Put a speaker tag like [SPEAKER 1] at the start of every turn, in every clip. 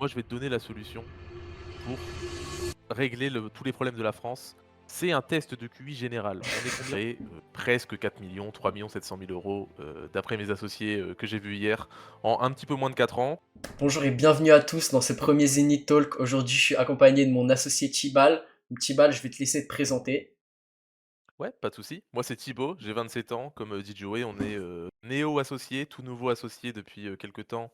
[SPEAKER 1] moi, je vais te donner la solution pour régler tous les problèmes de la France. C'est un test de QI général. On est combien? Presque 4 millions, 3 700 000 € d'après mes associés, que j'ai vus hier, en un petit peu moins de 4 ans.
[SPEAKER 2] Bonjour et bienvenue à tous dans ce premier Zenith Talk. Aujourd'hui, je suis accompagné de mon associé Tibal. Tibal, je vais te laisser te présenter.
[SPEAKER 1] Ouais, pas de souci. Moi, c'est Thibaut, j'ai 27 ans. Comme, dit Joey, on est, néo-associés, tout nouveau associé depuis, quelque temps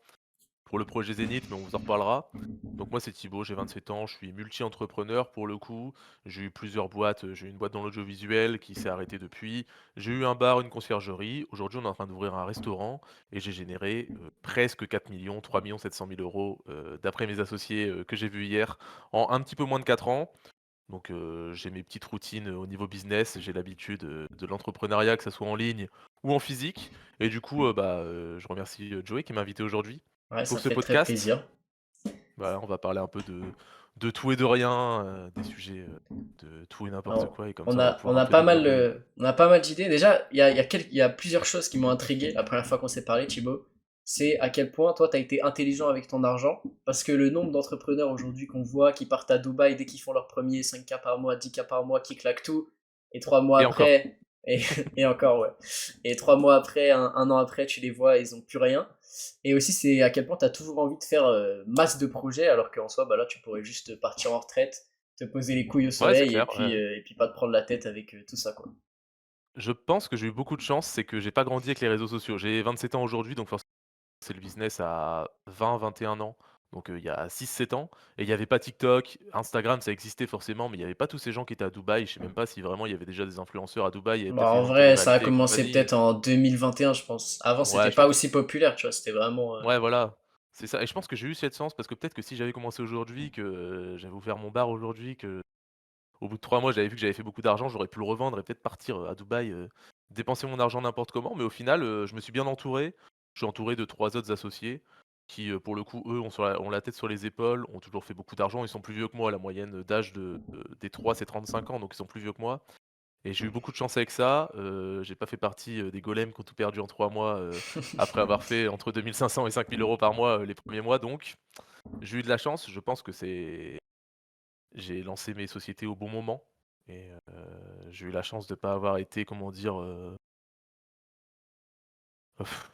[SPEAKER 1] pour le projet Zénith, mais on vous en reparlera. Donc moi, c'est Thibaut, j'ai 27 ans, je suis multi-entrepreneur pour le coup. J'ai eu plusieurs boîtes, j'ai eu une boîte dans l'audiovisuel qui s'est arrêtée depuis. J'ai eu un bar, une conciergerie. Aujourd'hui, on est en train d'ouvrir un restaurant et j'ai généré, presque 4 millions, 3 700 000 € d'après mes associés, que j'ai vus hier, en un petit peu moins de 4 ans. Donc j'ai mes petites routines, au niveau business, j'ai l'habitude, de l'entrepreneuriat, que ça soit en ligne ou en physique et du coup, je remercie, Joey qui m'a invité aujourd'hui
[SPEAKER 2] Ouais,
[SPEAKER 1] pour
[SPEAKER 2] ça
[SPEAKER 1] ce
[SPEAKER 2] fait très
[SPEAKER 1] podcast.
[SPEAKER 2] plaisir.
[SPEAKER 1] Voilà, on va parler un peu de tout et de rien, des sujets, de tout et n'importe
[SPEAKER 2] Alors,
[SPEAKER 1] quoi et comme
[SPEAKER 2] on
[SPEAKER 1] ça on va
[SPEAKER 2] a,
[SPEAKER 1] pouvoir un peu développer.
[SPEAKER 2] on a pas mal d'idées. Déjà, il y a plusieurs choses qui m'ont intrigué la première fois qu'on s'est parlé, Thibaut. C'est à quel point toi, tu as été intelligent avec ton argent. Parce que le nombre d'entrepreneurs aujourd'hui qu'on voit qui partent à Dubaï dès qu'ils font leur premier 5K par mois, 10K par mois, qui claquent tout, et 3 mois
[SPEAKER 1] Et encore.
[SPEAKER 2] après, et, et encore, ouais. Et 3 mois après, un an après, tu les vois, ils ont plus rien. Et aussi, c'est à quel point tu as toujours envie de faire masse de projets, alors qu'en soi, bah là, tu pourrais juste partir en retraite, te poser les couilles au
[SPEAKER 1] Ouais, c'est
[SPEAKER 2] soleil
[SPEAKER 1] clair, ouais, ouais.
[SPEAKER 2] et puis pas te prendre la tête avec tout ça, quoi.
[SPEAKER 1] Je pense que j'ai eu beaucoup de chance, c'est que j'ai pas grandi avec les réseaux sociaux. J'ai 27 ans aujourd'hui, donc forcément c'est le business à 20-21 ans, donc il y a 6-7 ans et il y avait pas TikTok, Instagram, ça existait forcément, mais il y avait pas tous ces gens qui étaient à Dubaï. Je sais même pas si vraiment il y avait déjà des influenceurs à Dubaï, il y avait
[SPEAKER 2] Bah,
[SPEAKER 1] peut-être les
[SPEAKER 2] en
[SPEAKER 1] gens de
[SPEAKER 2] vrai, ça a
[SPEAKER 1] télé-réalité et
[SPEAKER 2] commencé
[SPEAKER 1] compagnie.
[SPEAKER 2] peut-être en 2021, je pense. Avant, c'était
[SPEAKER 1] Ouais, je
[SPEAKER 2] pas
[SPEAKER 1] pense.
[SPEAKER 2] aussi populaire, tu vois, c'était vraiment.
[SPEAKER 1] Ouais, voilà, c'est ça et je pense que j'ai eu cette chance parce que peut-être que si j'avais commencé aujourd'hui, que, j'avais ouvert mon bar aujourd'hui, qu'au bout de 3 mois, j'avais vu que j'avais fait beaucoup d'argent, j'aurais pu le revendre et peut-être partir, à Dubaï, dépenser mon argent n'importe comment. Mais au final, je me suis bien entouré. Je suis entouré de 3 autres associés qui, pour le coup, eux, ont la tête sur les épaules, ont toujours fait beaucoup d'argent. Ils sont plus vieux que moi, la moyenne d'âge des 3, c'est 35 ans, donc ils sont plus vieux que moi et j'ai eu beaucoup de chance avec ça. J'ai pas fait partie, des golems qui ont tout perdu en 3 mois, après avoir fait entre 2 500 et 5 000 € par mois, les premiers mois. Donc j'ai eu de la chance. Je pense que j'ai lancé mes sociétés au bon moment et j'ai eu la chance de pas avoir été, comment dire,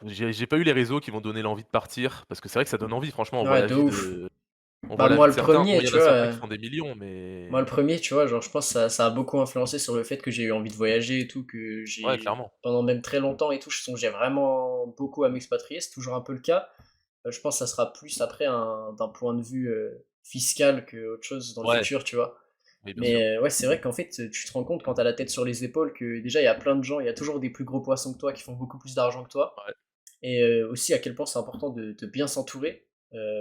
[SPEAKER 1] j'ai pas eu les réseaux qui m'ont donné l'envie de partir parce que c'est vrai que ça donne envie franchement,
[SPEAKER 2] Ouais, de ouf.
[SPEAKER 1] on voit
[SPEAKER 2] Bah,
[SPEAKER 1] la
[SPEAKER 2] moi,
[SPEAKER 1] vie de
[SPEAKER 2] le
[SPEAKER 1] certains. Bon,
[SPEAKER 2] premier,
[SPEAKER 1] il y en
[SPEAKER 2] tu
[SPEAKER 1] a
[SPEAKER 2] vois.
[SPEAKER 1] certains qui font des millions,
[SPEAKER 2] Moi, le
[SPEAKER 1] mais
[SPEAKER 2] premier, tu vois, genre, je pense que ça a beaucoup influencé sur le fait que j'ai eu envie de voyager et tout, que
[SPEAKER 1] ouais,
[SPEAKER 2] j'ai,
[SPEAKER 1] clairement.
[SPEAKER 2] pendant même très longtemps et tout, je songeais vraiment beaucoup à m'expatrier. C'est toujours un peu le cas. Je pense que ça sera plus après d'un point de vue fiscal que autre chose dans le
[SPEAKER 1] Ouais,
[SPEAKER 2] futur, tu vois.
[SPEAKER 1] mais bien sûr.
[SPEAKER 2] Mais ouais, c'est vrai qu'en fait, tu te rends compte quand t'as la tête sur les épaules que déjà, il y a plein de gens, il y a toujours des plus gros poissons que toi qui font beaucoup plus d'argent que toi.
[SPEAKER 1] Ouais,
[SPEAKER 2] Et aussi à quel point c'est important de bien s'entourer.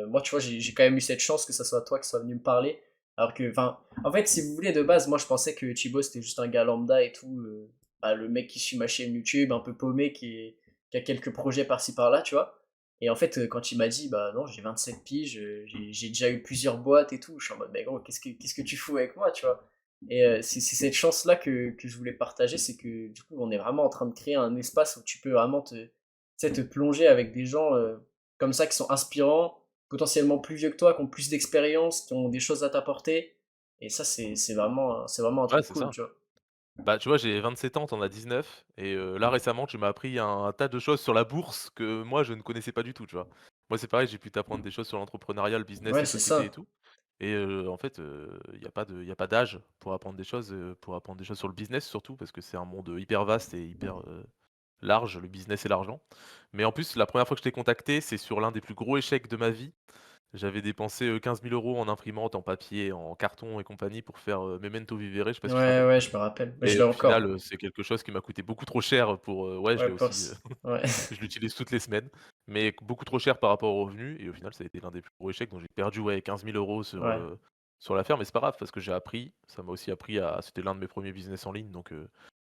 [SPEAKER 2] Moi, tu vois, j'ai quand même eu cette chance que ça soit toi qui soit venu me parler. Alors que, enfin, en fait, si vous voulez, de base, moi je pensais que Chibo c'était juste un gars lambda et tout. Bah, le mec qui suit ma chaîne YouTube, un peu paumé, qui a quelques projets par-ci par-là, tu vois. Et en fait, quand il m'a dit, bah non, j'ai 27 piges, j'ai déjà eu plusieurs boîtes et tout, je suis en mode, mais gros, qu'est-ce que tu fous avec moi, tu vois. Et c'est cette chance-là que je voulais partager, c'est que du coup, on est vraiment en train de créer un espace où tu peux vraiment tu sais, te plonger avec des gens comme ça qui sont inspirants, potentiellement plus vieux que toi, qui ont plus d'expérience, qui ont des choses à t'apporter. Et ça, c'est vraiment un
[SPEAKER 1] ouais,
[SPEAKER 2] truc
[SPEAKER 1] c'est
[SPEAKER 2] cool,
[SPEAKER 1] ça.
[SPEAKER 2] tu vois.
[SPEAKER 1] Bah, tu vois, j'ai 27 ans, tu en as 19 et là récemment, tu m'as appris un tas de choses sur la bourse que moi je ne connaissais pas du tout, tu vois? Moi, c'est pareil, j'ai pu t'apprendre des choses sur l'entrepreneuriat, le business,
[SPEAKER 2] Ouais,
[SPEAKER 1] les
[SPEAKER 2] c'est
[SPEAKER 1] sociétés et
[SPEAKER 2] ça.
[SPEAKER 1] tout et en fait, il y a pas d'âge pour apprendre des choses sur le business surtout parce que c'est un monde, hyper vaste et hyper, large, le business et l'argent. Mais en plus, la première fois que je t'ai contacté, c'est sur l'un des plus gros échecs de ma vie. J'avais dépensé, 15 000 € en imprimante, en papier, en carton et compagnie pour faire, Memento Vivere, je sais pas si tu
[SPEAKER 2] Ouais,
[SPEAKER 1] connais?
[SPEAKER 2] ouais, je me rappelle. Mais je
[SPEAKER 1] Et
[SPEAKER 2] l'ai
[SPEAKER 1] au final,
[SPEAKER 2] encore.
[SPEAKER 1] c'est quelque chose qui m'a coûté beaucoup trop cher pour, ouais, je
[SPEAKER 2] Ouais,
[SPEAKER 1] l'ai aussi,
[SPEAKER 2] Pops. Ouais.
[SPEAKER 1] je l'utilise toutes les semaines, mais beaucoup trop cher par rapport aux revenus et au final, ça a été l'un des plus gros échecs. Donc j'ai perdu, ouais, 15 000 €
[SPEAKER 2] Ouais.
[SPEAKER 1] sur l'affaire, mais c'est pas grave parce que j'ai appris. Ça m'a aussi appris à c'était l'un de mes premiers business en ligne, donc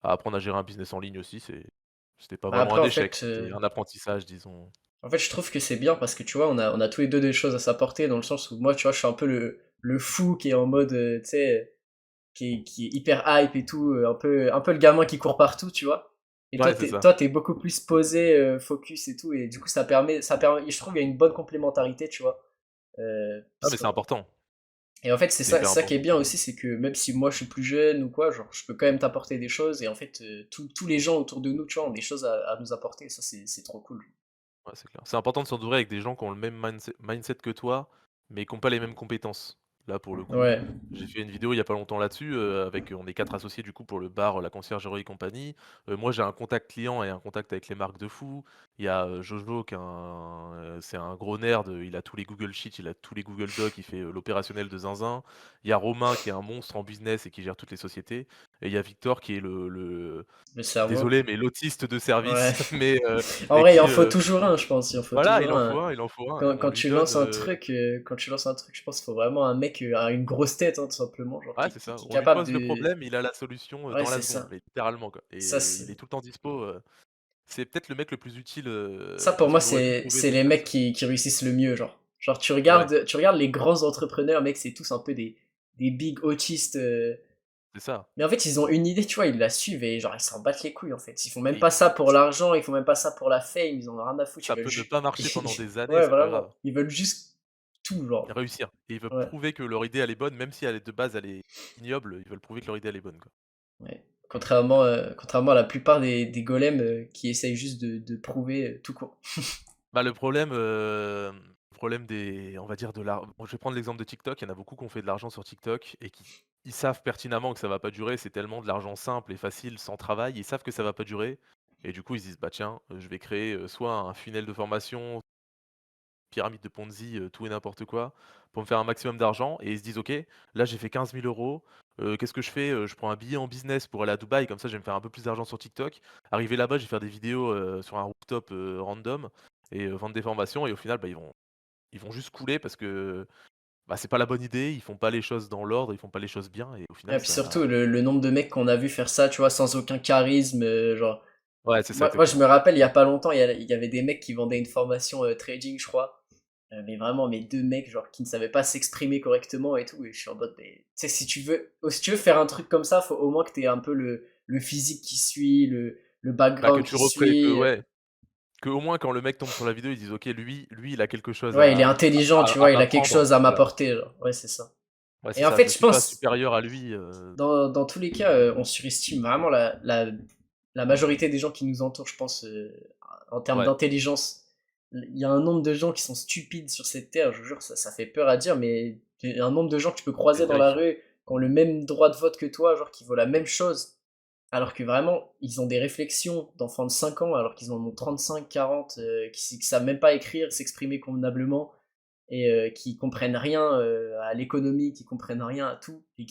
[SPEAKER 1] à apprendre à gérer un business en ligne aussi, c'était pas
[SPEAKER 2] Bah
[SPEAKER 1] vraiment
[SPEAKER 2] après,
[SPEAKER 1] un échec, c'était un apprentissage, disons.
[SPEAKER 2] en fait, je trouve que c'est bien parce que tu vois, on a tous les deux des choses à s'apporter dans le sens où moi, tu vois, je suis un peu le fou qui est en mode, tu sais, qui est hyper hype et tout, un peu le gamin qui court partout, tu vois. Et
[SPEAKER 1] Ouais, c'est ça.
[SPEAKER 2] toi, t'es beaucoup plus posé, focus et tout, et du coup, ça permet, je trouve, qu'il y a une bonne complémentarité, tu vois.
[SPEAKER 1] Ah
[SPEAKER 2] Parce
[SPEAKER 1] mais
[SPEAKER 2] que
[SPEAKER 1] c'est important,
[SPEAKER 2] et en fait,
[SPEAKER 1] c'est
[SPEAKER 2] c'est
[SPEAKER 1] hyper
[SPEAKER 2] ça qui est
[SPEAKER 1] important.
[SPEAKER 2] bien aussi, c'est que même si moi je suis plus jeune ou quoi, genre, je peux quand même t'apporter des choses et en fait, tous les gens autour de nous, tu vois, ont des choses à nous apporter et ça, c'est trop cool.
[SPEAKER 1] Ouais, c'est clair. C'est important de s'entourer avec des gens qui ont le même mindset que toi, mais qui ont pas les mêmes compétences. Là, pour le coup,
[SPEAKER 2] Ouais,
[SPEAKER 1] j'ai fait une vidéo il y a pas longtemps là-dessus, avec, on est 4 associés du coup pour le bar, la conciergerie et compagnie. Moi, j'ai un contact client et un contact avec les marques de fou. Il y a, Jojo qui est c'est un gros nerd, il a tous les Google Sheets, il a tous les Google Docs, il fait, l'opérationnel de zinzin. Il y a Romain qui est un monstre en business et qui gère toutes les sociétés et il y a Victor qui est le
[SPEAKER 2] le cerveau.
[SPEAKER 1] désolé, mais l'autiste de
[SPEAKER 2] Ouais.
[SPEAKER 1] service,
[SPEAKER 2] En
[SPEAKER 1] mais
[SPEAKER 2] vrai, il en
[SPEAKER 1] qui,
[SPEAKER 2] faut toujours un, je pense. Il en faut
[SPEAKER 1] voilà,
[SPEAKER 2] toujours un.
[SPEAKER 1] il en faut un et
[SPEAKER 2] Quand
[SPEAKER 1] on lui donne,
[SPEAKER 2] quand tu lances un truc, je pense qu'il faut vraiment un mec, à une grosse tête, hein, tout simplement, genre
[SPEAKER 1] ouais, c'est ça,
[SPEAKER 2] qui est
[SPEAKER 1] on lui
[SPEAKER 2] capable
[SPEAKER 1] pose le
[SPEAKER 2] de.
[SPEAKER 1] problème, il a la solution,
[SPEAKER 2] Ouais,
[SPEAKER 1] dans la
[SPEAKER 2] c'est
[SPEAKER 1] seconde,
[SPEAKER 2] ça.
[SPEAKER 1] mais littéralement, quoi
[SPEAKER 2] Ça,
[SPEAKER 1] et il est
[SPEAKER 2] c'est.
[SPEAKER 1] tout le temps dispo, c'est peut-être le mec le plus utile,
[SPEAKER 2] Ça, pour
[SPEAKER 1] parce
[SPEAKER 2] moi,
[SPEAKER 1] qu'on aurait pu trouver
[SPEAKER 2] c'est
[SPEAKER 1] d'autres
[SPEAKER 2] les mecs
[SPEAKER 1] personnes.
[SPEAKER 2] qui réussissent le mieux, genre. Genre,
[SPEAKER 1] Ouais,
[SPEAKER 2] tu regardes les grands entrepreneurs, mec, c'est tous un peu des big autistes.
[SPEAKER 1] c'est ça
[SPEAKER 2] Mais en fait, ils ont une idée, tu vois, ils la suivent et genre, ils s'en battent les couilles, en fait. Ils font même
[SPEAKER 1] et
[SPEAKER 2] pas ça pour l'argent, ils font même pas ça pour la fame, ils en ont rien à foutre, ils
[SPEAKER 1] ça
[SPEAKER 2] veulent
[SPEAKER 1] peut ne
[SPEAKER 2] juste.
[SPEAKER 1] pas marcher pendant des années,
[SPEAKER 2] Ouais,
[SPEAKER 1] c'est pas
[SPEAKER 2] vraiment.
[SPEAKER 1] grave.
[SPEAKER 2] Ils veulent juste tout, genre.
[SPEAKER 1] Réussir et ils veulent
[SPEAKER 2] Ouais.
[SPEAKER 1] prouver que leur idée, elle est bonne, même si elle est de base, elle est ignoble, ils veulent prouver que leur idée, elle est bonne, quoi.
[SPEAKER 2] Ouais. Contrairement à la plupart des golems qui essayent juste de prouver tout court.
[SPEAKER 1] Bah, le problème des on va dire de l'ar bon, je vais prendre l'exemple de TikTok, il y en a beaucoup qui ont fait de l'argent sur TikTok et qui ils savent pertinemment que ça va pas durer, c'est tellement de l'argent simple et facile, sans travail, ils savent que ça va pas durer et du coup, ils se disent: «Bah, tiens, je vais créer, soit un funnel de formation, pyramide de Ponzi, tout et n'importe quoi, pour me faire un maximum d'argent» et ils se disent: «OK, là, j'ai fait 15 000 €, qu'est-ce que je fais? Je prends un billet en business pour aller à Dubaï, comme ça, je vais me faire un peu plus d'argent sur TikTok. Arrivé là-bas, je vais faire des vidéos, sur un rooftop, random et vendre des formations» et au final, bah, ils vont juste couler parce que, bah, c'est pas la bonne idée, ils font pas les choses dans l'ordre, ils font pas les choses bien et au
[SPEAKER 2] Et
[SPEAKER 1] final
[SPEAKER 2] puis surtout,
[SPEAKER 1] ça
[SPEAKER 2] le nombre de mecs qu'on a vu faire ça, tu vois, sans aucun charisme, genre.
[SPEAKER 1] ouais, c'est ça
[SPEAKER 2] Moi, je me
[SPEAKER 1] exactement.
[SPEAKER 2] rappelle, il y a pas longtemps, il y avait des mecs qui vendaient une formation trading, je crois. Mais vraiment, mes deux mecs, genre, qui ne savaient pas s'exprimer correctement et tout. Et je suis en mode, mais, tu sais, si tu veux faire un truc comme ça, faut au moins que tu aies un peu le physique qui suit, le
[SPEAKER 1] Bah, que
[SPEAKER 2] background
[SPEAKER 1] tu
[SPEAKER 2] qui
[SPEAKER 1] repré que
[SPEAKER 2] suit.
[SPEAKER 1] ouais, que au moins quand le mec tombe sur la vidéo, ils disent: «OK, lui, il a quelque chose
[SPEAKER 2] Ouais, il est intelligent, tu vois,
[SPEAKER 1] à
[SPEAKER 2] il a quelque
[SPEAKER 1] m'apprendre».
[SPEAKER 2] chose à
[SPEAKER 1] Voilà.
[SPEAKER 2] m'apporter, genre. Ouais, c'est ça.
[SPEAKER 1] Ouais, c'est
[SPEAKER 2] Et en
[SPEAKER 1] ça, je
[SPEAKER 2] fait, je
[SPEAKER 1] suis pas
[SPEAKER 2] pense,
[SPEAKER 1] supérieur à lui,
[SPEAKER 2] dans tous les cas, on surestime vraiment la majorité des gens qui nous entourent, je pense, en termes
[SPEAKER 1] ouais,
[SPEAKER 2] d'intelligence. Il y a un nombre de gens qui sont stupides sur cette terre, je vous jure, ça fait peur à dire, mais il y a un nombre de gens que tu peux croiser
[SPEAKER 1] c'est
[SPEAKER 2] dans la
[SPEAKER 1] terrifiant.
[SPEAKER 2] rue, qui ont le même droit de vote que toi, genre qui vaut la même chose, alors que vraiment, ils ont des réflexions d'enfants de 5 ans, alors qu'ils en ont 35, 40, qui savent même pas écrire, s'exprimer convenablement, et qui comprennent rien à l'économie, qui comprennent rien à tout, et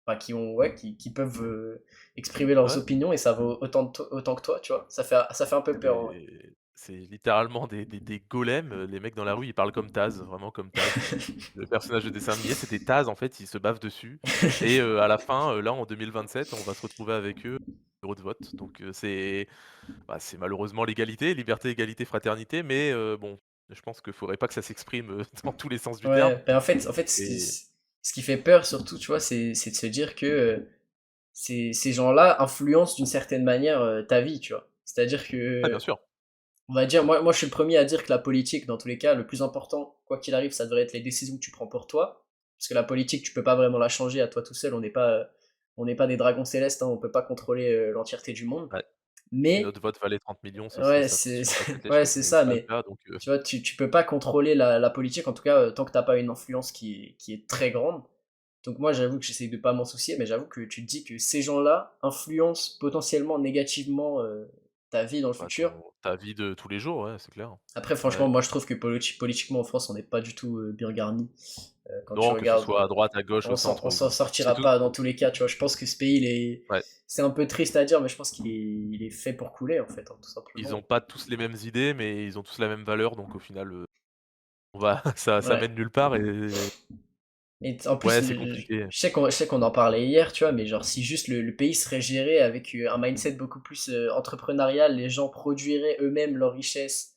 [SPEAKER 2] enfin, qui peuvent exprimer leurs
[SPEAKER 1] Ouais,
[SPEAKER 2] opinions, et ça vaut autant que toi, tu vois. Ça fait un peu peur, en vrai.
[SPEAKER 1] c'est littéralement des golems, les mecs dans la rue, ils parlent comme Taz, vraiment comme Taz. Le personnage de dessin animé, c'était Taz, en fait, ils se bavent dessus et à la fin, là, en 2027, on va se retrouver avec eux, bureau de vote donc bah, c'est malheureusement l'égalité, liberté, égalité, fraternité mais bon, je pense qu'il faudrait pas que ça s'exprime, dans tous les sens du terme
[SPEAKER 2] Ouais, ben en fait,
[SPEAKER 1] et
[SPEAKER 2] ce qui fait peur surtout, tu vois, c'est de se dire que ces gens-là influencent d'une certaine manière ta vie, tu vois. C'est-à-dire
[SPEAKER 1] ah bien
[SPEAKER 2] que,
[SPEAKER 1] sûr,
[SPEAKER 2] on va dire, moi je suis le premier à dire que la politique, dans tous les cas, le plus important, quoi qu'il arrive, ça devrait être les décisions que tu prends pour toi. Parce que la politique, tu peux pas vraiment la changer à toi tout seul, on n'est pas des dragons célestes, hein, on peut pas contrôler l'entièreté du monde.
[SPEAKER 1] ouais. Si
[SPEAKER 2] Mais
[SPEAKER 1] notre vote valait 30 millions, ce serait
[SPEAKER 2] ouais,
[SPEAKER 1] ça si on facilite les
[SPEAKER 2] ouais,
[SPEAKER 1] choses
[SPEAKER 2] c'est
[SPEAKER 1] mais
[SPEAKER 2] ça,
[SPEAKER 1] c'est pas le
[SPEAKER 2] mais
[SPEAKER 1] cas donc
[SPEAKER 2] tu vois, tu peux pas contrôler la politique, en tout cas, tant que t'as pas une influence qui est très grande. Donc moi, j'avoue que j'essaye de pas m'en soucier, mais j'avoue que tu te dis que ces gens-là influencent potentiellement négativement ta vie dans le
[SPEAKER 1] bah,
[SPEAKER 2] futur.
[SPEAKER 1] ta vie de tous les jours, ouais, c'est clair.
[SPEAKER 2] Après, franchement,
[SPEAKER 1] Ouais.
[SPEAKER 2] moi, je trouve que politiquement en France, on n'est pas du tout bien garni. Quand tu
[SPEAKER 1] Non, que ce
[SPEAKER 2] regardes,
[SPEAKER 1] soit à droite, à gauche, au centre,
[SPEAKER 2] on s'en
[SPEAKER 1] c'est
[SPEAKER 2] sortira
[SPEAKER 1] tout
[SPEAKER 2] pas dans tous les cas, tu vois. Je pense que ce pays,
[SPEAKER 1] ouais.
[SPEAKER 2] c'est un peu triste à dire, mais je pense il est fait pour couler, en fait, hein, tout
[SPEAKER 1] Ils
[SPEAKER 2] simplement.
[SPEAKER 1] ont pas tous les mêmes idées, mais ils ont tous la même valeur, donc au final, on va ça
[SPEAKER 2] Ouais.
[SPEAKER 1] mène nulle part et
[SPEAKER 2] Et en plus,
[SPEAKER 1] ouais, c'est compliqué.
[SPEAKER 2] je sais qu'on en parlait hier, tu vois, mais genre, si juste le pays serait géré avec un mindset beaucoup plus entrepreneurial, les gens produiraient eux-mêmes leur richesse,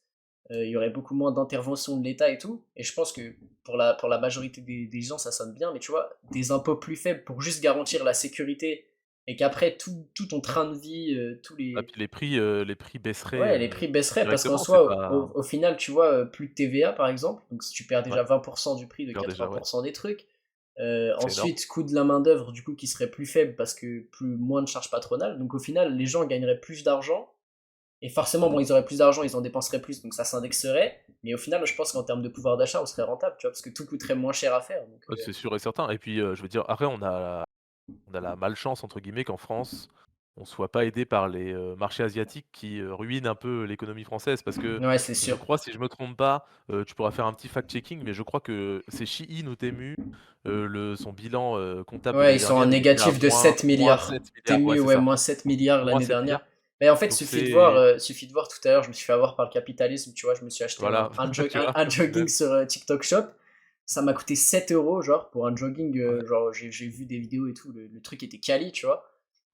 [SPEAKER 2] il y aurait beaucoup moins d'intervention de l'État et tout. Et je pense que pour la majorité des gens, ça sonne bien, mais tu vois, des impôts plus faibles pour juste garantir la sécurité et qu'après tout ton train de vie, tous
[SPEAKER 1] Ah
[SPEAKER 2] les
[SPEAKER 1] puis les prix baisseraient,
[SPEAKER 2] ouais, les prix baisseraient parce qu'en
[SPEAKER 1] directement, c'est
[SPEAKER 2] soi,
[SPEAKER 1] pas
[SPEAKER 2] au final, tu vois, plus de TVA, par exemple, donc si tu perds
[SPEAKER 1] ouais,
[SPEAKER 2] déjà 20% du prix de
[SPEAKER 1] tu déjà, ouais,
[SPEAKER 2] 80% des trucs.
[SPEAKER 1] c'est énorme.
[SPEAKER 2] Ensuite, coût de la main-d'œuvre, du coup, qui serait plus faible parce que moins de charges patronales. Donc au final, les gens gagneraient plus d'argent. Et forcément, bon, ils auraient plus d'argent, ils en dépenseraient plus, donc ça s'indexerait. Mais au final, je pense qu'en termes de pouvoir d'achat, on serait rentable, tu vois, parce que tout coûterait moins cher à faire. Donc,
[SPEAKER 1] C'est sûr et certain et puis, je veux dire, après on a la «malchance» entre guillemets qu'en France, on soit pas aidé par les, marchés asiatiques qui, ruinent un peu l'économie française parce que
[SPEAKER 2] ouais, c'est
[SPEAKER 1] je
[SPEAKER 2] sûr.
[SPEAKER 1] crois, si je me trompe pas, tu pourras faire un petit fact checking, mais je crois que c'est Shein ou Temu, le son bilan, comptable de
[SPEAKER 2] Ouais,
[SPEAKER 1] l'année
[SPEAKER 2] ils sont en
[SPEAKER 1] dernière, il était à
[SPEAKER 2] négatif de 7
[SPEAKER 1] moins
[SPEAKER 2] milliards.
[SPEAKER 1] 7 000 000 ouais,
[SPEAKER 2] Temu,
[SPEAKER 1] c'est
[SPEAKER 2] ouais,
[SPEAKER 1] ça,
[SPEAKER 2] moins 7 milliards
[SPEAKER 1] moins
[SPEAKER 2] l'année
[SPEAKER 1] 7 000
[SPEAKER 2] dernière.
[SPEAKER 1] 000
[SPEAKER 2] Mais en fait,
[SPEAKER 1] donc c'est
[SPEAKER 2] suffit de voir tout à l'heure, je me suis fait avoir par le capitalisme, tu vois, je me suis acheté
[SPEAKER 1] voilà, tu vois?
[SPEAKER 2] un jogging
[SPEAKER 1] Même,
[SPEAKER 2] sur TikTok Shop. Ça m'a coûté 7 euros, genre, pour un jogging,
[SPEAKER 1] ouais,
[SPEAKER 2] genre, j'ai vu des vidéos et tout, le truc était quali, tu vois.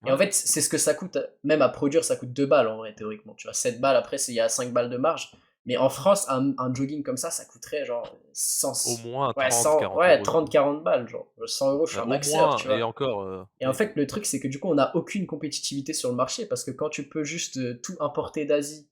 [SPEAKER 2] Et en
[SPEAKER 1] ouais.
[SPEAKER 2] fait, c'est ce que ça coûte, même à produire, ça coûte 2 balles en vrai, théoriquement. Tu vois, 7 balles, après, il y a 5 balles de marge. Mais en France, un jogging comme ça coûterait genre
[SPEAKER 1] Au
[SPEAKER 2] 100,
[SPEAKER 1] moins
[SPEAKER 2] ouais,
[SPEAKER 1] 30-40
[SPEAKER 2] ouais,
[SPEAKER 1] euros je
[SPEAKER 2] 30,
[SPEAKER 1] pense.
[SPEAKER 2] 40 balles, genre. 100 euros, je suis un
[SPEAKER 1] Au
[SPEAKER 2] maxeur,
[SPEAKER 1] moins
[SPEAKER 2] tu
[SPEAKER 1] et
[SPEAKER 2] vois.
[SPEAKER 1] encore,
[SPEAKER 2] Et en
[SPEAKER 1] oui.
[SPEAKER 2] fait, le truc, c'est que du coup, on n'a aucune compétitivité sur le marché parce que quand tu peux juste tout importer d'Asie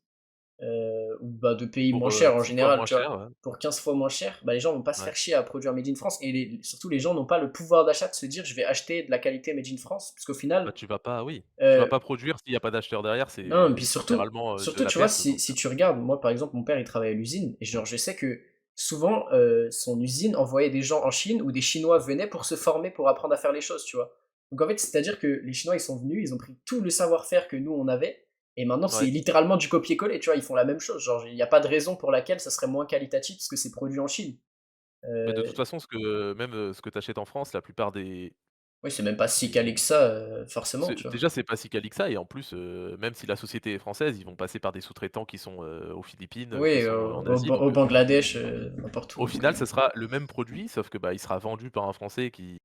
[SPEAKER 2] ou bah, de pays moins
[SPEAKER 1] Pour,
[SPEAKER 2] chers en
[SPEAKER 1] 6 fois
[SPEAKER 2] général,
[SPEAKER 1] moins
[SPEAKER 2] tu vois,
[SPEAKER 1] cher, ouais.
[SPEAKER 2] pour 15 fois moins cher, bah, les gens vont pas se
[SPEAKER 1] Ouais.
[SPEAKER 2] faire chier à produire Made in France. Et surtout, les gens n'ont pas le pouvoir d'achat de se dire je vais acheter de la qualité Made in France, parce qu'au
[SPEAKER 1] Bah,
[SPEAKER 2] final,
[SPEAKER 1] tu vas pas oui, tu vas
[SPEAKER 2] euh,
[SPEAKER 1] pas produire s'il y a pas d'acheteur derrière,
[SPEAKER 2] non, et
[SPEAKER 1] c'est
[SPEAKER 2] puis
[SPEAKER 1] littéralement, de la
[SPEAKER 2] tu vois,
[SPEAKER 1] perte donc
[SPEAKER 2] si tu regardes, moi par exemple, mon père il travaille à l'usine, et genre je sais que souvent son usine envoyait des gens en Chine ou des Chinois venaient pour se former pour apprendre à faire les choses, tu vois. Donc en fait, c'est-à-dire que les Chinois ils sont venus, ils ont pris tout le savoir-faire que nous on avait, et maintenant c'est
[SPEAKER 1] ouais.
[SPEAKER 2] littéralement du copier-coller, tu vois, ils font la même chose. Genre il n'y a pas de raison pour laquelle ça serait moins qualitatif parce que c'est produit en Chine.
[SPEAKER 1] Mais de
[SPEAKER 2] Euh,
[SPEAKER 1] toute façon, ce que tu achètes en France, la plupart
[SPEAKER 2] oui, c'est même pas si quali que
[SPEAKER 1] des
[SPEAKER 2] ça, forcément,
[SPEAKER 1] c'est
[SPEAKER 2] tu vois.
[SPEAKER 1] déjà, c'est pas si quali que ça et en plus, même si la société est française, ils vont passer par des sous-traitants qui sont, aux Philippines, qui
[SPEAKER 2] Oui,
[SPEAKER 1] sont, en Asie
[SPEAKER 2] au
[SPEAKER 1] donc
[SPEAKER 2] Bangladesh, n'importe où.
[SPEAKER 1] au
[SPEAKER 2] Donc,
[SPEAKER 1] final, ça sera le même produit sauf que, bah, il sera vendu par un Français qui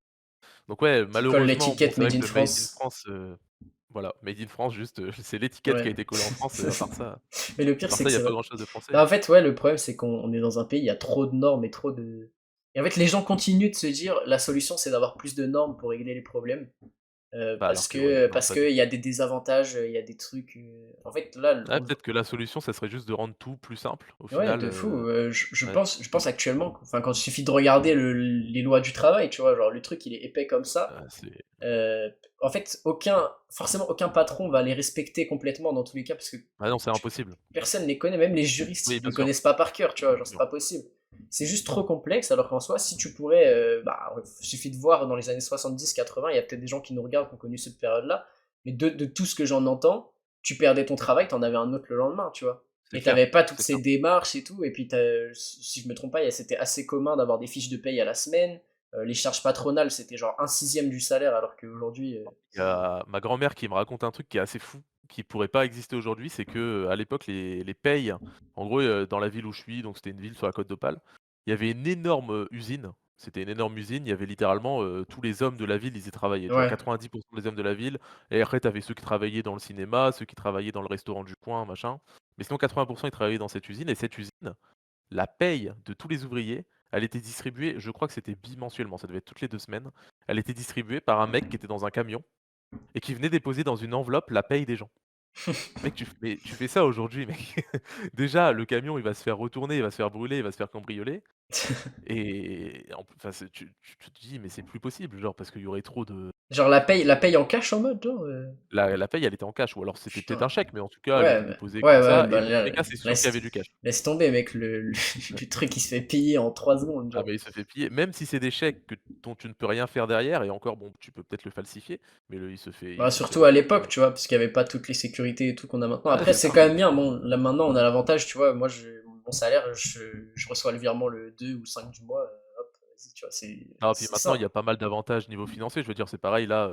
[SPEAKER 1] donc ouais,
[SPEAKER 2] qui colle
[SPEAKER 1] malheureusement, bon,
[SPEAKER 2] l'étiquette
[SPEAKER 1] c'est vrai
[SPEAKER 2] Made in
[SPEAKER 1] que le Made in
[SPEAKER 2] France.
[SPEAKER 1] France, voilà, Made in France juste, c'est l'étiquette qui a
[SPEAKER 2] Ouais.
[SPEAKER 1] été collée en France,
[SPEAKER 2] Mais le
[SPEAKER 1] à
[SPEAKER 2] pire,
[SPEAKER 1] part
[SPEAKER 2] c'est
[SPEAKER 1] ça,
[SPEAKER 2] que
[SPEAKER 1] il y a
[SPEAKER 2] c'est
[SPEAKER 1] pas
[SPEAKER 2] vrai.
[SPEAKER 1] grand chose de français.
[SPEAKER 2] Bah, en fait, ouais, le problème, c'est qu'on est dans un pays, il y a trop de normes et trop de. Et en fait, les gens continuent de se dire la solution, c'est d'avoir plus de normes pour régler les problèmes.
[SPEAKER 1] Bah, alors que ouais, non,
[SPEAKER 2] Parce
[SPEAKER 1] pas
[SPEAKER 2] que
[SPEAKER 1] du
[SPEAKER 2] il y
[SPEAKER 1] tout.
[SPEAKER 2] a des désavantages, il y a des trucs. En fait, là,
[SPEAKER 1] Ouais, peut-être que la solution, ça serait juste de rendre tout plus simple au
[SPEAKER 2] ouais,
[SPEAKER 1] final,
[SPEAKER 2] de fou.
[SPEAKER 1] ouais,
[SPEAKER 2] Je pense actuellement, enfin, quand il suffit de regarder les lois du travail, tu vois, genre le truc, il est épais comme ça.
[SPEAKER 1] c'est
[SPEAKER 2] Euh, En fait, forcément, aucun patron va les respecter complètement dans tous les cas parce que
[SPEAKER 1] ah non, c'est impossible.
[SPEAKER 2] personne les connaît, même les juristes,
[SPEAKER 1] Oui,
[SPEAKER 2] ils
[SPEAKER 1] bien
[SPEAKER 2] les
[SPEAKER 1] sûr.
[SPEAKER 2] connaissent pas par cœur, tu vois, genre c'est
[SPEAKER 1] Non.
[SPEAKER 2] pas possible. C'est juste trop complexe, alors qu'en soi, si tu pourrais, bah, il suffit de voir dans les années 70-80, il y a peut-être des gens qui nous regardent, qui ont connu cette période-là, mais de tout ce que j'en entends, tu perdais ton travail, t'en avais un autre le lendemain, tu vois.
[SPEAKER 1] C'est
[SPEAKER 2] Et
[SPEAKER 1] clair,
[SPEAKER 2] t'avais pas toutes
[SPEAKER 1] c'est
[SPEAKER 2] ces
[SPEAKER 1] clair.
[SPEAKER 2] démarches et tout, et puis si je me trompe pas, c'était assez commun d'avoir des fiches de paye à la semaine, les charges patronales, c'était genre un sixième du salaire, alors qu'aujourd'hui,
[SPEAKER 1] Il y a ma grand-mère qui me raconte un truc qui est assez fou, qui pourrait pas exister aujourd'hui, c'est que, à l'époque, les payes, en gros, dans la ville où je suis, donc c'était une ville sur la côte d'Opale, il y avait une énorme, usine. C'était une énorme usine, il y avait littéralement, tous les hommes de la ville, ils y travaillaient, tu vois?
[SPEAKER 2] ouais.
[SPEAKER 1] 90 des hommes de la ville et après tu avais ceux qui travaillaient dans le cinéma, ceux qui travaillaient dans le restaurant du coin, machin. Mais sinon 80 ils travaillaient dans cette usine et cette usine, la paye de tous les ouvriers, elle était distribuée, je crois que c'était bimensuellement, ça devait être toutes les 2 semaines. Elle était distribuée par un mec qui était dans un camion et qui venait déposer dans une enveloppe la paye des gens. Mec, tu fais ça aujourd'hui, mec. Déjà, le camion, il va se faire retourner, il va se faire brûler, il va se faire cambrioler et en enfin, tu te dis: «Mais c'est plus possible», genre parce qu'il y aurait trop de
[SPEAKER 2] Genre la paye en cash en mode, genre
[SPEAKER 1] la paye, elle était en cash ou alors c'était peut-être un
[SPEAKER 2] putain.
[SPEAKER 1] chèque, mais en tout cas, elle
[SPEAKER 2] Ouais,
[SPEAKER 1] était déposée comme
[SPEAKER 2] ouais,
[SPEAKER 1] ça et
[SPEAKER 2] bah
[SPEAKER 1] dans tous
[SPEAKER 2] là,
[SPEAKER 1] les cas, c'est sûr qu'il y
[SPEAKER 2] laisse,
[SPEAKER 1] avait du cash.
[SPEAKER 2] laisse tomber, mec, le truc il se fait piller en 3 secondes,
[SPEAKER 1] Ah
[SPEAKER 2] genre.
[SPEAKER 1] mais il se fait piller, même si c'est des chèques dont tu ne peux rien faire derrière et encore bon, tu peux peut-être le falsifier, mais il
[SPEAKER 2] Bah,
[SPEAKER 1] se fait
[SPEAKER 2] surtout à
[SPEAKER 1] voler,
[SPEAKER 2] l'époque, tu vois, parce qu'il y avait pas toutes les sécurités et tout qu'on a maintenant.
[SPEAKER 1] ouais,
[SPEAKER 2] Après,
[SPEAKER 1] c'est
[SPEAKER 2] c'est
[SPEAKER 1] ça.
[SPEAKER 2] quand même bien. Bon, là maintenant, on a l'avantage, tu vois. Moi, mon salaire, je reçois le virement le 2 ou 5 du mois. Hop, vas-y, tu vois,
[SPEAKER 1] Ah puis
[SPEAKER 2] c'est
[SPEAKER 1] maintenant, il y
[SPEAKER 2] simple.
[SPEAKER 1] a pas mal d'avantages niveau financier. Je veux dire, c'est pareil là,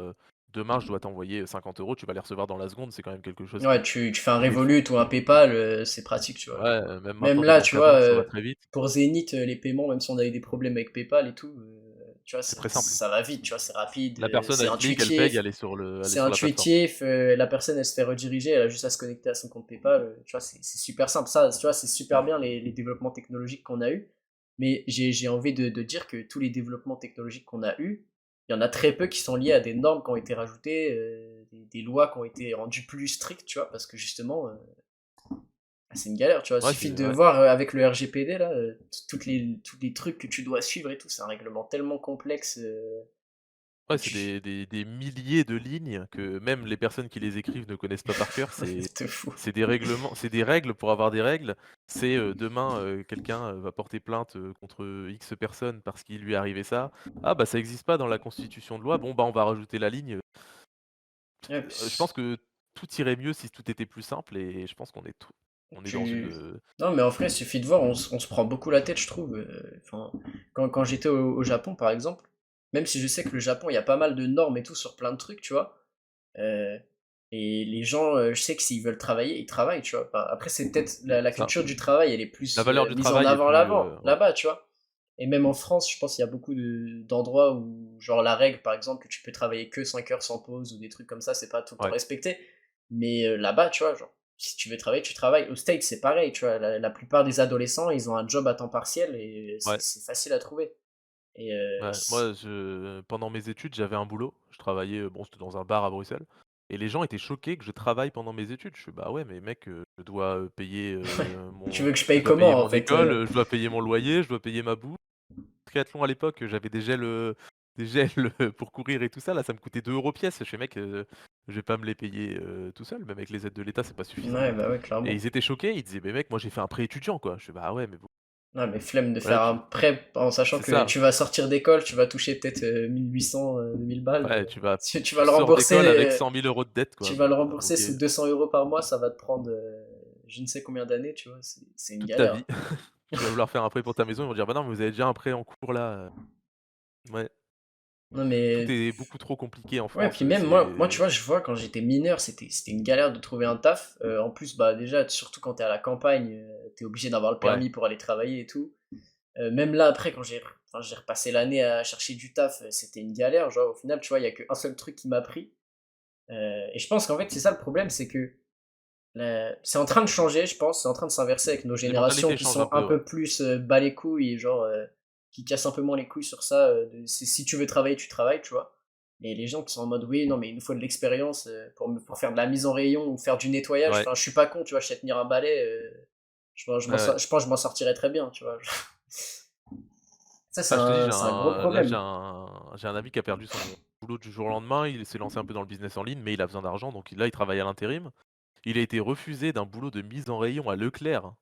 [SPEAKER 1] demain je dois t'envoyer 50 €, tu vas les recevoir dans la seconde, c'est quand même quelque chose
[SPEAKER 2] Ouais, tu fais un
[SPEAKER 1] qui est fou.
[SPEAKER 2] Revolut ou un PayPal, c'est pratique, tu vois.
[SPEAKER 1] Ouais, même
[SPEAKER 2] Même
[SPEAKER 1] maintenant des
[SPEAKER 2] là,
[SPEAKER 1] comptes
[SPEAKER 2] tu
[SPEAKER 1] à
[SPEAKER 2] vois,
[SPEAKER 1] banque, ça va très vite.
[SPEAKER 2] pour Zénith, les paiements, même si on a eu des problèmes avec PayPal et tout, tu vois,
[SPEAKER 1] C'est très simple.
[SPEAKER 2] ça va vite, tu vois, c'est rapide,
[SPEAKER 1] La personne,
[SPEAKER 2] c'est
[SPEAKER 1] elle clique, elle paye,
[SPEAKER 2] intuitif.
[SPEAKER 1] elle est
[SPEAKER 2] C'est
[SPEAKER 1] sur la plateforme.
[SPEAKER 2] intuitif, la personne elle se fait rediriger, elle a juste à se connecter à son compte PayPal, tu vois, c'est super simple. Ça, tu vois, c'est super bien les développements technologiques qu'on a eus. Mais j'ai envie de dire que tous les développements technologiques qu'on a eus, il y en a très peu qui sont liés à des normes qui ont été rajoutées, des lois qui ont été rendues plus strictes, tu vois, parce que justement, c'est une galère, tu vois. Il
[SPEAKER 1] Ouais,
[SPEAKER 2] suffit
[SPEAKER 1] c'est
[SPEAKER 2] de
[SPEAKER 1] ouais.
[SPEAKER 2] voir avec le RGPD, là, tous les trucs que tu dois suivre et tout, c'est un règlement tellement complexe que
[SPEAKER 1] Ouais, c'est
[SPEAKER 2] tu.
[SPEAKER 1] des milliers de lignes que même les personnes qui les écrivent ne connaissent pas par cœur.
[SPEAKER 2] C'est fou.
[SPEAKER 1] C'est des règlements, c'est des règles pour avoir des règles. C'est, demain, quelqu'un, va porter plainte, contre X personnes parce qu'il lui est arrivé ça. Ah bah, ça existe pas dans la constitution de loi, bon bah, on va rajouter la ligne.
[SPEAKER 2] Ouais,
[SPEAKER 1] Je pense que tout irait mieux si tout était plus simple et je pense on est dans une,
[SPEAKER 2] Non, mais en vrai, il suffit de voir, on se prend beaucoup la tête, je trouve. Enfin, quand j'étais au Japon, par exemple, même si je sais que le Japon, il y a pas mal de normes et tout sur plein de trucs, tu vois. euh, et les gens, je sais que s'ils veulent travailler, ils travaillent, tu vois. Enfin, après, c'est peut-être la
[SPEAKER 1] ça.
[SPEAKER 2] culture du travail, elle est
[SPEAKER 1] La
[SPEAKER 2] plus
[SPEAKER 1] valeur du
[SPEAKER 2] mise en
[SPEAKER 1] travail est
[SPEAKER 2] avant
[SPEAKER 1] plus, ouais.
[SPEAKER 2] là-bas, tu vois. Et même en France, je pense qu'il y a beaucoup d'endroits où, genre, la règle, par exemple, que tu peux travailler que 5 heures sans pause ou des trucs comme ça, c'est pas tout le temps
[SPEAKER 1] Ouais,
[SPEAKER 2] respecté. Mais là-bas, tu vois, genre, si tu veux travailler, tu travailles. Au States, c'est pareil, tu vois. La plupart des adolescents, ils ont un job à temps partiel et
[SPEAKER 1] ouais,
[SPEAKER 2] c'est facile à trouver. Et
[SPEAKER 1] ouais. Moi, pendant mes études, j'avais un boulot. Je travaillais, bon, c'était dans un bar à Bruxelles et les gens étaient choqués que je travaille pendant mes études. Je fais: «Bah ouais, mais mec, je dois, payer,
[SPEAKER 2] tu
[SPEAKER 1] mon
[SPEAKER 2] veux que je paye
[SPEAKER 1] je dois payer
[SPEAKER 2] comment, en
[SPEAKER 1] mon
[SPEAKER 2] fait
[SPEAKER 1] école, je dois payer mon loyer, je dois payer ma bouffe». Triathlon à l'époque, j'avais des gels, pour courir et tout ça, là, ça me coûtait 2 € pièce. Je fais: «Mec, je vais pas me les payer, tout seul, même avec les aides de l'État, c'est pas suffisant».
[SPEAKER 2] Ouais, bah ouais,
[SPEAKER 1] Et
[SPEAKER 2] clairement.
[SPEAKER 1] ils étaient choqués, ils disaient: «Mais mec, moi j'ai fait un prêt étudiant, quoi». Je fais: «Bah ouais, mais bon,
[SPEAKER 2] Ouais, mais flemme de
[SPEAKER 1] voilà,
[SPEAKER 2] faire un prêt en sachant
[SPEAKER 1] c'est
[SPEAKER 2] que
[SPEAKER 1] ça,
[SPEAKER 2] tu vas sortir d'école, tu vas toucher peut-être 1800, 2000 balles.
[SPEAKER 1] ouais,
[SPEAKER 2] Tu vas
[SPEAKER 1] tu
[SPEAKER 2] le
[SPEAKER 1] sors
[SPEAKER 2] rembourser,
[SPEAKER 1] d'école avec 100 000 € de dette,
[SPEAKER 2] tu
[SPEAKER 1] quoi,
[SPEAKER 2] vas
[SPEAKER 1] bon,
[SPEAKER 2] le
[SPEAKER 1] bah,
[SPEAKER 2] rembourser
[SPEAKER 1] OK,
[SPEAKER 2] sous 200 € par mois, ça va te prendre je ne sais combien d'années, tu vois. C'est une
[SPEAKER 1] toute ta
[SPEAKER 2] galère.
[SPEAKER 1] vie». Tu vas vouloir faire un prêt pour ta maison, ils vont dire: «Bah non, mais vous avez déjà un prêt en cours là». Ouais,
[SPEAKER 2] Non,
[SPEAKER 1] tout
[SPEAKER 2] mais
[SPEAKER 1] est beaucoup trop compliqué en
[SPEAKER 2] ouais,
[SPEAKER 1] France,
[SPEAKER 2] puis même moi, tu
[SPEAKER 1] c'est
[SPEAKER 2] vois, je vois quand j'étais mineur, c'était une galère de trouver un taf. En plus, bah déjà, surtout quand t'es à la campagne, t'es obligé d'avoir le
[SPEAKER 1] ouais,
[SPEAKER 2] permis pour aller travailler et tout. Même là, après, quand j'ai repassé l'année à chercher du taf, c'était une galère. Genre, au final, tu vois, il y a qu'un seul truc qui m'a pris. Et je pense qu'en fait, c'est ça le problème, c'est que c'est en train de changer, je pense. C'est en train de s'inverser avec nos
[SPEAKER 1] les
[SPEAKER 2] générations
[SPEAKER 1] mentalités
[SPEAKER 2] qui
[SPEAKER 1] changent un
[SPEAKER 2] sont un
[SPEAKER 1] peu, ouais.
[SPEAKER 2] peu plus bas les couilles et genre qui cassent un peu moins les couilles sur ça. Si tu veux travailler, tu travailles, tu vois. Et les gens qui sont en mode oui, non, mais il nous faut de l'expérience pour faire de la mise en rayon ou faire du nettoyage.
[SPEAKER 1] Ouais,
[SPEAKER 2] Enfin, je suis pas con, tu vois, je sais tenir un balai.
[SPEAKER 1] ouais, ouais.
[SPEAKER 2] Je pense que je m'en sortirais très bien, tu vois. Ça,
[SPEAKER 1] Ah, je te dis,
[SPEAKER 2] c'est un gros
[SPEAKER 1] j'ai
[SPEAKER 2] problème.
[SPEAKER 1] un ami qui a perdu son boulot du jour au lendemain. Il s'est lancé un peu dans le business en ligne, mais il a besoin d'argent, donc là, il travaille à l'intérim. Il a été refusé d'un boulot de mise en rayon à Leclerc.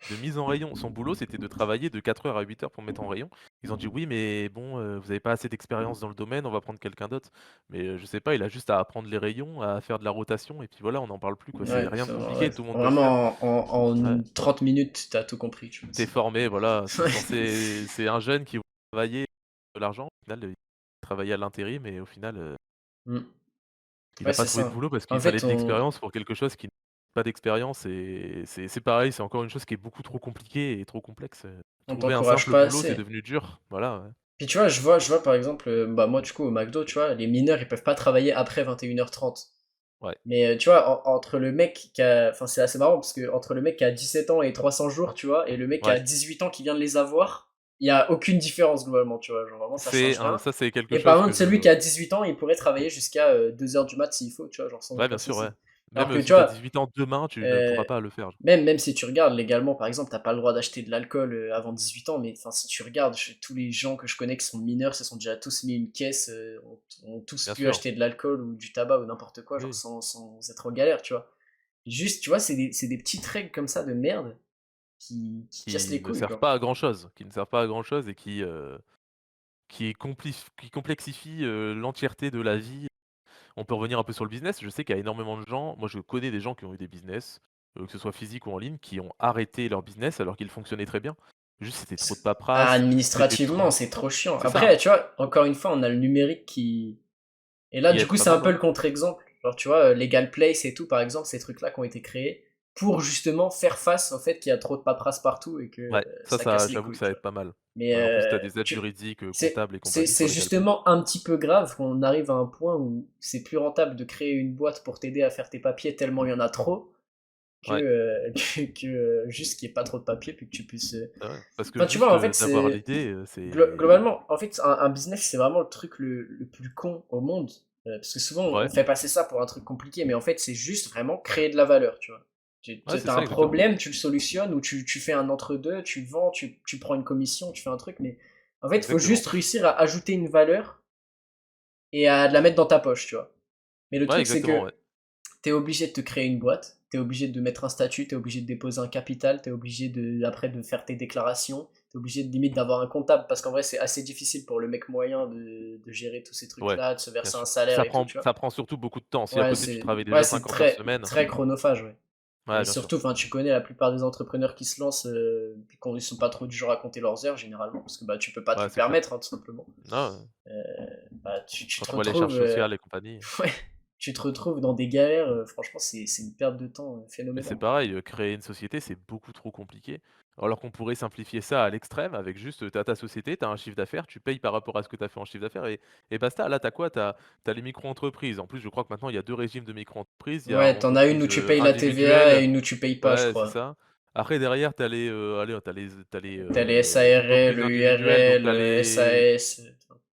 [SPEAKER 1] De mise en rayon. Son boulot, c'était de travailler de 4 heures à 8 heures pour mettre en rayon. Ils ont dit: «Oui, mais bon, vous avez pas assez d'expérience dans le domaine, on va prendre quelqu'un d'autre». Mais, je sais pas, il a juste à apprendre les rayons, à faire de la rotation et puis voilà, on n'en parle plus, quoi. C'est
[SPEAKER 2] Ouais,
[SPEAKER 1] rien de
[SPEAKER 2] ouais.
[SPEAKER 1] compliqué, tout le monde peut le faire.
[SPEAKER 2] Vraiment,
[SPEAKER 1] Ouais.
[SPEAKER 2] en 30 minutes, t'as tout compris, tu vois.
[SPEAKER 1] Tu formé, voilà, c'est un jeune qui veut travailler de l'argent, au final, il travaillait à l'intérim et au final,
[SPEAKER 2] Mm.
[SPEAKER 1] il
[SPEAKER 2] Ouais,
[SPEAKER 1] a pas
[SPEAKER 2] c'est
[SPEAKER 1] trouvé de
[SPEAKER 2] ça.
[SPEAKER 1] boulot parce
[SPEAKER 2] En
[SPEAKER 1] qu'il fallait
[SPEAKER 2] fait,
[SPEAKER 1] de l'expérience pour quelque chose qui n'a pas d'expérience et c'est pareil, c'est encore une chose qui est beaucoup trop compliquée et trop complexe.
[SPEAKER 2] on
[SPEAKER 1] Trouver un
[SPEAKER 2] t'encourage
[SPEAKER 1] simple
[SPEAKER 2] pas
[SPEAKER 1] boulot, c'est
[SPEAKER 2] assez.
[SPEAKER 1] devenu dur, voilà, ouais.
[SPEAKER 2] Puis tu vois, je vois par exemple, bah moi du coup au McDo, tu vois, les mineurs ils peuvent pas travailler après 21h30.
[SPEAKER 1] Ouais,
[SPEAKER 2] Mais tu vois, entre le mec qui a. Enfin, c'est assez marrant parce que entre le mec qui a 17 ans et 300 jours, tu vois, et le mec qui a
[SPEAKER 1] ouais.
[SPEAKER 2] 18 ans qui vient de les avoir, il y a aucune différence globalement, tu vois. Genre vraiment, ça change rien.
[SPEAKER 1] Ça, c'est quelque
[SPEAKER 2] Et par
[SPEAKER 1] chose
[SPEAKER 2] contre,
[SPEAKER 1] que
[SPEAKER 2] celui qui
[SPEAKER 1] je
[SPEAKER 2] a 18 ans, il pourrait travailler jusqu'à 2 heures du mat s'il faut, tu vois, genre sans
[SPEAKER 1] ouais,
[SPEAKER 2] aucun
[SPEAKER 1] bien sûr, ouais.
[SPEAKER 2] souci. Alors
[SPEAKER 1] Même,
[SPEAKER 2] que tu
[SPEAKER 1] si tu as
[SPEAKER 2] vois,
[SPEAKER 1] 18 ans demain, tu ne
[SPEAKER 2] euh,
[SPEAKER 1] pourras pas le faire.
[SPEAKER 2] même si tu regardes légalement, par exemple, t'as pas le droit d'acheter de l'alcool avant 18 ans, mais enfin, si tu regardes, tous les gens que je connais qui sont mineurs se sont déjà tous mis une caisse, ont tous
[SPEAKER 1] Bien
[SPEAKER 2] pu
[SPEAKER 1] sûr,
[SPEAKER 2] acheter de l'alcool ou du tabac ou n'importe quoi, genre
[SPEAKER 1] oui.
[SPEAKER 2] sans être en galère, tu vois. Juste, tu vois, c'est des petites règles comme ça de merde qui cassent
[SPEAKER 1] Qui
[SPEAKER 2] les
[SPEAKER 1] ne
[SPEAKER 2] couilles,
[SPEAKER 1] servent
[SPEAKER 2] quoi.
[SPEAKER 1] pas à grand chose, qui ne servent pas à grand chose et qui complexifient, l'entièreté de la vie. On peut revenir un peu sur le business. Je sais qu'il y a énormément de gens, moi je connais des gens qui ont eu des business, que ce soit physique ou en ligne, qui ont arrêté leur business alors qu'ils fonctionnaient très bien. Juste c'était trop de paperasse, c'était
[SPEAKER 2] Administrativement,
[SPEAKER 1] trop
[SPEAKER 2] c'est trop chiant.
[SPEAKER 1] c'est ça,
[SPEAKER 2] Après, tu vois, encore une fois, on a le numérique qui. Et là,
[SPEAKER 1] qui
[SPEAKER 2] du
[SPEAKER 1] aide
[SPEAKER 2] coup,
[SPEAKER 1] pas
[SPEAKER 2] c'est un
[SPEAKER 1] mal,
[SPEAKER 2] peu
[SPEAKER 1] ouais.
[SPEAKER 2] le contre-exemple. Genre, tu vois, Legal Place et tout, par exemple, ces trucs-là qui ont été créés pour justement faire face au fait qu'il y a trop de paperasse partout et que
[SPEAKER 1] Ouais,
[SPEAKER 2] ça
[SPEAKER 1] ça
[SPEAKER 2] casse les
[SPEAKER 1] j'avoue que
[SPEAKER 2] couilles,
[SPEAKER 1] ça
[SPEAKER 2] tu
[SPEAKER 1] aide
[SPEAKER 2] vois.
[SPEAKER 1] pas mal.
[SPEAKER 2] Mais
[SPEAKER 1] Ouais, en plus tu as des aides juridiques, comptables et compagnie
[SPEAKER 2] c'est
[SPEAKER 1] sur LegalPlay.
[SPEAKER 2] justement un petit peu grave qu'on arrive à un point où c'est plus rentable de créer une boîte pour t'aider à faire tes papiers tellement il y en a trop que,
[SPEAKER 1] Ouais,
[SPEAKER 2] juste qu'il y ait pas trop de papier puis que tu puisses.
[SPEAKER 1] bah, ouais, parce que
[SPEAKER 2] Enfin, tu vois,
[SPEAKER 1] juste,
[SPEAKER 2] en fait,
[SPEAKER 1] d'avoir
[SPEAKER 2] c'est
[SPEAKER 1] l'idée, c'est
[SPEAKER 2] globalement, en fait, un business, c'est vraiment le truc le plus con au monde. Parce que souvent, on
[SPEAKER 1] ouais,
[SPEAKER 2] fait passer ça pour un truc compliqué, mais en fait, c'est juste vraiment créer de la valeur, tu vois.
[SPEAKER 1] ouais, c'est
[SPEAKER 2] T'as un
[SPEAKER 1] ça exactement.
[SPEAKER 2] problème, tu le solutionnes, ou tu fais un entre-deux, tu vends, tu prends une commission, tu fais un truc, mais en fait, il faut
[SPEAKER 1] Exactement.
[SPEAKER 2] juste réussir à ajouter une valeur et à la mettre dans ta poche, tu vois. Mais le
[SPEAKER 1] Ouais,
[SPEAKER 2] truc, c'est
[SPEAKER 1] exactement,
[SPEAKER 2] que
[SPEAKER 1] ouais.
[SPEAKER 2] t'es obligé de te créer une boîte, t'es obligé de mettre un statut, t'es obligé de déposer un capital, t'es obligé après de faire tes déclarations, t'es obligé de limite d'avoir un comptable parce qu'en vrai c'est assez difficile pour le mec moyen de gérer tous ces
[SPEAKER 1] Ouais,
[SPEAKER 2] trucs-là, de se
[SPEAKER 1] bien
[SPEAKER 2] verser un
[SPEAKER 1] sûr.
[SPEAKER 2] salaire et tout, tu vois.
[SPEAKER 1] Ça prend surtout beaucoup de temps. Si à côté tu travailles
[SPEAKER 2] Ouais,
[SPEAKER 1] déjà
[SPEAKER 2] c'est
[SPEAKER 1] 50 heures semaine,
[SPEAKER 2] très chronophage, ouais.
[SPEAKER 1] ouais,
[SPEAKER 2] Et
[SPEAKER 1] bien sûr.
[SPEAKER 2] surtout, enfin, tu connais la plupart des entrepreneurs qui se lancent, puis quand ils sont pas trop du genre à compter leurs heures généralement, parce que bah tu peux pas te
[SPEAKER 1] Ouais,
[SPEAKER 2] le
[SPEAKER 1] c'est clair.
[SPEAKER 2] permettre, hein, tout simplement.
[SPEAKER 1] Non,
[SPEAKER 2] Bah tu
[SPEAKER 1] quand
[SPEAKER 2] te
[SPEAKER 1] on voit les charges
[SPEAKER 2] retrouves,
[SPEAKER 1] sociales et compagnie.
[SPEAKER 2] ouais, tu te retrouves dans des galères. Franchement, c'est une perte de temps
[SPEAKER 1] Mais c'est
[SPEAKER 2] phénoménale.
[SPEAKER 1] pareil, créer une société, c'est beaucoup trop compliqué. Alors qu'on pourrait simplifier ça à l'extrême avec juste, tu as ta société, tu as un chiffre d'affaires, tu payes par rapport à ce que tu as fait en chiffre d'affaires et basta. Là, tu as quoi? Tu as les micro-entreprises. En plus, je crois que maintenant, il y a 2 régimes de micro-entreprises. Il y a
[SPEAKER 2] Ouais, t'en as une
[SPEAKER 1] entreprise,
[SPEAKER 2] où tu payes la TVA et
[SPEAKER 1] individuelle,
[SPEAKER 2] une où tu payes pas, je
[SPEAKER 1] ouais, c'est
[SPEAKER 2] crois.
[SPEAKER 1] ça. Après derrière, tu as les, allez,
[SPEAKER 2] T'as les
[SPEAKER 1] entreprises
[SPEAKER 2] SARL,
[SPEAKER 1] individuelles, donc
[SPEAKER 2] URL, SAS.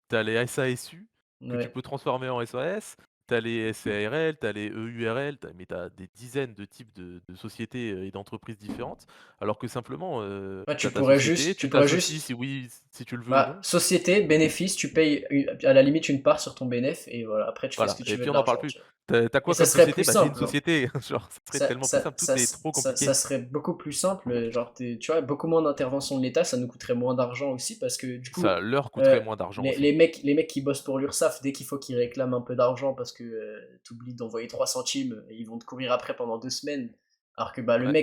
[SPEAKER 1] tu as les SASU que tu
[SPEAKER 2] Ouais.
[SPEAKER 1] peux transformer en SAS, tu as les SARL, tu as les EURL, mais tu as des dizaines de types de sociétés, et d'entreprises différentes. Alors que simplement,
[SPEAKER 2] Ouais,
[SPEAKER 1] tu as ta société,
[SPEAKER 2] tu
[SPEAKER 1] tu
[SPEAKER 2] pourrais
[SPEAKER 1] t'associes
[SPEAKER 2] juste,
[SPEAKER 1] si oui, si tu le veux ou
[SPEAKER 2] bah,
[SPEAKER 1] non.
[SPEAKER 2] société, bénéfice, tu payes à la limite une part sur ton bénéf et voilà, après tu fais ce
[SPEAKER 1] Voilà
[SPEAKER 2] que tu
[SPEAKER 1] et
[SPEAKER 2] veux
[SPEAKER 1] puis
[SPEAKER 2] de
[SPEAKER 1] on n'en parle
[SPEAKER 2] l'argent,
[SPEAKER 1] plus.
[SPEAKER 2] tu vois.
[SPEAKER 1] Tu as
[SPEAKER 2] Et
[SPEAKER 1] quoi
[SPEAKER 2] ça
[SPEAKER 1] comme
[SPEAKER 2] serait
[SPEAKER 1] société?
[SPEAKER 2] plus
[SPEAKER 1] Bah, j'ai une
[SPEAKER 2] simple, genre.
[SPEAKER 1] société, genre ça serait tellement plus simple, tout est trop
[SPEAKER 2] Ça
[SPEAKER 1] compliqué.
[SPEAKER 2] serait beaucoup plus simple, genre, tu vois, beaucoup moins d'intervention de l'État, ça nous coûterait moins d'argent aussi parce que du coup,
[SPEAKER 1] Ça leur
[SPEAKER 2] euh,
[SPEAKER 1] coûterait moins d'argent aussi.
[SPEAKER 2] les mecs qui bossent pour l'URSSAF, dès qu'il faut qu'ils réclament un peu d'argent parce que t'oublies d'envoyer 3 centimes, ils vont te courir après pendant 2 semaines. Alors que bah,
[SPEAKER 1] Ouais,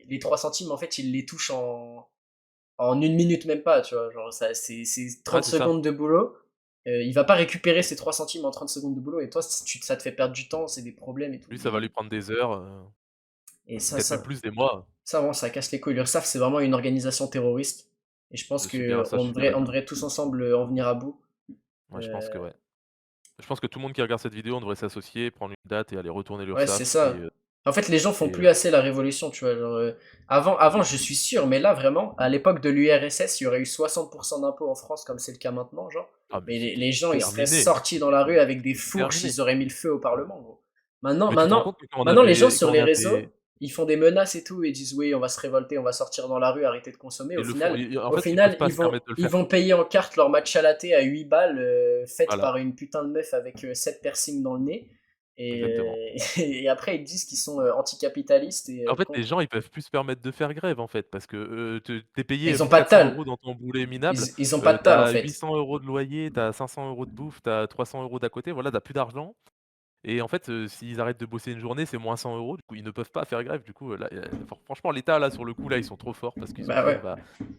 [SPEAKER 2] les 3 centimes, en fait, il les touche en 1 minute même pas, tu vois. Genre, c'est
[SPEAKER 1] ouais,
[SPEAKER 2] 30
[SPEAKER 1] c'est ça.
[SPEAKER 2] secondes de boulot. Il va pas récupérer ces 3 centimes en 30 secondes de boulot et toi, ça te fait perdre du temps, c'est des problèmes et tout.
[SPEAKER 1] Lui, ça va lui prendre des heures,
[SPEAKER 2] Et
[SPEAKER 1] peut-être même plus, des mois.
[SPEAKER 2] ça, vraiment, ça casse les couilles. L'URSSAF, c'est vraiment une organisation terroriste. Et je pense
[SPEAKER 1] Je suis bien,
[SPEAKER 2] que
[SPEAKER 1] ça, je suis bien
[SPEAKER 2] on
[SPEAKER 1] d'accord.
[SPEAKER 2] devrait tous ensemble en venir à bout.
[SPEAKER 1] Ouais, je pense que
[SPEAKER 2] Euh,
[SPEAKER 1] ouais. Je pense que tout le monde qui regarde cette vidéo, on devrait s'associer, prendre une date et aller retourner
[SPEAKER 2] ouais, c'est
[SPEAKER 1] l'URSSAF
[SPEAKER 2] ça. En fait, les gens font
[SPEAKER 1] et
[SPEAKER 2] plus assez la révolution, tu vois. Genre, avant, je suis sûr, mais là, vraiment, à l'époque de l'URSS, il y aurait eu 60% d'impôts en France, comme c'est le cas maintenant, genre.
[SPEAKER 1] ah mais
[SPEAKER 2] Mais
[SPEAKER 1] c'était
[SPEAKER 2] les gens, ils seraient
[SPEAKER 1] terminé,
[SPEAKER 2] sortis dans la rue avec des
[SPEAKER 1] c'était
[SPEAKER 2] fourches,
[SPEAKER 1] terminé.
[SPEAKER 2] ils auraient mis le feu au Parlement, gros.
[SPEAKER 1] Mais tu te rends compte que
[SPEAKER 2] Maintenant, les gens sur
[SPEAKER 1] quand on
[SPEAKER 2] les réseaux,
[SPEAKER 1] avait
[SPEAKER 2] ils font des menaces et tout, et disent oui, on va se révolter, on va sortir dans la rue, arrêter de consommer.
[SPEAKER 1] ils le font, en
[SPEAKER 2] Au
[SPEAKER 1] fait, ils peuvent
[SPEAKER 2] final,
[SPEAKER 1] pas se permettre de le
[SPEAKER 2] ils
[SPEAKER 1] faire.
[SPEAKER 2] vont payer en carte leur matcha latte à 8 balles, faite
[SPEAKER 1] Voilà,
[SPEAKER 2] par une putain de meuf avec 7 piercings dans le nez. Et,
[SPEAKER 1] exactement.
[SPEAKER 2] et après, ils disent qu'ils sont anticapitalistes et
[SPEAKER 1] En fait, les
[SPEAKER 2] contre.
[SPEAKER 1] gens, ils peuvent plus se permettre de faire grève, en fait, parce que, tu payé,
[SPEAKER 2] Ils ont pas de
[SPEAKER 1] 400
[SPEAKER 2] tal.
[SPEAKER 1] € dans ton boulet minable,
[SPEAKER 2] Ils ont pas de
[SPEAKER 1] tu
[SPEAKER 2] tal, en
[SPEAKER 1] as
[SPEAKER 2] fait.
[SPEAKER 1] 800 € de loyer, tu as 500 € de bouffe, tu as 300 € d'à côté, voilà, tu as plus d'argent et en fait, s'ils arrêtent de bosser une journée, c'est moins 100 €, du coup, ils ne peuvent pas faire grève, du coup, là, franchement, l'État, là, sur le coup, là, ils sont trop forts parce qu'ils ont
[SPEAKER 2] Bah
[SPEAKER 1] dit:
[SPEAKER 2] ouais.
[SPEAKER 1] «On va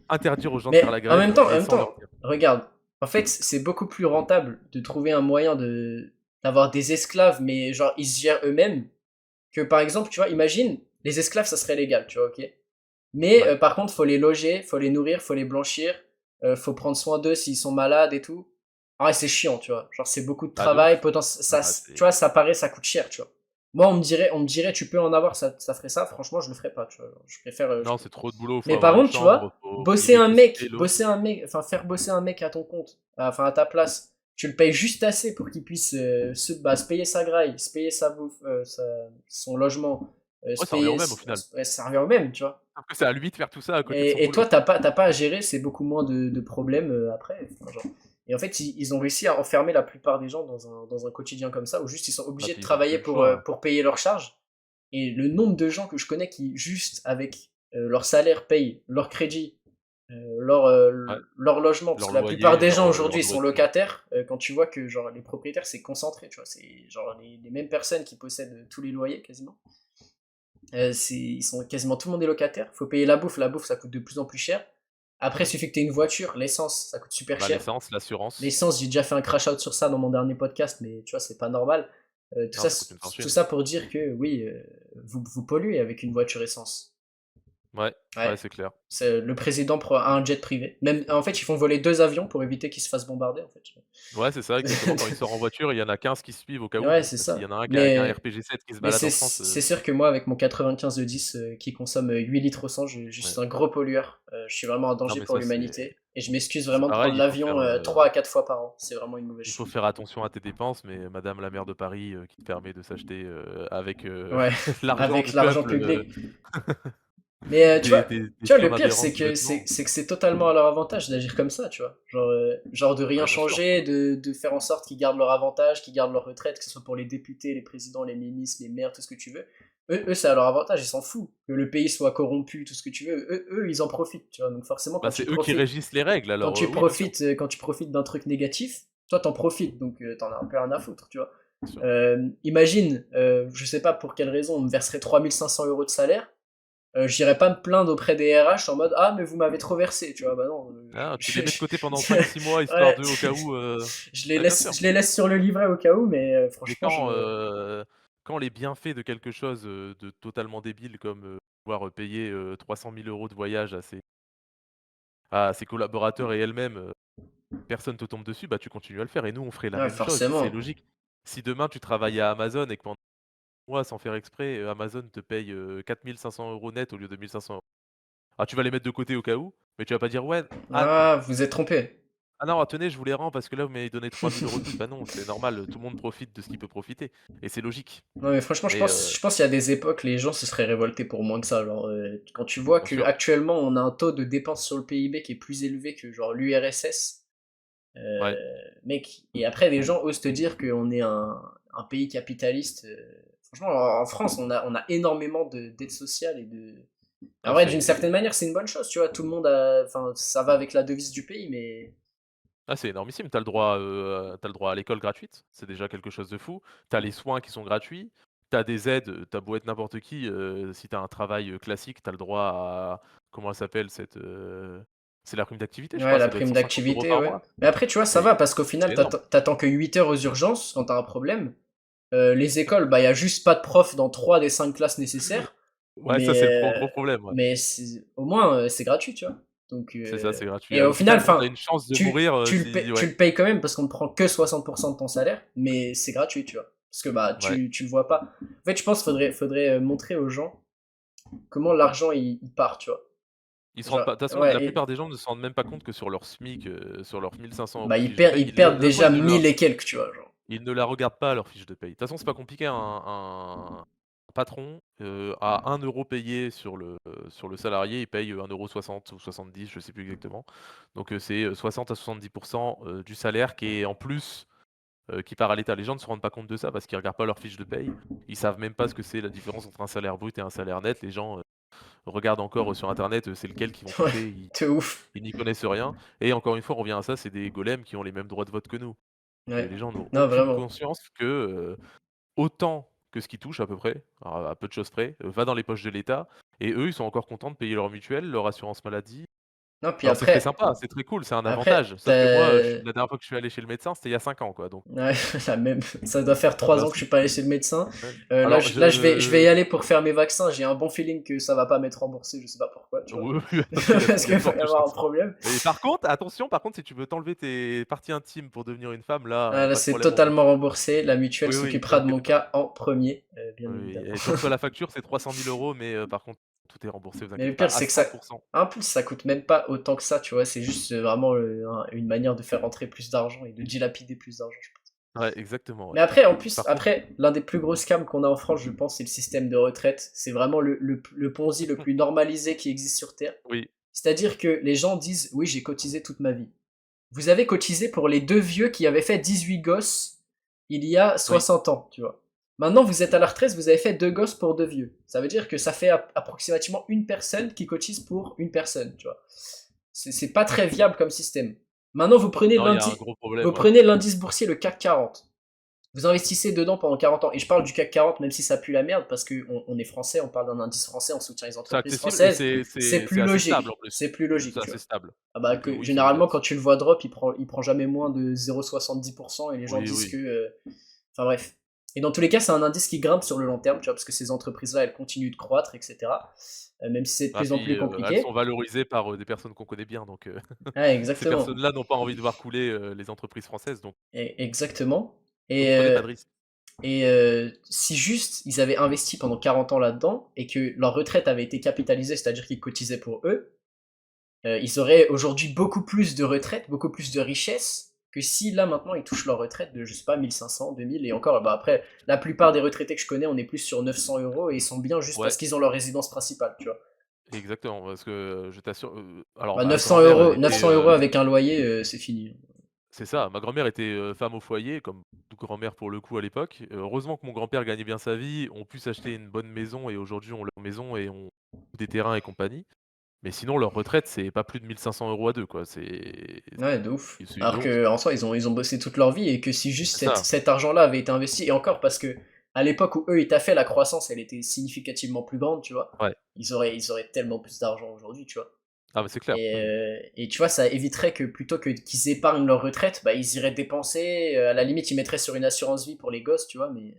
[SPEAKER 1] interdire aux gens de faire la grève
[SPEAKER 2] En
[SPEAKER 1] et
[SPEAKER 2] même
[SPEAKER 1] sans leur
[SPEAKER 2] temps,
[SPEAKER 1] dire».
[SPEAKER 2] regarde. En fait, c'est beaucoup plus rentable de trouver un moyen d'avoir des esclaves, mais genre, ils se gèrent eux-mêmes, que par exemple, tu vois, imagine, les esclaves, ça serait légal, tu vois, ok. Mais
[SPEAKER 1] Ouais.
[SPEAKER 2] par contre, faut les loger, faut les nourrir, faut les blanchir, faut prendre soin d'eux s'ils sont malades et tout. Ah ouais, c'est chiant, tu vois. Genre, c'est beaucoup de
[SPEAKER 1] Ah de
[SPEAKER 2] travail,
[SPEAKER 1] ouf. Ah
[SPEAKER 2] tu vois,
[SPEAKER 1] c'est
[SPEAKER 2] ça paraît, ça coûte cher, tu vois. Moi, on me dirait, tu peux en avoir, ça ferait ça. Franchement, je le ferais pas, tu vois. Je préfère.
[SPEAKER 1] non, c'est trop de boulot, faut
[SPEAKER 2] Mais par
[SPEAKER 1] avoir une
[SPEAKER 2] contre, tu
[SPEAKER 1] chambre,
[SPEAKER 2] vois,
[SPEAKER 1] faut l'électricité, l'eau.
[SPEAKER 2] enfin, faire bosser un mec à ton compte, enfin, à ta place, tu le payes juste assez pour qu'il puisse se payer sa graille, se payer sa bouffe, son logement,
[SPEAKER 1] Ouais, ça revient au même au final.
[SPEAKER 2] ouais, ça revient au même, tu vois.
[SPEAKER 1] Sauf que c'est à lui de faire tout ça à côté de son
[SPEAKER 2] Et toi,
[SPEAKER 1] boulot.
[SPEAKER 2] t'as pas à gérer, c'est beaucoup moins de problèmes après. Enfin, genre. Et en fait, ils ont réussi à enfermer la plupart des gens dans un quotidien comme ça, où juste ils sont
[SPEAKER 1] Ah
[SPEAKER 2] obligés de
[SPEAKER 1] puis ils ont plus
[SPEAKER 2] travailler
[SPEAKER 1] le choix.
[SPEAKER 2] pour payer leurs charges. Et le nombre de gens que je connais qui, juste avec leur salaire, payent leur crédit,
[SPEAKER 1] Ouais,
[SPEAKER 2] leur logement, parce
[SPEAKER 1] leur
[SPEAKER 2] que la plupart
[SPEAKER 1] loyer,
[SPEAKER 2] des gens
[SPEAKER 1] leur
[SPEAKER 2] aujourd'hui ils sont
[SPEAKER 1] nourriture.
[SPEAKER 2] locataires, quand tu vois que genre, les propriétaires c'est concentré, tu vois, c'est genre les mêmes personnes qui possèdent tous les loyers quasiment. Ils sont quasiment tout le monde est locataire. Faut payer la bouffe ça coûte de plus en plus cher. Après, il suffit que tu aies une voiture, l'essence ça coûte super
[SPEAKER 1] Bah,
[SPEAKER 2] cher.
[SPEAKER 1] l'essence, l'assurance.
[SPEAKER 2] L'essence, j'ai déjà fait un crash out sur ça dans mon dernier podcast, mais tu vois, c'est pas normal.
[SPEAKER 1] Non, ça coûte une
[SPEAKER 2] Tout
[SPEAKER 1] fortune.
[SPEAKER 2] ça pour dire que oui, vous polluez avec une voiture essence.
[SPEAKER 1] Ouais, ouais,
[SPEAKER 2] Ouais.
[SPEAKER 1] c'est clair.
[SPEAKER 2] Le président a un jet privé. Même, en fait, ils font voler 2 avions pour éviter qu'ils se fassent bombarder, en fait.
[SPEAKER 1] Ouais, c'est ça exactement. Quand il sort en voiture, il y en a 15 qui suivent au cas où.
[SPEAKER 2] Ouais, c'est
[SPEAKER 1] Parce qu'il y
[SPEAKER 2] ça.
[SPEAKER 1] en a un qui a un
[SPEAKER 2] Mais
[SPEAKER 1] RPG-7 qui se
[SPEAKER 2] Mais
[SPEAKER 1] balade
[SPEAKER 2] c'est
[SPEAKER 1] en France,
[SPEAKER 2] c'est sûr que moi, avec mon 95 de 10 qui consomme 8 litres au 100, je
[SPEAKER 1] ouais.
[SPEAKER 2] suis un gros pollueur. Je suis vraiment un
[SPEAKER 1] Non,
[SPEAKER 2] danger
[SPEAKER 1] mais
[SPEAKER 2] pour
[SPEAKER 1] ça,
[SPEAKER 2] l'humanité. Et je m'excuse
[SPEAKER 1] c'est
[SPEAKER 2] vraiment de
[SPEAKER 1] pareil,
[SPEAKER 2] prendre l'avion 3 à 4 fois par an. C'est vraiment une mauvaise
[SPEAKER 1] il faut
[SPEAKER 2] chose.
[SPEAKER 1] faire attention à tes dépenses, mais madame la maire de Paris, qui te permet de s'acheter, avec,
[SPEAKER 2] Ouais,
[SPEAKER 1] l'argent du
[SPEAKER 2] avec l'argent
[SPEAKER 1] peuple,
[SPEAKER 2] public. Mais
[SPEAKER 1] des
[SPEAKER 2] tu vois, le
[SPEAKER 1] sommes
[SPEAKER 2] pire,
[SPEAKER 1] aberrantes de vêtements.
[SPEAKER 2] c'est que c'est totalement à leur avantage d'agir comme ça, tu vois. Genre de rien
[SPEAKER 1] Ouais, bien sûr.
[SPEAKER 2] changer, de faire en sorte qu'ils gardent leur avantage, qu'ils gardent leur retraite, que ce soit pour les députés, les présidents, les ministres, les maires, tout ce que tu veux. Eux c'est à leur avantage, ils s'en foutent. Que le pays soit corrompu, tout ce que tu veux. Ils en profitent, tu vois. Donc forcément,
[SPEAKER 1] Bah, c'est eux qui régissent les règles alors, oui, bien sûr,
[SPEAKER 2] quand tu profites d'un truc négatif, toi t'en profites, donc t'en as un peu rien à foutre, tu vois.
[SPEAKER 1] bien sûr.
[SPEAKER 2] Imagine, je sais pas pour quelle raison, on me verserait 3 500 € de salaire. J'irai pas me plaindre auprès des RH en mode ah mais vous m'avez trop versé, tu vois, bah non,
[SPEAKER 1] Ah, tu les mets de côté pendant 5 6 mois histoire
[SPEAKER 2] ouais,
[SPEAKER 1] d'eux au cas où, ouais, bien sûr.
[SPEAKER 2] je les laisse sur le livret au cas où, mais
[SPEAKER 1] Mais
[SPEAKER 2] franchement je
[SPEAKER 1] quand les bienfaits de quelque chose, de totalement débile comme, pouvoir, payer, 300 000 € de voyage à ses collaborateurs et elle-même, personne te tombe dessus, bah, tu continues à le faire et nous, on ferait la
[SPEAKER 2] ouais
[SPEAKER 1] même chose, c'est
[SPEAKER 2] forcément.
[SPEAKER 1] logique. Si demain tu travailles à Amazon et que pendant un mois, sans faire exprès, Amazon te paye, 4 500 € net au lieu de 1 500 €. Ah, tu vas les mettre de côté au cas où, mais tu vas pas dire: «Ouais, ah
[SPEAKER 2] Ah, vous êtes trompé.
[SPEAKER 1] ah non, tenez, je vous les rends parce que là, vous m'avez donné 3 000 € de plus». Bah non, c'est normal, tout le monde profite de ce qu'il peut profiter et c'est logique.
[SPEAKER 2] Non mais franchement
[SPEAKER 1] Mais
[SPEAKER 2] je pense qu'il y a des époques les gens se seraient révoltés pour moins que ça, genre quand tu vois
[SPEAKER 1] bien
[SPEAKER 2] que
[SPEAKER 1] sûr,
[SPEAKER 2] actuellement on a un taux de dépenses sur le PIB qui est plus élevé que genre l'URSS.
[SPEAKER 1] ouais,
[SPEAKER 2] Mec, et après les gens osent te dire qu'on est un pays capitaliste. Franchement, en France, on a énormément d'aide sociale et de. En
[SPEAKER 1] ah
[SPEAKER 2] vrai, d'une
[SPEAKER 1] c'est
[SPEAKER 2] certaine manière, c'est une bonne chose, tu vois. Tout le monde a. Enfin, ça va avec la devise du pays, mais.
[SPEAKER 1] c'est énormissime. Tu le droit à l'école gratuite, c'est déjà quelque chose de fou. Tu as les soins qui sont gratuits, tu as des aides, tu as beau être n'importe qui, si tu as un travail, classique, tu as le droit à comment elle s'appelle c'est la prime d'activité, je
[SPEAKER 2] Ouais,
[SPEAKER 1] crois,
[SPEAKER 2] la
[SPEAKER 1] ça doit être
[SPEAKER 2] prime
[SPEAKER 1] 150 €
[SPEAKER 2] d'activité,
[SPEAKER 1] par
[SPEAKER 2] ouais.
[SPEAKER 1] mois.
[SPEAKER 2] Mais après, tu vois, ça
[SPEAKER 1] C'est
[SPEAKER 2] va parce qu'au final,
[SPEAKER 1] c'est énorme.
[SPEAKER 2] t'attends que 8 heures aux urgences quand t'as un problème. Les écoles, bah, il y a juste pas de profs dans 3 des 5 classes nécessaires.
[SPEAKER 1] Ouais, ça,
[SPEAKER 2] Mais,
[SPEAKER 1] c'est le gros problème, ouais.
[SPEAKER 2] au moins, c'est gratuit, tu vois. Donc,
[SPEAKER 1] C'est ça, c'est gratuit.
[SPEAKER 2] et
[SPEAKER 1] À
[SPEAKER 2] au final,
[SPEAKER 1] l'hôpital, bon, tu as
[SPEAKER 2] enfin,
[SPEAKER 1] une chance de mourir, si
[SPEAKER 2] tu
[SPEAKER 1] ouais,
[SPEAKER 2] le payes quand même parce qu'on ne prend que 60% de ton salaire, mais c'est gratuit, tu vois. Parce que bah,
[SPEAKER 1] ouais.
[SPEAKER 2] tu le vois pas. En fait, je pense qu'il faudrait montrer aux gens comment l'argent il part, tu vois.
[SPEAKER 1] Ils se rendent
[SPEAKER 2] Genre,
[SPEAKER 1] pas de toute façon, la
[SPEAKER 2] ouais, et,
[SPEAKER 1] plupart des gens ne se rendent même pas compte que sur leur SMIC, sur leurs 1 500
[SPEAKER 2] bah,
[SPEAKER 1] € de fiche de paye,
[SPEAKER 2] ils perdent
[SPEAKER 1] des fois,
[SPEAKER 2] déjà 1000 et quelques, tu vois. Genre.
[SPEAKER 1] ils ne la regardent pas leur fiche de paye. De toute façon, c'est pas compliqué, un patron, à 1 € payé sur le salarié, il paye, 1,60 € ou 70, je sais plus exactement. Donc, c'est, 60 à 70 du salaire qui est en plus, qui part à l'État. Les gens ne se rendent pas compte de ça parce qu'ils regardent pas leur fiche de paye. Ils savent même pas ce que c'est la différence entre un salaire brut et un salaire net. Les gens, regardent encore, sur internet, c'est lequel qu'ils vont
[SPEAKER 2] Ouais,
[SPEAKER 1] toucher,
[SPEAKER 2] de ouf.
[SPEAKER 1] ils n'y connaissent rien et encore une fois, on revient à ça, c'est des golems qui ont les mêmes droits de vote que nous.
[SPEAKER 2] Ouais.
[SPEAKER 1] Les gens n'ont
[SPEAKER 2] Non,
[SPEAKER 1] aucune
[SPEAKER 2] vraiment.
[SPEAKER 1] conscience que, autant que ce qu'ils touchent à peu près, à peu de choses près, va dans les poches de l'État et eux, ils sont encore contents de payer leur mutuelle, leur assurance maladie.
[SPEAKER 2] Non, puis
[SPEAKER 1] Alors c'est très sympa, c'est très cool, c'est un
[SPEAKER 2] après,
[SPEAKER 1] avantage. Sauf que moi, la dernière fois que je suis allé chez le médecin, c'était il y a 5 ans quoi, donc
[SPEAKER 2] ouais, la même. Ça doit faire
[SPEAKER 1] voilà,
[SPEAKER 2] 3 ans que je suis pas allé chez le médecin.
[SPEAKER 1] ouais.
[SPEAKER 2] Là,
[SPEAKER 1] Alors
[SPEAKER 2] je vais y aller pour faire mes vaccins. J'ai un bon feeling que ça va pas m'être remboursé. Je sais pas pourquoi, tu vois.
[SPEAKER 1] oui, oui, il
[SPEAKER 2] Parce
[SPEAKER 1] y a
[SPEAKER 2] qu'il
[SPEAKER 1] de
[SPEAKER 2] va y
[SPEAKER 1] fortes
[SPEAKER 2] avoir un
[SPEAKER 1] chances.
[SPEAKER 2] problème.
[SPEAKER 1] Et par contre, attention, par contre, si tu veux t'enlever tes parties intimes pour devenir une femme, là,
[SPEAKER 2] Là,
[SPEAKER 1] pas de
[SPEAKER 2] c'est
[SPEAKER 1] problème, on peut.
[SPEAKER 2] totalement remboursé. La mutuelle
[SPEAKER 1] Oui, oui,
[SPEAKER 2] s'occupera de mon
[SPEAKER 1] t'inquiète pas.
[SPEAKER 2] cas en premier, bien
[SPEAKER 1] Oui,
[SPEAKER 2] évidemment.
[SPEAKER 1] et tu reçois la facture, c'est 300 000 €, mais par contre, tout est remboursé, vous
[SPEAKER 2] Mais le
[SPEAKER 1] inquiétez pas,
[SPEAKER 2] pire,
[SPEAKER 1] à
[SPEAKER 2] c'est que ça.
[SPEAKER 1] 100.
[SPEAKER 2] En plus, ça coûte même pas autant que ça, tu vois. C'est juste vraiment une manière de faire rentrer plus d'argent et de dilapider plus d'argent.
[SPEAKER 1] Ouais, exactement, ouais.
[SPEAKER 2] Mais après, en plus,
[SPEAKER 1] Par contre
[SPEAKER 2] l'un des plus gros scams qu'on a en France, je pense, c'est le système de retraite. C'est vraiment le Ponzi le plus normalisé qui existe sur Terre.
[SPEAKER 1] oui,
[SPEAKER 2] C'est-à-dire que les gens disent, oui, j'ai cotisé toute ma vie. Vous avez cotisé pour les deux vieux qui avaient fait 18 gosses il y a
[SPEAKER 1] oui,
[SPEAKER 2] 60 ans, tu vois. Maintenant, vous êtes à la retraite, vous avez fait deux gosses pour deux vieux. Ça veut dire que ça fait approximativement une personne qui cotise pour une personne, tu vois. C'est pas très viable comme système. Maintenant,
[SPEAKER 1] non, il y a un gros
[SPEAKER 2] vous
[SPEAKER 1] problème, ouais.
[SPEAKER 2] prenez l'indice boursier, le CAC 40. Vous investissez dedans pendant 40 ans. Et je parle du CAC 40, même si ça pue la merde, parce qu'on on est français, on parle d'un indice français, on soutient les
[SPEAKER 1] C'est
[SPEAKER 2] entreprises
[SPEAKER 1] accessible et
[SPEAKER 2] françaises. C'est
[SPEAKER 1] c'est
[SPEAKER 2] plus
[SPEAKER 1] assez stable en
[SPEAKER 2] logique.
[SPEAKER 1] plus.
[SPEAKER 2] C'est plus logique,
[SPEAKER 1] C'est
[SPEAKER 2] tu
[SPEAKER 1] assez
[SPEAKER 2] vois.
[SPEAKER 1] stable.
[SPEAKER 2] Ah bah,
[SPEAKER 1] Donc oui, c'est
[SPEAKER 2] généralement, quand tu le vois drop, il prend jamais moins de 0,70% et les gens
[SPEAKER 1] oui,
[SPEAKER 2] disent
[SPEAKER 1] oui.
[SPEAKER 2] que. Enfin bref. Et dans tous les cas, c'est un indice qui grimpe sur le long terme, tu vois, parce que ces entreprises-là, elles continuent de croître, etc. Même si c'est de
[SPEAKER 1] Ah
[SPEAKER 2] plus en
[SPEAKER 1] puis,
[SPEAKER 2] plus
[SPEAKER 1] elles sont
[SPEAKER 2] compliqué.
[SPEAKER 1] valorisées par, des personnes qu'on connaît bien donc
[SPEAKER 2] Ouais,
[SPEAKER 1] ces
[SPEAKER 2] exactement.
[SPEAKER 1] personnes-là n'ont pas envie de voir couler, les entreprises françaises
[SPEAKER 2] Exactement.
[SPEAKER 1] donc
[SPEAKER 2] Et,
[SPEAKER 1] prenez pas
[SPEAKER 2] euh,
[SPEAKER 1] de risques.
[SPEAKER 2] si juste ils avaient investi pendant 40 ans là-dedans et que leur retraite avait été capitalisée, c'est-à-dire qu'ils cotisaient pour eux, ils auraient aujourd'hui beaucoup plus de retraite, beaucoup plus de richesse que si là maintenant ils touchent leur retraite de, je sais pas, 1500, 2000 et encore, bah après, la plupart des retraités que je connais, on est plus sur 900 € et ils sont bien juste parce
[SPEAKER 1] Ouais,
[SPEAKER 2] qu'ils ont leur résidence principale, tu vois.
[SPEAKER 1] exactement, parce que, je t'assure, alors
[SPEAKER 2] Bah
[SPEAKER 1] ma
[SPEAKER 2] 900
[SPEAKER 1] grand-mère, elle
[SPEAKER 2] euros,
[SPEAKER 1] était,
[SPEAKER 2] 900 € avec un loyer, c'est fini.
[SPEAKER 1] c'est ça, ma grand-mère était, femme au foyer, comme toute grand-mère pour le coup à l'époque. Heureusement que mon grand-père gagnait bien sa vie, ont pu s'acheter une bonne maison et aujourd'hui ont leur maison et ont des terrains et compagnie. Mais sinon leur retraite, c'est pas plus de 1 500 € à 2 quoi,
[SPEAKER 2] Ouais, de ouf.
[SPEAKER 1] c'est une
[SPEAKER 2] Alors
[SPEAKER 1] honte
[SPEAKER 2] que
[SPEAKER 1] quoi.
[SPEAKER 2] en soi, ils ont bossé toute leur vie et que si juste
[SPEAKER 1] C'est ça,
[SPEAKER 2] cet argent-là avait été investi, et encore parce que à l'époque où eux ils taffaient, la croissance elle était significativement plus grande, tu vois.
[SPEAKER 1] ouais.
[SPEAKER 2] Ils auraient tellement plus d'argent aujourd'hui, tu vois.
[SPEAKER 1] Ah mais c'est clair, oui, oui.
[SPEAKER 2] Et tu vois, ça éviterait que plutôt que qu'ils épargnent leur retraite, bah ils iraient dépenser. À la limite, ils mettraient sur une assurance vie pour les gosses, tu vois, mais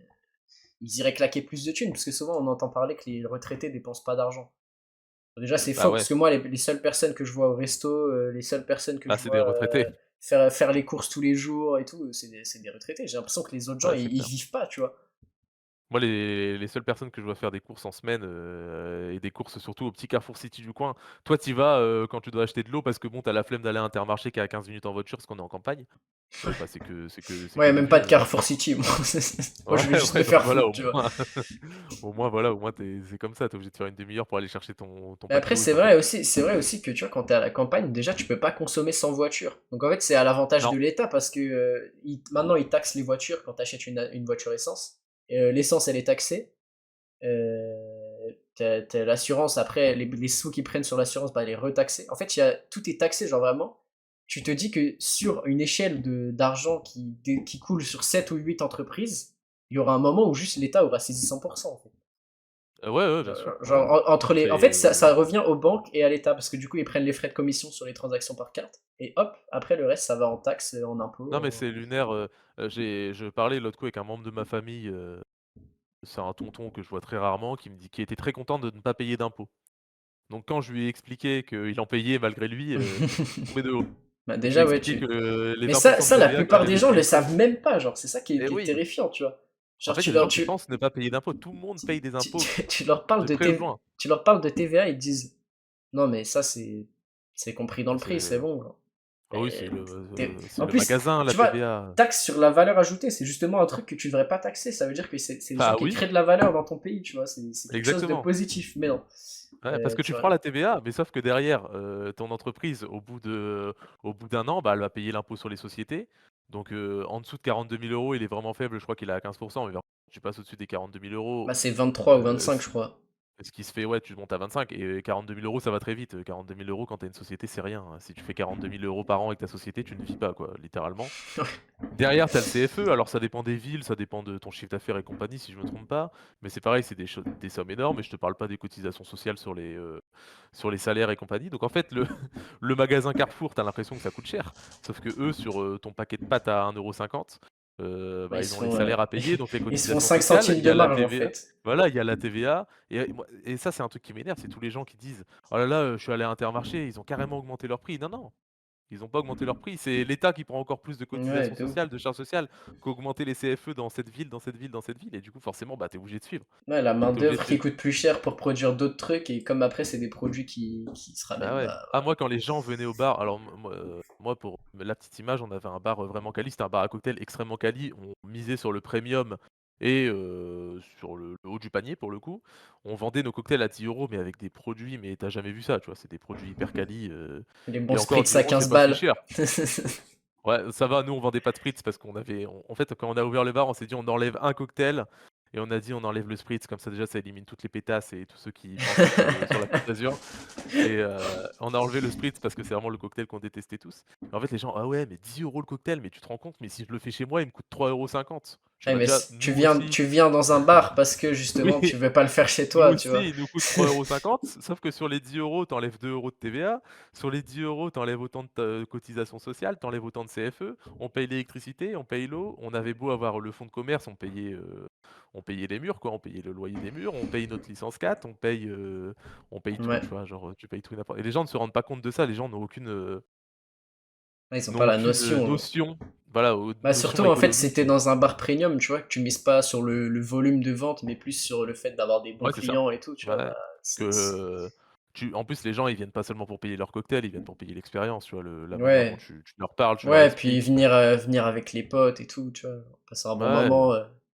[SPEAKER 2] ils iraient claquer plus de thunes parce que souvent on entend parler que les retraités dépensent pas d'argent. Déjà, c'est
[SPEAKER 1] Bah
[SPEAKER 2] faux,
[SPEAKER 1] ouais,
[SPEAKER 2] parce que moi, les seules personnes que je vois au resto, les seules personnes que
[SPEAKER 1] bah
[SPEAKER 2] je
[SPEAKER 1] c'est des
[SPEAKER 2] vois
[SPEAKER 1] retraités.
[SPEAKER 2] faire les courses tous les jours et tout, c'est des retraités. J'ai l'impression que les autres gens,
[SPEAKER 1] Ouais, c'est
[SPEAKER 2] ils
[SPEAKER 1] clair.
[SPEAKER 2] vivent pas, tu vois.
[SPEAKER 1] Moi, les seules personnes que je vois faire des courses en semaine, et des courses surtout au petit Carrefour City du coin. Toi, tu y vas, quand tu dois acheter de l'eau parce que bon, tu as la flemme d'aller à Intermarché qui est à 15 minutes en voiture parce qu'on est en campagne. Bah, c'est que
[SPEAKER 2] Ouais,
[SPEAKER 1] des
[SPEAKER 2] même pas de
[SPEAKER 1] vieux, dans le
[SPEAKER 2] Carrefour
[SPEAKER 1] Carrefour.
[SPEAKER 2] City, moi. Moi, je
[SPEAKER 1] Ouais,
[SPEAKER 2] vais juste me
[SPEAKER 1] ouais, donc
[SPEAKER 2] faire
[SPEAKER 1] voilà,
[SPEAKER 2] foutre,
[SPEAKER 1] au
[SPEAKER 2] tu vois.
[SPEAKER 1] moins au moins c'est comme ça, tu es obligé de faire une demi heure pour aller chercher ton
[SPEAKER 2] Mais
[SPEAKER 1] pack
[SPEAKER 2] après,
[SPEAKER 1] d'eau et c'est un peu plus
[SPEAKER 2] c'est vrai aussi que, tu vois, quand t'es à la campagne, déjà, tu peux pas consommer sans voiture. Donc, en fait, c'est à l'avantage
[SPEAKER 1] non,
[SPEAKER 2] de l'État parce que maintenant, ils taxent les voitures quand t'achètes une voiture essence. L'essence, elle est taxée. T'as l'assurance, après, les sous qu'ils prennent sur l'assurance, bah, elle est retaxée. En fait, tout est taxé, genre vraiment. Tu te dis que sur une échelle d'argent qui coule sur 7 ou 8 entreprises, il y aura un moment où juste l'État aura saisi 100%, en fait.
[SPEAKER 1] ouais, ouais, bien sûr, ouais, ouais.
[SPEAKER 2] Entre les. En fait, ça
[SPEAKER 1] C'est
[SPEAKER 2] revient aux banques et à l'État, parce que du coup, ils prennent les frais de commission sur les transactions par carte, et hop, après le reste, ça va en taxes, en impôts.
[SPEAKER 1] non, mais c'est lunaire, je parlais l'autre coup avec un membre de ma famille, c'est un tonton que je vois très rarement qui était très content de ne pas payer d'impôts. Donc quand je lui ai expliqué qu'il en payait malgré lui, il est tombé de haut.
[SPEAKER 2] Bah
[SPEAKER 1] Je lui ai
[SPEAKER 2] déjà, ouais,
[SPEAKER 1] expliqué
[SPEAKER 2] tu.
[SPEAKER 1] que les
[SPEAKER 2] Mais
[SPEAKER 1] 20
[SPEAKER 2] ça,
[SPEAKER 1] de
[SPEAKER 2] ça, la
[SPEAKER 1] TVA qu'il
[SPEAKER 2] plupart des
[SPEAKER 1] devait
[SPEAKER 2] gens le
[SPEAKER 1] payer
[SPEAKER 2] savent même pas, genre, c'est ça
[SPEAKER 1] eh
[SPEAKER 2] qui est
[SPEAKER 1] oui!
[SPEAKER 2] terrifiant, tu vois.
[SPEAKER 1] En
[SPEAKER 2] Genre,
[SPEAKER 1] fait, il y a des gens qui pensent ne pas payer d'impôts. Tout le monde paye des impôts
[SPEAKER 2] tu leur parles
[SPEAKER 1] de
[SPEAKER 2] de
[SPEAKER 1] près ou de loin.
[SPEAKER 2] tu leur parles de TVA, ils te disent non, mais ça, c'est compris dans
[SPEAKER 1] Ah
[SPEAKER 2] le prix, c'est
[SPEAKER 1] c'est
[SPEAKER 2] bon, genre.
[SPEAKER 1] ah oui,
[SPEAKER 2] Et
[SPEAKER 1] c'est
[SPEAKER 2] En
[SPEAKER 1] le
[SPEAKER 2] plus,
[SPEAKER 1] magasin, la
[SPEAKER 2] tu vois,
[SPEAKER 1] TVA.
[SPEAKER 2] taxe sur la valeur ajoutée, c'est justement un truc que tu devrais pas taxer. Ça veut dire que c'est des gens
[SPEAKER 1] Bah
[SPEAKER 2] qui
[SPEAKER 1] oui,
[SPEAKER 2] créent de la valeur dans ton pays, tu vois. C'est quelque chose de
[SPEAKER 1] exactement.
[SPEAKER 2] positif, mais non.
[SPEAKER 1] Ouais, parce que
[SPEAKER 2] Tu
[SPEAKER 1] tu
[SPEAKER 2] vois.
[SPEAKER 1] prends la TVA, mais sauf que derrière, ton entreprise, au bout d'1 an, bah, elle va payer l'impôt sur les sociétés. Donc, en dessous de 42 000 €, il est vraiment faible, je crois qu'il est à 15, mais vers tu passes au-dessus des 42 000 €,
[SPEAKER 2] Bah, c'est 23 ou
[SPEAKER 1] heu
[SPEAKER 2] 25, je crois.
[SPEAKER 1] ce qui se fait, ouais, tu montes à 25 et 42 000 € ça va très vite. 42 000 € quand tu as une société, c'est rien, hein. Si tu fais 42 000 € par an avec ta société, tu ne vis pas quoi, littéralement. Derrière, tu as le CFE, alors ça dépend des villes, ça dépend de ton chiffre d'affaires et compagnie, si je me trompe pas. Mais c'est pareil, c'est des sommes énormes et je te parle pas des cotisations sociales sur les salaires et compagnie. Donc en fait, le le magasin Carrefour, tu as l'impression que ça coûte cher. Sauf que eux, sur, ton paquet de pâtes à 1,50 €,
[SPEAKER 2] Bah,
[SPEAKER 1] bah, ils ont les salaires à payer, donc les
[SPEAKER 2] ils se font
[SPEAKER 1] cotisations
[SPEAKER 2] 5
[SPEAKER 1] sociales,
[SPEAKER 2] centimes
[SPEAKER 1] il y
[SPEAKER 2] de
[SPEAKER 1] a la
[SPEAKER 2] marge, en
[SPEAKER 1] TVA,
[SPEAKER 2] fait.
[SPEAKER 1] voilà, il y a la TVA et ça, c'est un truc qui m'énerve, c'est tous les gens qui disent: «Oh là là, je suis allé à Intermarché, ils ont carrément augmenté leurs prix». Non, non, ils ont pas augmenté leurs prix, c'est l'État qui prend encore plus de
[SPEAKER 2] Ouais,
[SPEAKER 1] cotisations
[SPEAKER 2] de ouf.
[SPEAKER 1] sociales, de charges sociales, qu'augmenter les CFE dans cette ville, dans cette ville, dans cette ville et du coup, forcément, bah, tu es obligé de suivre.
[SPEAKER 2] Ouais, la
[SPEAKER 1] Tu es obligé
[SPEAKER 2] main-d'œuvre
[SPEAKER 1] de
[SPEAKER 2] qui
[SPEAKER 1] suivre.
[SPEAKER 2] coûte plus cher pour produire d'autres trucs, et comme après, c'est des produits qui se
[SPEAKER 1] Bah,
[SPEAKER 2] ramènent,
[SPEAKER 1] ouais.
[SPEAKER 2] bah
[SPEAKER 1] Ah
[SPEAKER 2] voilà.
[SPEAKER 1] moi, quand les gens venaient au bar alors moi, pour la petite image, on avait un bar, vraiment quali, c'était un bar à cocktail extrêmement quali. On misait sur le premium et sur le haut du panier, pour le coup. On vendait nos cocktails à 10 € mais avec des produits, mais tu as jamais vu ça, tu vois? C'est des produits hyper quali,
[SPEAKER 2] Les bons
[SPEAKER 1] et encore
[SPEAKER 2] spritz
[SPEAKER 1] 10
[SPEAKER 2] à
[SPEAKER 1] €, c'est
[SPEAKER 2] 15
[SPEAKER 1] pas si
[SPEAKER 2] balles.
[SPEAKER 1] cher. Ouais, ça va, nous on vendait pas de spritz parce qu'on avait en fait, quand on a ouvert le bar, on s'est dit: «On enlève un cocktail» et on a dit: «On enlève le spritz», comme ça déjà ça élimine toutes les pétasses et tous ceux qui pensent sur la Côte d'Azur et on a enlevé le spritz parce que c'est vraiment le cocktail qu'on détestait tous. En fait, les gens: «Ah ouais, mais 10 € le cocktail, mais tu te rends compte? Mais si je le fais chez moi, il me coûte 3,50 €». Tu
[SPEAKER 2] Ouais,
[SPEAKER 1] vois?
[SPEAKER 2] mais
[SPEAKER 1] Déjà,
[SPEAKER 2] tu
[SPEAKER 1] nous
[SPEAKER 2] viens,
[SPEAKER 1] aussi
[SPEAKER 2] tu viens dans un bar parce que justement
[SPEAKER 1] oui,
[SPEAKER 2] tu veux pas le faire chez
[SPEAKER 1] nous
[SPEAKER 2] toi, tu vois.
[SPEAKER 1] aussi, il nous coûte 3,50 €, sauf que sur les 10 €, tu enlèves 2 € de TVA. Sur les 10 €, tu enlèves autant de ta cotisation sociale, tu enlèves autant de CFE. On paye l'électricité, on paye l'eau. On avait beau avoir le fonds de commerce, on payait les murs, quoi, on payait le loyer des murs, on paye notre licence 4, on paye tout,
[SPEAKER 2] Ouais.
[SPEAKER 1] tu vois? Genre, tu payes tout et n'importe et les gens ne se rendent pas compte de ça. Les gens
[SPEAKER 2] Ouais, ils ont pas
[SPEAKER 1] n'ont
[SPEAKER 2] la
[SPEAKER 1] aucune,
[SPEAKER 2] notion, genre.
[SPEAKER 1] notion, voilà,
[SPEAKER 2] Bah
[SPEAKER 1] notion
[SPEAKER 2] surtout en fait
[SPEAKER 1] économique.
[SPEAKER 2] c'était dans un bar premium, tu vois, que tu mises pas sur le volume de vente, mais plus sur le fait d'avoir des bons
[SPEAKER 1] Ouais, c'est ça.
[SPEAKER 2] clients et tout, tu vois.
[SPEAKER 1] Ouais,
[SPEAKER 2] Bah,
[SPEAKER 1] que tu en plus, les gens, ils viennent pas seulement pour payer leur cocktail, ils viennent pour payer l'expérience, tu vois? La manière dont
[SPEAKER 2] Ouais,
[SPEAKER 1] tu leur parles, tu leur
[SPEAKER 2] ouais, puis
[SPEAKER 1] expliques.
[SPEAKER 2] venir avec les potes et tout, tu vois, passer un bon
[SPEAKER 1] Ouais,
[SPEAKER 2] moment.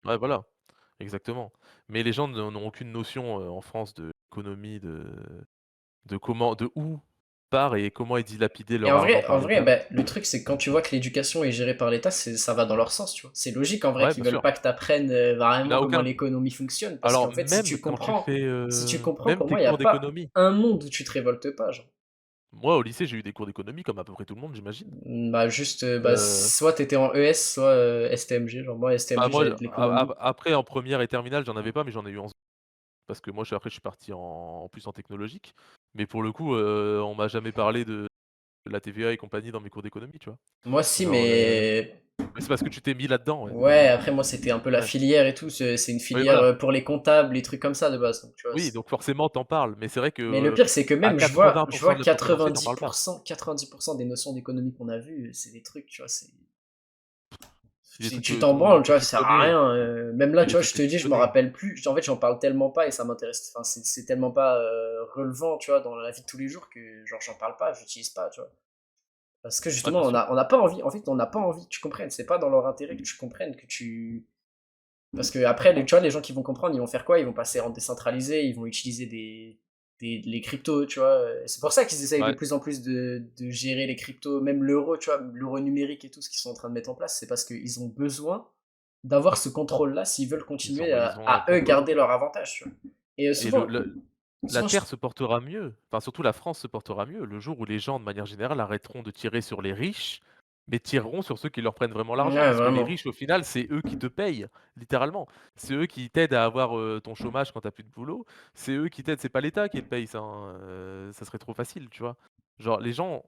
[SPEAKER 1] ouais, voilà, exactement. Mais les gens n'ont aucune notion, en France de l'économie, de comment de où part et comment est dilapidé
[SPEAKER 2] Et
[SPEAKER 1] leur argent
[SPEAKER 2] en
[SPEAKER 1] par
[SPEAKER 2] vrai,
[SPEAKER 1] l'État.
[SPEAKER 2] bah, le truc, c'est que quand tu vois que l'éducation est gérée par l'État, ça va dans leur sens, tu vois. C'est logique en vrai
[SPEAKER 1] Ouais,
[SPEAKER 2] qu'ils
[SPEAKER 1] bien
[SPEAKER 2] veulent
[SPEAKER 1] sûr.
[SPEAKER 2] pas que tu apprennes
[SPEAKER 1] Il y
[SPEAKER 2] vraiment
[SPEAKER 1] en a
[SPEAKER 2] comment
[SPEAKER 1] aucun
[SPEAKER 2] l'économie fonctionne. Parce
[SPEAKER 1] alors
[SPEAKER 2] qu'en fait,
[SPEAKER 1] même quand tu fais,
[SPEAKER 2] si tu comprends,
[SPEAKER 1] même
[SPEAKER 2] pour
[SPEAKER 1] tes
[SPEAKER 2] moi, il n'y a
[SPEAKER 1] cours
[SPEAKER 2] pas
[SPEAKER 1] d'économie.
[SPEAKER 2] un monde où tu te révoltes pas, genre.
[SPEAKER 1] Moi, au lycée, j'ai eu des cours d'économie comme à peu près tout le monde, j'imagine.
[SPEAKER 2] Bah, juste, bah,
[SPEAKER 1] Heu
[SPEAKER 2] soit t'étais en ES, soit STMG. Genre, moi,
[SPEAKER 1] Bah,
[SPEAKER 2] STMG,
[SPEAKER 1] moi,
[SPEAKER 2] j'avais de l'économie.
[SPEAKER 1] après en première et terminale, j'en avais pas, mais j'en ai eu en parce que moi je suis parti en plus en technologique. Mais pour le coup, on m'a jamais parlé de la TVA et compagnie dans mes cours d'économie, tu vois?
[SPEAKER 2] Moi, si,
[SPEAKER 1] Genre,
[SPEAKER 2] mais
[SPEAKER 1] mais c'est parce que tu t'es mis là-dedans, ouais.
[SPEAKER 2] ouais, après, moi, c'était un peu la
[SPEAKER 1] Ouais.
[SPEAKER 2] filière et tout. C'est une
[SPEAKER 1] Oui,
[SPEAKER 2] filière
[SPEAKER 1] voilà.
[SPEAKER 2] pour les comptables, les trucs comme ça de base. Donc, tu vois,
[SPEAKER 1] Oui, donc forcément tu en parles, mais c'est vrai que,
[SPEAKER 2] mais le pire, c'est que
[SPEAKER 1] à
[SPEAKER 2] même, je
[SPEAKER 1] 80
[SPEAKER 2] vois
[SPEAKER 1] de ton condensé, tu en parles pas.
[SPEAKER 2] 90% des notions d'économie qu'on a vues, c'est des trucs, tu vois,
[SPEAKER 1] C'est des trucs
[SPEAKER 2] tu t'en branles, tu
[SPEAKER 1] que
[SPEAKER 2] vois, ça
[SPEAKER 1] tu
[SPEAKER 2] sert à
[SPEAKER 1] connais,
[SPEAKER 2] rien. Même là,
[SPEAKER 1] c'est
[SPEAKER 2] tu
[SPEAKER 1] des
[SPEAKER 2] vois,
[SPEAKER 1] trucs
[SPEAKER 2] je
[SPEAKER 1] que
[SPEAKER 2] te
[SPEAKER 1] tu
[SPEAKER 2] dis, je me
[SPEAKER 1] connais.
[SPEAKER 2] rappelle plus. En fait, j'en parle tellement pas et ça m'intéresse. Enfin, c'est tellement pas relevant, tu vois, dans la vie de tous les jours que, genre, j'en parle pas, j'utilise pas, tu vois. Parce que
[SPEAKER 1] Ouais,
[SPEAKER 2] justement,
[SPEAKER 1] bien sûr.
[SPEAKER 2] on n'a pas envie, en fait, on n'a pas envie que tu comprennes. C'est pas dans leur intérêt que tu comprennes, que tu. Parce que après, tu vois, les gens qui vont comprendre, ils vont faire quoi? Ils vont passer en décentralisé, ils vont utiliser les cryptos, tu vois. C'est pour ça qu'ils essayent de
[SPEAKER 1] Ouais,
[SPEAKER 2] plus en plus de gérer les cryptos, même l'euro, tu vois, l'euro numérique et tout ce qu'ils sont en train de mettre en place. C'est parce qu'ils ont besoin d'avoir ce contrôle-là s'ils veulent continuer
[SPEAKER 1] ils ont un
[SPEAKER 2] à eux
[SPEAKER 1] contrôle
[SPEAKER 2] garder leur avantage, tu vois. Et
[SPEAKER 1] et la
[SPEAKER 2] souvent,
[SPEAKER 1] terre se portera mieux, enfin surtout la France se portera mieux le jour où les gens, de manière générale, arrêteront de tirer sur les riches, mais tireront sur ceux qui leur prennent vraiment l'argent.
[SPEAKER 2] ouais,
[SPEAKER 1] Parce que les
[SPEAKER 2] vraiment.
[SPEAKER 1] riches, au final, c'est eux qui te payent, littéralement. C'est eux qui t'aident à avoir, ton chômage quand tu as plus de boulot. C'est eux qui t'aident, c'est pas l'État qui te paye ça, hein, ça serait trop facile, tu vois? Genre les gens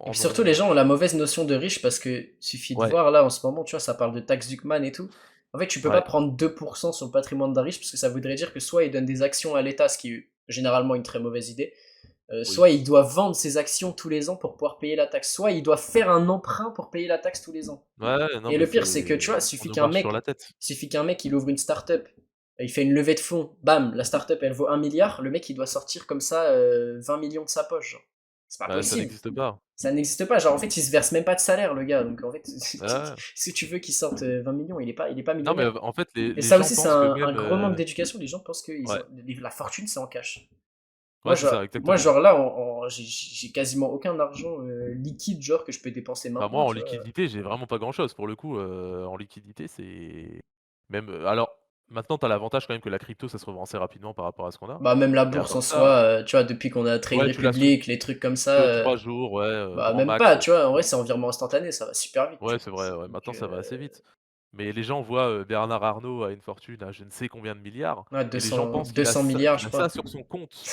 [SPEAKER 2] Et puis
[SPEAKER 1] en
[SPEAKER 2] surtout, les
[SPEAKER 1] ont
[SPEAKER 2] gens ont la mauvaise notion de riche parce que suffit de
[SPEAKER 1] ouais,
[SPEAKER 2] voir là en ce moment, tu vois, ça parle de taxe Zuckman et tout. En fait, tu peux pas
[SPEAKER 1] ouais,
[SPEAKER 2] prendre 2% sur le patrimoine d'un riche parce que ça voudrait dire que soit il donne des actions à l'État, ce qui est généralement une très mauvaise idée,
[SPEAKER 1] oui.
[SPEAKER 2] soit il doit vendre ses actions tous les ans pour pouvoir payer la taxe, soit il doit faire un emprunt pour payer la taxe tous les ans.
[SPEAKER 1] Ouais, ouais, non
[SPEAKER 2] Et
[SPEAKER 1] mais
[SPEAKER 2] le pire, c'est que tu vois,
[SPEAKER 1] on nous marche sur la tête.
[SPEAKER 2] suffit qu'un mec il ouvre une start-up, il fait une levée de fonds, bam, la start-up elle vaut 1 milliard, le mec il doit sortir comme ça 20 millions de sa poche. Genre. C'est pas
[SPEAKER 1] Bah, ça
[SPEAKER 2] possible.
[SPEAKER 1] n'existe pas.
[SPEAKER 2] Ça n'existe pas. Genre, en fait, il se verse même pas de salaire, le gars. Donc, en fait,
[SPEAKER 1] Ouais, ouais.
[SPEAKER 2] si tu veux qu'il sorte 20 millions, il est pas
[SPEAKER 1] Non mais,
[SPEAKER 2] millionnaire.
[SPEAKER 1] en fait,
[SPEAKER 2] Et
[SPEAKER 1] les
[SPEAKER 2] ça
[SPEAKER 1] gens
[SPEAKER 2] aussi, c'est
[SPEAKER 1] pensent que
[SPEAKER 2] un
[SPEAKER 1] même,
[SPEAKER 2] gros manque d'éducation. Les gens pensent que
[SPEAKER 1] ouais.
[SPEAKER 2] la fortune, c'est en cash.
[SPEAKER 1] Ouais, c'est ça,
[SPEAKER 2] Moi,
[SPEAKER 1] exactement.
[SPEAKER 2] genre là, j'ai quasiment aucun argent liquide, genre, que je peux dépenser
[SPEAKER 1] Bah, moi,
[SPEAKER 2] maintenant,
[SPEAKER 1] en
[SPEAKER 2] tu vois.
[SPEAKER 1] liquidité, j'ai vraiment pas grand-chose pour le coup, en liquidité, c'est même, alors maintenant, tu as l'avantage quand même que la crypto, ça se revend assez rapidement par rapport à ce qu'on a.
[SPEAKER 2] Bah, même la
[SPEAKER 1] Mais à
[SPEAKER 2] bourse en
[SPEAKER 1] part ça,
[SPEAKER 2] soi, tu vois, depuis qu'on a Trade
[SPEAKER 1] ouais, tu l'as sous
[SPEAKER 2] Republic, les trucs comme ça,
[SPEAKER 1] 2-3 jours, ouais,
[SPEAKER 2] bah,
[SPEAKER 1] grand
[SPEAKER 2] même
[SPEAKER 1] max.
[SPEAKER 2] pas, tu vois. En vrai, c'est en virement instantané, ça va super vite, tu
[SPEAKER 1] Ouais,
[SPEAKER 2] vois.
[SPEAKER 1] c'est vrai, ouais,
[SPEAKER 2] Donc,
[SPEAKER 1] maintenant ça va assez vite. Mais les gens voient, Bernard Arnault a une fortune à je ne sais combien de milliards
[SPEAKER 2] ouais,
[SPEAKER 1] et les gens
[SPEAKER 2] 200,
[SPEAKER 1] pensent
[SPEAKER 2] 200 milliards,
[SPEAKER 1] qu'il
[SPEAKER 2] je
[SPEAKER 1] a ça
[SPEAKER 2] crois.
[SPEAKER 1] sur son compte.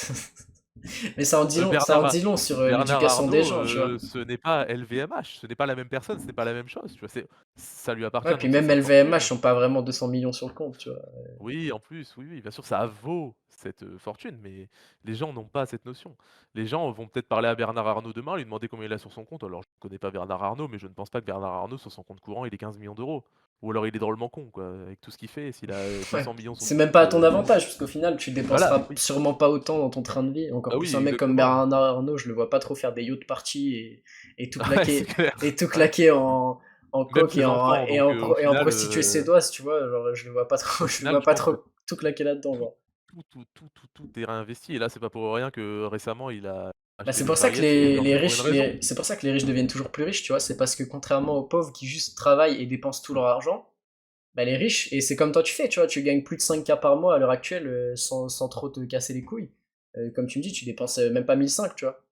[SPEAKER 2] Mais ça en
[SPEAKER 1] Bernard A
[SPEAKER 2] dit long sur
[SPEAKER 1] Bernard
[SPEAKER 2] l'éducation des
[SPEAKER 1] Arnault,
[SPEAKER 2] gens, tu vois.
[SPEAKER 1] ce n'est pas LVMH, ce n'est pas la même personne, ce n'est pas la même chose, tu vois? Ça lui appartient
[SPEAKER 2] Ouais, puis
[SPEAKER 1] donc c'est
[SPEAKER 2] même
[SPEAKER 1] sa
[SPEAKER 2] LVMH
[SPEAKER 1] fortune.
[SPEAKER 2] ont pas vraiment 200 millions sur le compte, tu vois.
[SPEAKER 1] Oui, en plus, oui, oui, bien sûr, ça vaut cette, fortune, mais les gens n'ont pas cette notion. Les gens vont peut-être parler à Bernard Arnault demain, lui demander combien il a sur son compte. Alors je ne connais pas Bernard Arnault, mais je ne pense pas que Bernard Arnault sur son compte courant, il ait 15 millions d'euros. Ou alors il est drôlement con, quoi, avec tout ce qu'il fait, s'il a,
[SPEAKER 2] Ouais.
[SPEAKER 1] 200 millions sur
[SPEAKER 2] C'est
[SPEAKER 1] son
[SPEAKER 2] même
[SPEAKER 1] compte,
[SPEAKER 2] pas à ton avantage, parce qu'au final, tu
[SPEAKER 1] voilà,
[SPEAKER 2] dépenseras
[SPEAKER 1] oui.
[SPEAKER 2] sûrement pas autant dans ton train de vie. Encore
[SPEAKER 1] Bah
[SPEAKER 2] plus
[SPEAKER 1] oui,
[SPEAKER 2] un mec comme
[SPEAKER 1] exactement.
[SPEAKER 2] Bernard Arnault, je le vois pas trop faire des yacht parties
[SPEAKER 1] Ouais, c'est clair,
[SPEAKER 2] et tout
[SPEAKER 1] ouais.
[SPEAKER 2] claquer en
[SPEAKER 1] Même
[SPEAKER 2] coke
[SPEAKER 1] ses enfants, donc au
[SPEAKER 2] et en
[SPEAKER 1] final,
[SPEAKER 2] prostituée suédoise, tu vois. Genre, je le vois pas trop,
[SPEAKER 1] au
[SPEAKER 2] je le
[SPEAKER 1] final,
[SPEAKER 2] vois
[SPEAKER 1] je
[SPEAKER 2] pas
[SPEAKER 1] pense que
[SPEAKER 2] trop tout claquer là-dedans,
[SPEAKER 1] tout
[SPEAKER 2] genre.
[SPEAKER 1] tout est réinvesti et là, c'est pas pour rien que récemment, il a
[SPEAKER 2] Bah,
[SPEAKER 1] acheté
[SPEAKER 2] c'est
[SPEAKER 1] des
[SPEAKER 2] pour ça que
[SPEAKER 1] paillettes, c'est genre, c'est pour une raison.
[SPEAKER 2] c'est pour ça que les riches deviennent toujours plus riches, tu vois. C'est parce que contrairement aux pauvres qui juste travaillent et dépensent tout leur argent, bah, les riches, et c'est comme toi tu fais, tu vois, tu gagnes plus de 5K par mois à l'heure actuelle sans trop te casser les couilles. Comme tu me dis, tu dépenses même pas 1 500, tu vois.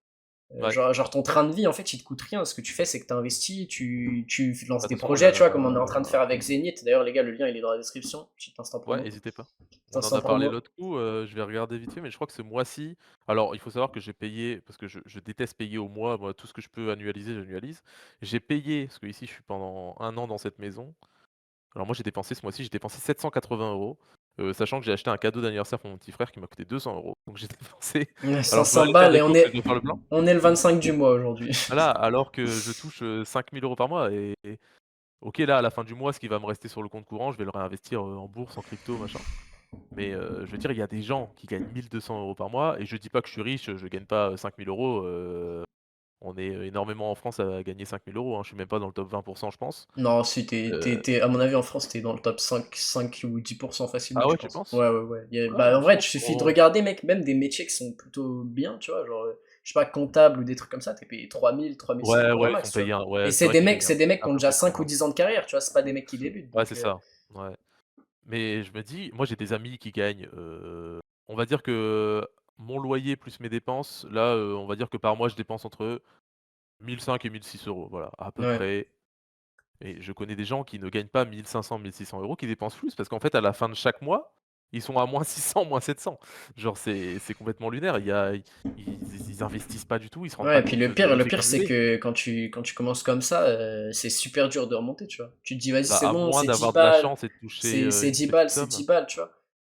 [SPEAKER 1] Ouais.
[SPEAKER 2] Genre ton train de vie, en fait, il te coûte rien. Ce que tu fais, c'est que tu investis, tu lances
[SPEAKER 1] Bah,
[SPEAKER 2] des
[SPEAKER 1] de toute façon,
[SPEAKER 2] projets, tu vois, comme on est en train de faire avec Zénith. D'ailleurs, les gars, le lien, il est dans la description. Petit instant
[SPEAKER 1] ouais,
[SPEAKER 2] promo.
[SPEAKER 1] hésitez pas.
[SPEAKER 2] Petit
[SPEAKER 1] On en
[SPEAKER 2] instant
[SPEAKER 1] a parlé
[SPEAKER 2] promo.
[SPEAKER 1] l'autre coup, je vais regarder vite fait, mais je crois que ce mois-ci alors il faut savoir que j'ai payé parce que je déteste payer au mois, moi tout ce que je peux annualiser, j'annualise. J'ai payé parce qu'ici je suis pendant 1 an dans cette maison. Alors moi j'ai dépensé ce mois-ci, j'ai dépensé 780 €, sachant que j'ai acheté un cadeau d'anniversaire pour mon petit frère qui m'a coûté 200 €. Donc j'ai dépensé alors je dois
[SPEAKER 2] 500
[SPEAKER 1] aller faire
[SPEAKER 2] balles
[SPEAKER 1] des
[SPEAKER 2] et
[SPEAKER 1] courses et je dois faire le plein.
[SPEAKER 2] on est le 25 du mois aujourd'hui.
[SPEAKER 1] Voilà, alors que je touche, 5 000 € par mois et OK là à la fin du mois, ce qui va me rester sur le compte courant, je vais le réinvestir, en bourse, en crypto, machin. Mais, je veux dire, il y a des gens qui gagnent 1 200 € par mois et je dis pas que je suis riche, je gagne pas, 5 000 €, on est, énormément en France à gagner 5 000 €, hein. Je suis même pas dans le top 20 je pense.
[SPEAKER 2] Non, si
[SPEAKER 1] Heu
[SPEAKER 2] à mon avis, en France, t'es dans le top 5 ou 10% facilement,
[SPEAKER 1] ah
[SPEAKER 2] je
[SPEAKER 1] ouais, tu
[SPEAKER 2] pense.
[SPEAKER 1] penses?
[SPEAKER 2] Ouais, ouais, ouais.
[SPEAKER 1] Ah
[SPEAKER 2] Bah,
[SPEAKER 1] non,
[SPEAKER 2] en
[SPEAKER 1] je
[SPEAKER 2] vrai, il
[SPEAKER 1] pense
[SPEAKER 2] suffit de
[SPEAKER 1] qu'on
[SPEAKER 2] regarder, mec, même des métiers qui sont plutôt bien, tu vois, genre, je sais pas, comptable ou des trucs comme ça, t'es payé 3 000
[SPEAKER 1] ouais,
[SPEAKER 2] grand
[SPEAKER 1] ouais, ils font
[SPEAKER 2] max, tu vois.
[SPEAKER 1] payer un
[SPEAKER 2] Et
[SPEAKER 1] ouais, c'est vrai qu'ils payent
[SPEAKER 2] c'est des mecs qui
[SPEAKER 1] à
[SPEAKER 2] ont
[SPEAKER 1] peu
[SPEAKER 2] déjà
[SPEAKER 1] près comme
[SPEAKER 2] 5 ou
[SPEAKER 1] moi.
[SPEAKER 2] 10 ans de carrière, tu vois, c'est pas des mecs qui débutent,
[SPEAKER 1] Ouais,
[SPEAKER 2] donc
[SPEAKER 1] c'est ça, ouais. Mais je me dis, moi j'ai des amis qui gagnent, on va dire que mon loyer plus mes dépenses, là, on va dire que par mois je dépense entre 1 500 et 1 600 €, voilà, à peu
[SPEAKER 2] ouais.
[SPEAKER 1] près. Et je connais des gens qui ne gagnent pas 1 500-1 600 €, qui dépensent plus parce qu'en fait, à la fin de chaque mois, ils sont à -600, -700. Genre c'est complètement lunaire. Il y a ils investissent pas du tout, ils se rendent
[SPEAKER 2] Ouais,
[SPEAKER 1] pas
[SPEAKER 2] et puis
[SPEAKER 1] compte de
[SPEAKER 2] le pire, c'est
[SPEAKER 1] l'effet
[SPEAKER 2] que quand tu commences comme ça, c'est super dur de remonter, tu vois. Tu te dis: «Vas-y,
[SPEAKER 1] bah,
[SPEAKER 2] c'est
[SPEAKER 1] à
[SPEAKER 2] bon,
[SPEAKER 1] moins
[SPEAKER 2] c'est 10
[SPEAKER 1] d'avoir de la
[SPEAKER 2] balles,
[SPEAKER 1] chance et de toucher,
[SPEAKER 2] c'est
[SPEAKER 1] une
[SPEAKER 2] 10
[SPEAKER 1] petite
[SPEAKER 2] balles, c'est
[SPEAKER 1] somme.
[SPEAKER 2] 10 balles», tu vois?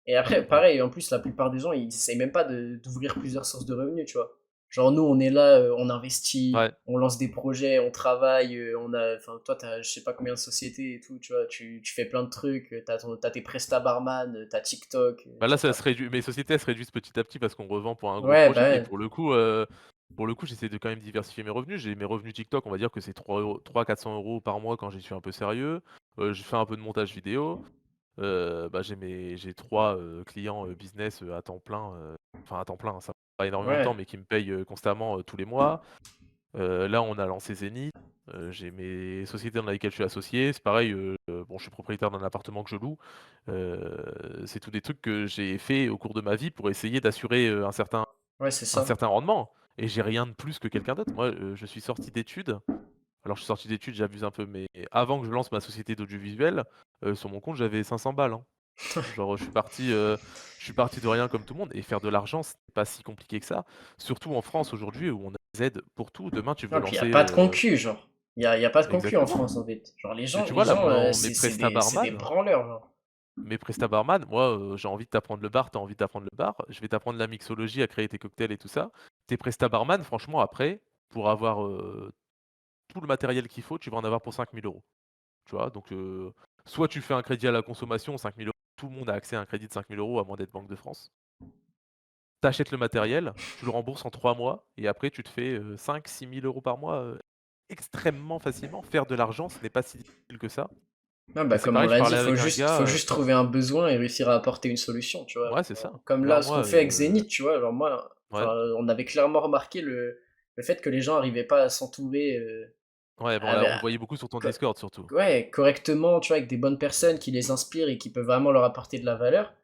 [SPEAKER 2] Et après,
[SPEAKER 1] Mmh.
[SPEAKER 2] pareil, en plus, la plupart des gens, ils essayent même pas d'ouvrir plusieurs sources de revenus, tu vois? Genre, nous, on est là, on investit,
[SPEAKER 1] Ouais.
[SPEAKER 2] on lance des projets, on travaille, enfin, toi, je sais pas combien de sociétés et tout, tu vois? Tu fais plein de trucs, tu tes prestats barman, tu TikTok,
[SPEAKER 1] Bah,
[SPEAKER 2] tu
[SPEAKER 1] là,
[SPEAKER 2] vois?
[SPEAKER 1] ça se réduit mes sociétés, elles se réduisent petit à petit parce qu'on revend pour un gros
[SPEAKER 2] Ouais, bah,
[SPEAKER 1] projet et
[SPEAKER 2] ouais.
[SPEAKER 1] pour le coup, j'essaie de quand même diversifier mes revenus. J'ai mes revenus TikTok, on va dire que c'est 300-400 € par mois quand j'y suis un peu sérieux. Je fais un peu de montage vidéo. Bah, j'ai 3 clients, business, à temps plein, enfin à temps plein, ça prend pas énormément de temps,
[SPEAKER 2] Ouais.
[SPEAKER 1] mais qui me payent, constamment, tous les mois. Là, on a lancé Zénith, j'ai mes sociétés dans lesquelles je suis associé. C'est pareil, bon, je suis propriétaire d'un appartement que je loue. C'est tous des trucs que j'ai fait au cours de ma vie pour essayer d'assurer,
[SPEAKER 2] Ouais, c'est
[SPEAKER 1] un
[SPEAKER 2] ça.
[SPEAKER 1] certain rendement et j'ai rien de plus que quelqu'un d'autre. Moi, je suis sorti d'études alors je suis sorti d'études, j'abuse un peu, mais avant que je lance ma société d'audiovisuel, sur mon compte, j'avais 500 balles, hein. Genre, je suis parti de rien comme tout le monde et faire de l'argent, c'est pas si compliqué que ça. Surtout en France aujourd'hui où on a des aides pour tout. Demain, tu veux
[SPEAKER 2] Non, puis il y a
[SPEAKER 1] lancer,
[SPEAKER 2] pas de concu, genre. Il y a pas de concu en
[SPEAKER 1] exactement.
[SPEAKER 2] France, en fait. Genre,
[SPEAKER 1] Et tu vois là, mes prestats
[SPEAKER 2] c'est des
[SPEAKER 1] barman
[SPEAKER 2] branleurs, genre.
[SPEAKER 1] moi, j'ai envie de t'apprendre le bar, tu as envie d'apprendre le bar, je vais t'apprendre la mixologie, à créer tes cocktails et tout ça. Tes prestats barman, franchement, après, pour avoir, tout le matériel qu'il faut, tu vas en avoir pour 5 000 €. Tu vois? Donc, soit tu fais un crédit à la consommation, 5 000 €, tout le monde a accès à un crédit de 5 000 € à moins d'être Banque de France. Tu achètes le matériel, tu le rembourses en 3 mois et après tu te fais, 5 000-6 000 € par mois, extrêmement facilement. Faire de l'argent, ce n'est pas si difficile que ça
[SPEAKER 2] Non,
[SPEAKER 1] et
[SPEAKER 2] bah,
[SPEAKER 1] c'est
[SPEAKER 2] comme on
[SPEAKER 1] pareil, je
[SPEAKER 2] l'a dit,
[SPEAKER 1] parlais avec un
[SPEAKER 2] faut
[SPEAKER 1] gars,
[SPEAKER 2] juste trouver un besoin et réussir à apporter une solution, tu vois?
[SPEAKER 1] ouais, c'est ça.
[SPEAKER 2] Comme
[SPEAKER 1] Genre
[SPEAKER 2] là, ce qu'on
[SPEAKER 1] moi,
[SPEAKER 2] fait avec Zénith, tu vois? Genre moi,
[SPEAKER 1] ouais,
[SPEAKER 2] enfin, on avait clairement remarqué le fait que les gens arrivaient pas à s'entourer,
[SPEAKER 1] ouais, bon là, on le voyait beaucoup sur ton
[SPEAKER 2] co
[SPEAKER 1] Discord surtout.
[SPEAKER 2] ouais, correctement, tu vois? Avec des bonnes personnes qui les inspirent et qui peuvent vraiment leur apporter de la valeur.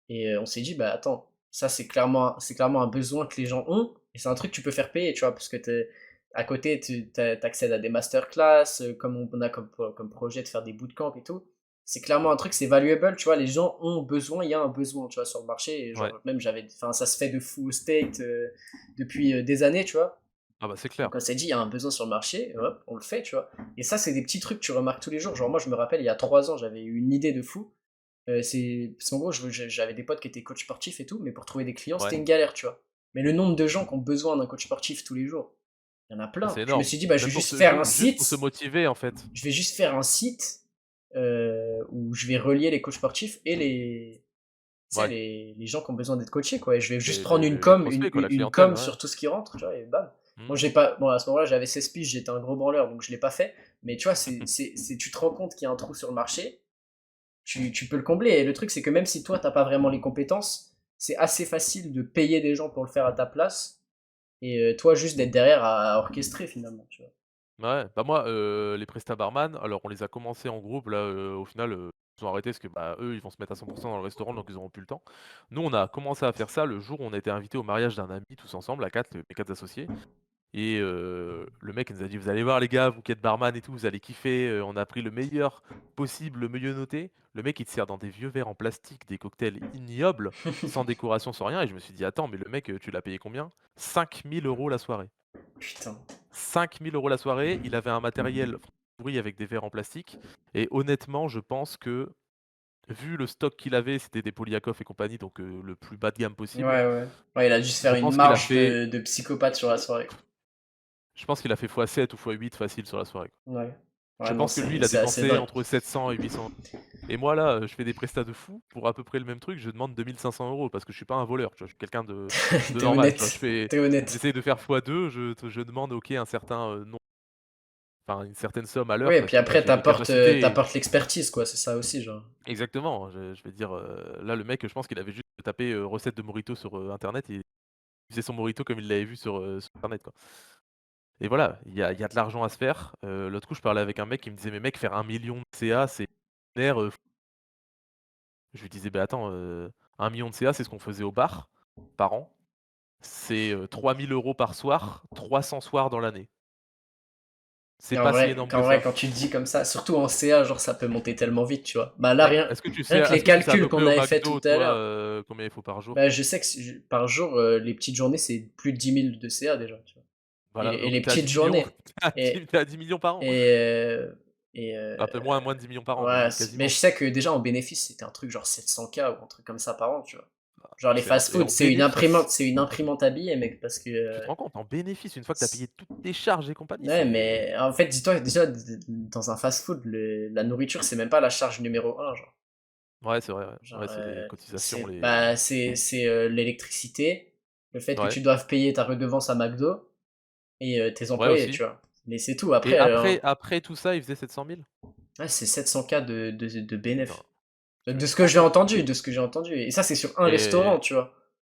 [SPEAKER 2] Et on s'est dit: «Bah, attends, ça c'est clairement un besoin que les gens ont et c'est un truc que tu peux faire payer», tu vois? Parce que à côté, tu accèdes à des masterclass, comme on a comme projet de faire des bootcamps et tout. C'est clairement un truc, c'est valuable, tu vois? Les gens ont besoin, il y a un besoin, tu vois, sur le marché et
[SPEAKER 1] Ouais.
[SPEAKER 2] genre même enfin, ça se fait de fou au state, depuis, des années, tu vois?
[SPEAKER 1] Ah bah, c'est
[SPEAKER 2] Donc
[SPEAKER 1] clair.
[SPEAKER 2] on s'est dit: «Il y a un besoin sur le marché», et hop, on le fait, tu vois? Et ça, c'est des petits trucs que tu remarques tous les jours. Genre moi, je me rappelle, il y a 3 ans, j'avais eu une idée de fou. C'est parce qu'en gros, j'avais des potes qui étaient coachs sportifs et tout, mais pour trouver des clients, c'était
[SPEAKER 1] Ouais.
[SPEAKER 2] une galère, tu vois? Mais le nombre de gens qui ont besoin d'un coach sportif tous les jours, il y en a
[SPEAKER 1] Bah,
[SPEAKER 2] plein.
[SPEAKER 1] c'est
[SPEAKER 2] Je me
[SPEAKER 1] énorme.
[SPEAKER 2] suis dit: «Bah, je vais
[SPEAKER 1] Même pour
[SPEAKER 2] juste
[SPEAKER 1] se
[SPEAKER 2] faire un
[SPEAKER 1] juste
[SPEAKER 2] site,
[SPEAKER 1] pour se motiver en fait.
[SPEAKER 2] je vais juste faire un site, où je vais relier les coachs sportifs et tu sais,
[SPEAKER 1] Ouais.
[SPEAKER 2] les gens qui ont besoin d'être coachés, quoi, et je vais juste
[SPEAKER 1] Les
[SPEAKER 2] prendre
[SPEAKER 1] les prospects quoi, la
[SPEAKER 2] une
[SPEAKER 1] clientèle,
[SPEAKER 2] com
[SPEAKER 1] ouais.
[SPEAKER 2] sur tout ce qui rentre, tu vois? Et bam.
[SPEAKER 1] Mmh.
[SPEAKER 2] Moi, j'ai pas bon, à ce moment-là, j'avais 16 piges, j'étais un gros branleur, donc je l'ai pas fait, mais tu vois, tu te rends compte qu'il y a un trou sur le marché, tu peux le combler. Et le truc, c'est que même si toi, t'as pas vraiment les compétences, c'est assez facile de payer des gens pour le faire à ta place. Et toi, juste d'être derrière à orchestrer finalement, tu vois.
[SPEAKER 1] Ouais, bah, moi, les prestats barman, alors on les a commencés en groupe là, au final, ils ont arrêté parce que, bah, eux, ils vont se mettre à 100 dans le restaurant, donc ils auront plus le temps. Nous, on a commencé à faire ça le jour où on a été invités au mariage d'un ami tous ensemble à 4, mes 4 associés et le mec il nous a dit: «Vous allez voir les gars, vous qui êtes barman et tout, vous allez kiffer, on a pris le meilleur possible, le mieux noté». Le mec, il te sert dans des vieux verres en plastique des cocktails ignobles, sans décoration, sans rien et je me suis dit: «Attends, mais le mec, tu l'as payé combien?» 5 000 € la soirée.
[SPEAKER 2] Putain.
[SPEAKER 1] 5 000 € la soirée, il avait un matériel pourri avec des verres en plastique et honnêtement, je pense que, vu le stock qu'il avait, c'était des Polyakov et compagnie, donc le plus bas de gamme
[SPEAKER 2] Ouais,
[SPEAKER 1] possible.
[SPEAKER 2] ouais. Ouais, il a dû se
[SPEAKER 1] Je
[SPEAKER 2] faire une
[SPEAKER 1] pense qu'il a
[SPEAKER 2] marge
[SPEAKER 1] fait
[SPEAKER 2] de psychopathe sur la soirée, quoi.
[SPEAKER 1] je pense qu'il a fait x7 ou x8 facile sur la soirée, quoi.
[SPEAKER 2] Ouais.
[SPEAKER 1] Je
[SPEAKER 2] Ouais, non,
[SPEAKER 1] pense que lui, il a
[SPEAKER 2] c'est assez
[SPEAKER 1] dépensé
[SPEAKER 2] dingue.
[SPEAKER 1] entre 700 et 800 et moi là, je fais des prestats de fou pour à peu près le même truc, je demande 2 500 € parce que je suis pas un voleur, tu vois? Je suis quelqu'un de
[SPEAKER 2] T'es
[SPEAKER 1] normal, tu vois?
[SPEAKER 2] honnête. T'es honnête.
[SPEAKER 1] J'essaye de faire x2, je demande, OK, un certain, nom enfin une certaine somme à l'heure
[SPEAKER 2] Ouais, et
[SPEAKER 1] parce
[SPEAKER 2] puis
[SPEAKER 1] que, bah,
[SPEAKER 2] après,
[SPEAKER 1] j'ai les capacités.
[SPEAKER 2] t'apportes l'expertise, quoi, c'est ça aussi, genre.
[SPEAKER 1] Exactement, je vais dire, là, le mec, je pense qu'il avait juste tapé, recette de mojito sur, internet et il faisait son mojito comme il l'avait vu sur internet, quoi et voilà, il y a de l'argent à se faire. L'autre coup, je parlais avec un mec qui me disait: «Mais mec, faire 1 million de CA, c'est l'air, je lui disais: «Beh, attends, 1 million de CA, c'est ce qu'on faisait au bar, par an. C'est, 3 000 € par soir, 300 soirs dans l'année. C'est
[SPEAKER 2] Et
[SPEAKER 1] pas si énorme que
[SPEAKER 2] en vrai,
[SPEAKER 1] ça».
[SPEAKER 2] quand tu te dis comme ça, surtout en CA, genre, ça peut monter tellement vite, tu vois. Bah là,
[SPEAKER 1] Mais est-ce que tu sais
[SPEAKER 2] rien que les
[SPEAKER 1] à
[SPEAKER 2] calculs
[SPEAKER 1] peu près
[SPEAKER 2] qu'on
[SPEAKER 1] au
[SPEAKER 2] avait fait tout
[SPEAKER 1] McDo,
[SPEAKER 2] à
[SPEAKER 1] toi,
[SPEAKER 2] l'heure,
[SPEAKER 1] combien il faut par jour?
[SPEAKER 2] bah je sais que par jour, les petites journées, c'est plus de 10 000 de CA déjà, tu vois.
[SPEAKER 1] Voilà,
[SPEAKER 2] Et
[SPEAKER 1] donc
[SPEAKER 2] les
[SPEAKER 1] tu es à
[SPEAKER 2] petites
[SPEAKER 1] 10 000 000,
[SPEAKER 2] journées.
[SPEAKER 1] tu es à 10 000 000 par an.
[SPEAKER 2] Et, et
[SPEAKER 1] Un peu moins, moins de 10 000 000 par an,
[SPEAKER 2] ouais,
[SPEAKER 1] mais
[SPEAKER 2] mais
[SPEAKER 1] quasiment.
[SPEAKER 2] je sais que déjà en bénéfice, c'était un truc genre 700K ou un truc comme ça par an, tu vois.
[SPEAKER 1] Bah,
[SPEAKER 2] Genre les
[SPEAKER 1] c'est en et
[SPEAKER 2] fast-food,
[SPEAKER 1] en bénéfice.
[SPEAKER 2] c'est une imprimante à billets, mec, parce que
[SPEAKER 1] Tu te rends compte? En bénéfice, une fois que tu as
[SPEAKER 2] c-
[SPEAKER 1] payé toutes tes charges et compagnie,
[SPEAKER 2] ouais,
[SPEAKER 1] c'est
[SPEAKER 2] mais en fait, dis-toi déjà dans un fast-food, la nourriture, c'est même pas la charge numéro un, genre.
[SPEAKER 1] ouais, c'est vrai, ouais.
[SPEAKER 2] Genre,
[SPEAKER 1] Ouais, c'est les cotisations,
[SPEAKER 2] c'est
[SPEAKER 1] les
[SPEAKER 2] bah, l'électricité, le fait que
[SPEAKER 1] ouais,
[SPEAKER 2] tu doives payer ta redevance à McDo et tes
[SPEAKER 1] ouais
[SPEAKER 2] employés,
[SPEAKER 1] aussi
[SPEAKER 2] tu vois. Mais c'est tout.
[SPEAKER 1] et
[SPEAKER 2] Après,
[SPEAKER 1] après tout ça, il faisait 700 000.
[SPEAKER 2] ouais, c'est 700K de
[SPEAKER 1] Putain,
[SPEAKER 2] bénéf.
[SPEAKER 1] tu
[SPEAKER 2] De ce
[SPEAKER 1] te
[SPEAKER 2] que
[SPEAKER 1] rends
[SPEAKER 2] j'ai
[SPEAKER 1] compte?
[SPEAKER 2] entendu, de ce que j'ai entendu. Et ça, c'est sur un restaurant,
[SPEAKER 1] Et
[SPEAKER 2] tu vois.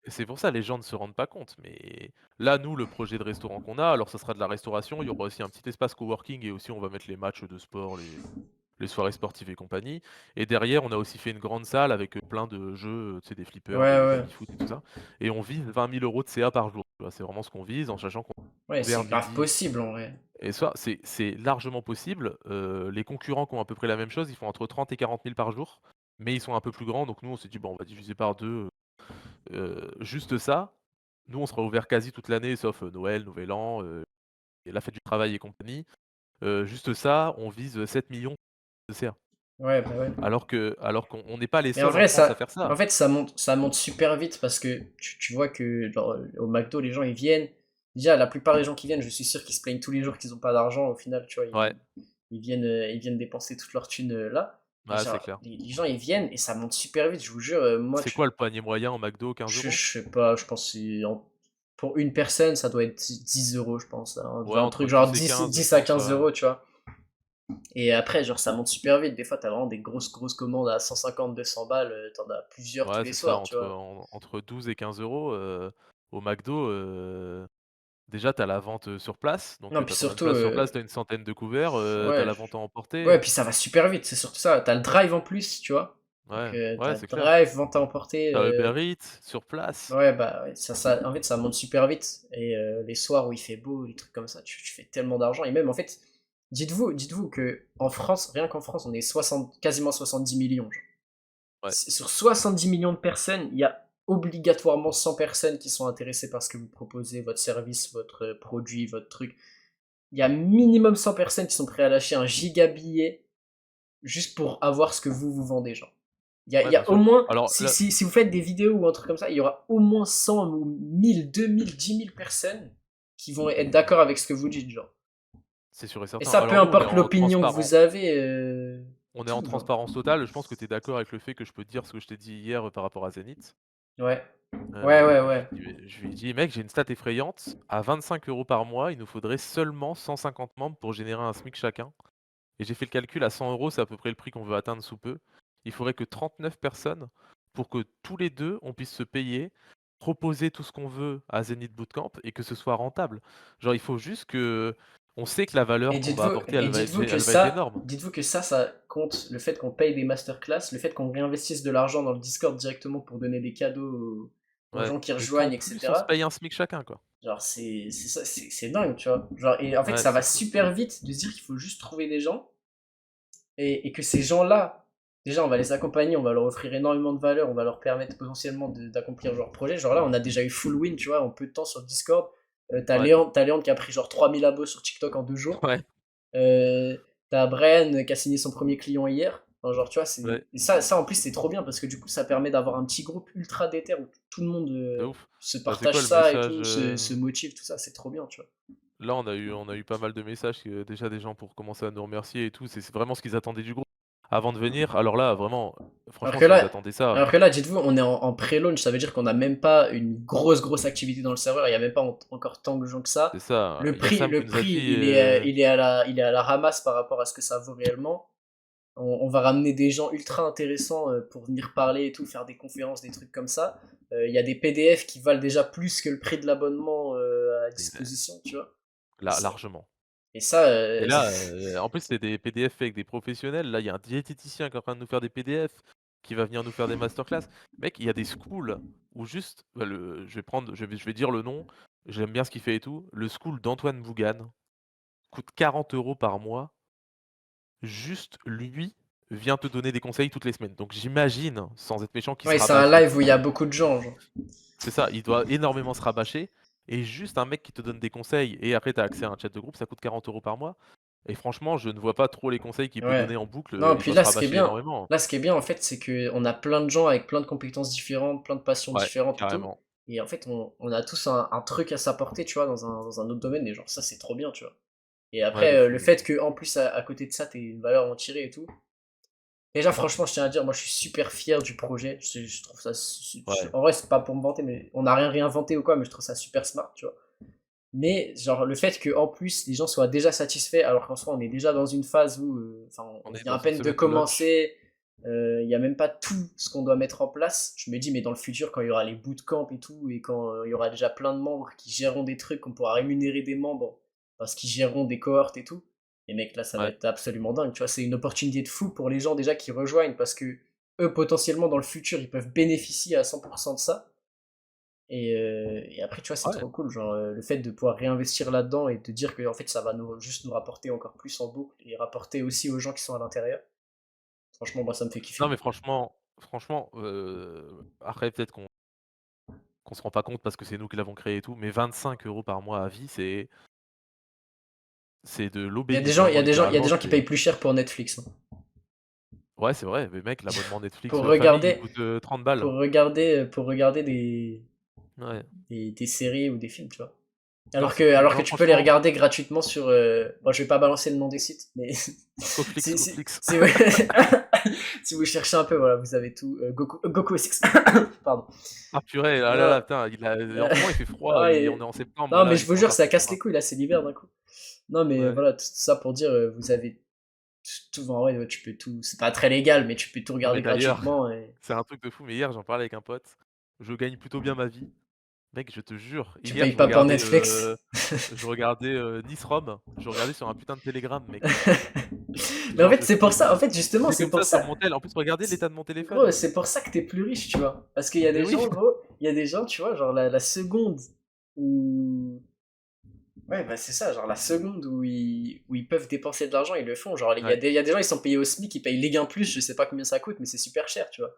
[SPEAKER 1] c'est pour ça, les gens ne se rendent pas compte, mais là, nous, le projet de restaurant qu'on a, alors ça sera de la restauration, il y aura aussi un petit espace coworking et aussi on va mettre les matchs de sport, les soirées sportives et compagnie et derrière, on a aussi fait une grande salle avec, plein de jeux, tu sais, des flippers,
[SPEAKER 2] Ouais,
[SPEAKER 1] des
[SPEAKER 2] ouais.
[SPEAKER 1] baby-foot et tout ça et on vise 20 000 € de CA par jour, tu vois? C'est vraiment ce qu'on vise en sachant qu'on
[SPEAKER 2] Ouais,
[SPEAKER 1] est ouvert
[SPEAKER 2] c'est grave
[SPEAKER 1] midi
[SPEAKER 2] possible en vrai.
[SPEAKER 1] et ça, c'est largement possible. Les concurrents qui ont à peu près la même chose, ils font entre 30 et 40 000 par jour, mais ils sont un peu plus grands, donc nous, on s'est dit: «Bon, on va diviser par 2. Juste ça, nous, on sera ouvert quasi toute l'année sauf, Noël, Nouvel An, et la fête du travail et compagnie. Juste ça, on vise, 7 000 000 de CA.
[SPEAKER 2] Ouais, bah ouais.
[SPEAKER 1] Alors qu'on n'est pas les
[SPEAKER 2] Mais en
[SPEAKER 1] seuls en
[SPEAKER 2] vrai,
[SPEAKER 1] France à faire ça.
[SPEAKER 2] en fait, ça monte super vite parce que tu vois que genre, au McDo, les gens ils viennent. Déjà, la plupart des gens qui viennent, je suis sûr qu'ils se plaignent tous les jours qu'ils ont pas d'argent. Au final, tu vois,
[SPEAKER 1] Ouais,
[SPEAKER 2] ils viennent dépenser toute leur thune là. Et
[SPEAKER 1] ouais, c'est
[SPEAKER 2] genre,
[SPEAKER 1] clair.
[SPEAKER 2] les gens ils viennent et ça monte super vite. Je vous jure, moi,
[SPEAKER 1] C'est quoi le panier moyen au McDo? 15 €?
[SPEAKER 2] je sais pas, je pense que pour une personne, ça doit être 10 euros, je pense.
[SPEAKER 1] Ouais,
[SPEAKER 2] Un
[SPEAKER 1] entre
[SPEAKER 2] truc genre
[SPEAKER 1] 10 et 15, je
[SPEAKER 2] dix à
[SPEAKER 1] pense,
[SPEAKER 2] 15
[SPEAKER 1] ouais.
[SPEAKER 2] euros, tu vois. Et après, genre, ça monte super vite. Des fois, t'as vraiment des grosses commandes à 150, 200 balles. T'en as plusieurs tous
[SPEAKER 1] Ouais,
[SPEAKER 2] les
[SPEAKER 1] c'est ça,
[SPEAKER 2] soirs, tu vois.
[SPEAKER 1] entre 12 et 15 €, au McDo, déjà, tu as la vente, sur place, donc
[SPEAKER 2] Non,
[SPEAKER 1] tu
[SPEAKER 2] puis
[SPEAKER 1] as combien de
[SPEAKER 2] surtout,
[SPEAKER 1] places sur place? Tu as une centaine de couverts, tu as
[SPEAKER 2] ouais,
[SPEAKER 1] la vente à emporter.
[SPEAKER 2] ouais, puis ça va super vite. C'est surtout ça. T'as le drive en plus, tu vois. Donc,
[SPEAKER 1] Ouais, ouais,
[SPEAKER 2] t'as
[SPEAKER 1] c'est clair.
[SPEAKER 2] drive, vente à emporter.
[SPEAKER 1] Tu as Uber Eats sur place.
[SPEAKER 2] Ouais, bah, ouais, en fait, ça monte super vite. Et les soirs où il fait beau, les trucs comme ça, tu fais tellement d'argent. Et même, en fait, dites-vous que en France, rien qu'en France, on est quasiment 70 millions. Genre.
[SPEAKER 1] Ouais,
[SPEAKER 2] Sur 70 millions de personnes, il y a obligatoirement 100 personnes qui sont intéressées par ce que vous proposez, votre service, votre produit, votre truc. Il y a minimum 100 personnes qui sont prêtes à lâcher un giga billet juste pour avoir ce que vous vendez, genre. Il
[SPEAKER 1] ouais,
[SPEAKER 2] y
[SPEAKER 1] bien
[SPEAKER 2] a au
[SPEAKER 1] sûr.
[SPEAKER 2] moins,
[SPEAKER 1] Alors là,
[SPEAKER 2] si vous faites des vidéos ou un truc comme ça, il y aura au moins 100 ou 1000, 2000, 10 000 personnes qui vont être d'accord avec ce que vous dites, genre.
[SPEAKER 1] c'est sûr et
[SPEAKER 2] Et
[SPEAKER 1] certain.
[SPEAKER 2] ça, peu
[SPEAKER 1] Alors nous,
[SPEAKER 2] importe l'opinion que vous avez,
[SPEAKER 1] on est en
[SPEAKER 2] tout, genre.
[SPEAKER 1] transparence totale. Je pense que tu es d'accord avec le fait que je peux te dire ce que je t'ai dit hier, par rapport à Zenith.
[SPEAKER 2] Ouais. Ouais, ouais, ouais.
[SPEAKER 1] Je lui ai dit: «Mec, j'ai une stat effrayante. À 25 € par mois, il nous faudrait seulement 150 membres pour générer un SMIC chacun» et j'ai fait le calcul à 100 €, c'est à peu près le prix qu'on veut atteindre sous peu. Il faudrait que 39 personnes pour que tous les 2 on puisse se payer, proposer tout ce qu'on veut à Zenith Bootcamp et que ce soit rentable. Genre, il faut juste que on sait que la valeur qu'on va apporter, elle va être énorme.
[SPEAKER 2] dites-vous que ça compte le fait qu'on paye des masterclass, le fait qu'on réinvestisse de l'argent dans le Discord directement pour donner des cadeaux aux
[SPEAKER 1] Ouais
[SPEAKER 2] gens qui
[SPEAKER 1] et qu'en
[SPEAKER 2] rejoignent,
[SPEAKER 1] plus on se
[SPEAKER 2] etc.
[SPEAKER 1] paye un SMIC chacun, quoi.
[SPEAKER 2] Genre, c'est ça, c'est dingue, tu vois. Genre, et en fait,
[SPEAKER 1] Ouais,
[SPEAKER 2] ça va
[SPEAKER 1] c'est fou.
[SPEAKER 2] super vite de se dire qu'il faut juste trouver des gens et que ces gens-là, déjà, on va les accompagner, on va leur offrir énormément de valeur, on va leur permettre potentiellement d'accomplir leur projet. Genre là, on a déjà eu full win, tu vois, en peu de temps sur Discord.
[SPEAKER 1] Ouais,
[SPEAKER 2] T'as Léon qui a pris genre 3000 abos sur TikTok en 2 jours.
[SPEAKER 1] ouais,
[SPEAKER 2] Euh, T'as Brian qui a signé son premier client hier. Enfin, genre, tu vois,
[SPEAKER 1] ouais,
[SPEAKER 2] et ça, en plus, c'est trop bien parce que du coup, ça permet d'avoir un petit groupe ultra déter où tout le monde
[SPEAKER 1] de ouf.
[SPEAKER 2] se
[SPEAKER 1] Bah, c'est
[SPEAKER 2] partage
[SPEAKER 1] quoi le
[SPEAKER 2] ça et
[SPEAKER 1] message,
[SPEAKER 2] tout, se motive, tout ça, c'est trop bien, tu vois.
[SPEAKER 1] là on a eu pas mal de messages que déjà des gens pour commencer à nous remercier et tout, c'est vraiment ce qu'ils attendaient du groupe avant de venir. Alors là, vraiment,
[SPEAKER 2] Alors
[SPEAKER 1] franchement,
[SPEAKER 2] que
[SPEAKER 1] si vous
[SPEAKER 2] là,
[SPEAKER 1] attendez ça,
[SPEAKER 2] alors que là, dites-vous, on est en pré-launch, ça veut dire qu'on n'a même pas une grosse activité dans le serveur, il n'y a même pas encore tant de gens que ça.
[SPEAKER 1] c'est ça. Il y a Sam qui
[SPEAKER 2] Le
[SPEAKER 1] nous a
[SPEAKER 2] prix,
[SPEAKER 1] dit,
[SPEAKER 2] il est à la ramasse par rapport à ce que ça vaut réellement. On va ramener des gens ultra intéressants pour venir parler et tout, faire des conférences, des trucs comme ça. Il y a des PDF qui valent déjà plus que le prix de l'abonnement à
[SPEAKER 1] mais
[SPEAKER 2] disposition, tu vois. Et
[SPEAKER 1] là,
[SPEAKER 2] ça,
[SPEAKER 1] largement.
[SPEAKER 2] et ça,
[SPEAKER 1] Et là, en plus, c'est des PDF faits avec des professionnels. Là, il y a un diététicien qui est en train de nous faire des PDF, qui va venir nous faire des masterclass. Mec, il y a des schools où juste, bah, je vais dire le nom, j'aime bien ce qu'il fait et tout. Le school d'Antoine Bougan coûte 40 € par mois. Juste lui vient te donner des conseils toutes les semaines. Donc j'imagine, sans être méchant, qu'il se
[SPEAKER 2] ouais, c'est un
[SPEAKER 1] rabâche de
[SPEAKER 2] live où
[SPEAKER 1] fou.
[SPEAKER 2] il y a beaucoup de gens, genre.
[SPEAKER 1] C'est ça, il doit énormément se rabâcher. Et juste un mec qui te donne des conseils et après tu as accès à un chat de groupe, ça coûte 40 € par mois. Et franchement, je ne vois pas trop les conseils qu'il peut
[SPEAKER 2] Ouais.
[SPEAKER 1] donner en boucle.
[SPEAKER 2] Non,
[SPEAKER 1] Il
[SPEAKER 2] puis
[SPEAKER 1] doit se rabâcher énormément.
[SPEAKER 2] là, ce qui est bien, en fait, c'est que on a plein de gens avec plein de compétences différentes, plein de passions
[SPEAKER 1] Ouais,
[SPEAKER 2] différentes et tout.
[SPEAKER 1] carrément.
[SPEAKER 2] Et en fait, on a tous un truc à s'apporter, tu vois, dans un autre domaine. Et genre, ça, c'est trop bien, tu vois. Et
[SPEAKER 1] Ouais,
[SPEAKER 2] après,
[SPEAKER 1] de fou,
[SPEAKER 2] le
[SPEAKER 1] de
[SPEAKER 2] fait
[SPEAKER 1] fou.
[SPEAKER 2] que en plus, à côté de ça, t'aies une valeur à en tirer et tout. Déjà, franchement, je tiens à dire, moi, je suis super fier du projet. Je trouve ça.
[SPEAKER 1] Ouais,
[SPEAKER 2] En vrai, c'est pas pour me vanter, mais on n'a rien réinventé ou quoi, mais je trouve ça super smart, tu vois. Mais, genre, le fait que en plus, les gens soient déjà satisfaits, alors qu'en soi, on est déjà dans une phase où. Enfin,
[SPEAKER 1] on
[SPEAKER 2] on
[SPEAKER 1] est
[SPEAKER 2] vient
[SPEAKER 1] dans
[SPEAKER 2] à
[SPEAKER 1] une
[SPEAKER 2] peine de
[SPEAKER 1] semaine de launch.
[SPEAKER 2] commencer. Il n'y a même pas tout ce qu'on doit mettre en place. Je me dis, mais dans le futur, quand il y aura les bootcamps et tout, et quand il y aura déjà plein de membres qui géreront des trucs, qu'on pourra rémunérer des membres parce qu'ils géreront des cohortes et tout, et mec, là, ça va
[SPEAKER 1] Ouais,
[SPEAKER 2] être absolument dingue. Tu vois, c'est une opportunité de fou pour les gens déjà qui rejoignent parce que eux, potentiellement, dans le futur, ils peuvent bénéficier à 100% de ça. Et après, tu vois, c'est
[SPEAKER 1] ouais.
[SPEAKER 2] trop cool. Genre, le fait de pouvoir réinvestir là-dedans et de dire que en fait, ça va juste nous rapporter encore plus en boucle et rapporter aussi aux gens qui sont à l'intérieur. Franchement, moi, ça me fait
[SPEAKER 1] Non,
[SPEAKER 2] kiffer.
[SPEAKER 1] mais franchement, après peut-être qu'on se rend pas compte parce que c'est nous qui l'avons créé et tout, mais 25 € par mois à vie, c'est de l'eau bénite,
[SPEAKER 2] Il y
[SPEAKER 1] vraiment
[SPEAKER 2] a des gens, il y a des
[SPEAKER 1] littéralement,
[SPEAKER 2] gens qui payent
[SPEAKER 1] c'est
[SPEAKER 2] plus cher pour Netflix, hein.
[SPEAKER 1] ouais, c'est vrai, mais mec, l'abonnement Netflix,
[SPEAKER 2] Pour
[SPEAKER 1] famille, il
[SPEAKER 2] regarder,
[SPEAKER 1] coûte, 30 balles.
[SPEAKER 2] pour regarder
[SPEAKER 1] Ouais.
[SPEAKER 2] des séries ou des films, tu vois.
[SPEAKER 1] Non, c'est fou.
[SPEAKER 2] Alors que
[SPEAKER 1] Non,
[SPEAKER 2] tu peux les
[SPEAKER 1] franchement,
[SPEAKER 2] regarder gratuitement sur. Bon, je vais pas balancer le nom des sites, mais
[SPEAKER 1] Coflix, Coflix.
[SPEAKER 2] si vous... si vous cherchez un peu, voilà, vous avez tout. Goku SX. Pardon.
[SPEAKER 1] Ah purée, ah là
[SPEAKER 2] Non,
[SPEAKER 1] là, putain, en ce moment, il fait froid,
[SPEAKER 2] non,
[SPEAKER 1] on est en septembre,
[SPEAKER 2] non, mais
[SPEAKER 1] là,
[SPEAKER 2] je
[SPEAKER 1] il
[SPEAKER 2] vous
[SPEAKER 1] faut
[SPEAKER 2] jure,
[SPEAKER 1] encore
[SPEAKER 2] ça
[SPEAKER 1] qu'il fasse
[SPEAKER 2] casse les
[SPEAKER 1] froid.
[SPEAKER 2] couilles, là, c'est l'hiver d'un coup. Non, mais
[SPEAKER 1] Ouais.
[SPEAKER 2] voilà, tout ça pour dire, vous avez tout. En vrai, ouais, tu peux tout. C'est pas très légal, mais tu peux tout
[SPEAKER 1] Non, mais
[SPEAKER 2] regarder
[SPEAKER 1] d'ailleurs,
[SPEAKER 2] gratuitement. Et
[SPEAKER 1] c'est un truc de fou, mais hier, j'en parlais avec un pote, je gagne plutôt bien ma vie. Mec, je te jure,
[SPEAKER 2] tu
[SPEAKER 1] hier,
[SPEAKER 2] payes pas pour Netflix.
[SPEAKER 1] Nice Rome, je regardais sur un putain de Telegram, mec.
[SPEAKER 2] Mais en
[SPEAKER 1] Genre,
[SPEAKER 2] fait, c'est pour ça. En fait,
[SPEAKER 1] je
[SPEAKER 2] justement,
[SPEAKER 1] faisais
[SPEAKER 2] c'est
[SPEAKER 1] comme
[SPEAKER 2] pour
[SPEAKER 1] ça sur
[SPEAKER 2] ça.
[SPEAKER 1] mon tel. En plus, regardez l'état de mon
[SPEAKER 2] Gros,
[SPEAKER 1] téléphone.
[SPEAKER 2] c'est pour ça que t'es plus riche, tu vois. Parce qu'il y a
[SPEAKER 1] Mais
[SPEAKER 2] des
[SPEAKER 1] oui,
[SPEAKER 2] gens, gros, il y a des gens, tu vois, genre la seconde où. Ouais, bah c'est ça, genre la seconde où ils peuvent dépenser de l'argent, ils le font. Genre,
[SPEAKER 1] ouais.
[SPEAKER 2] il y a des gens, ils sont payés au SMIC, ils payent Ligue 1 Plus, je sais pas combien ça coûte, mais c'est super cher, tu vois.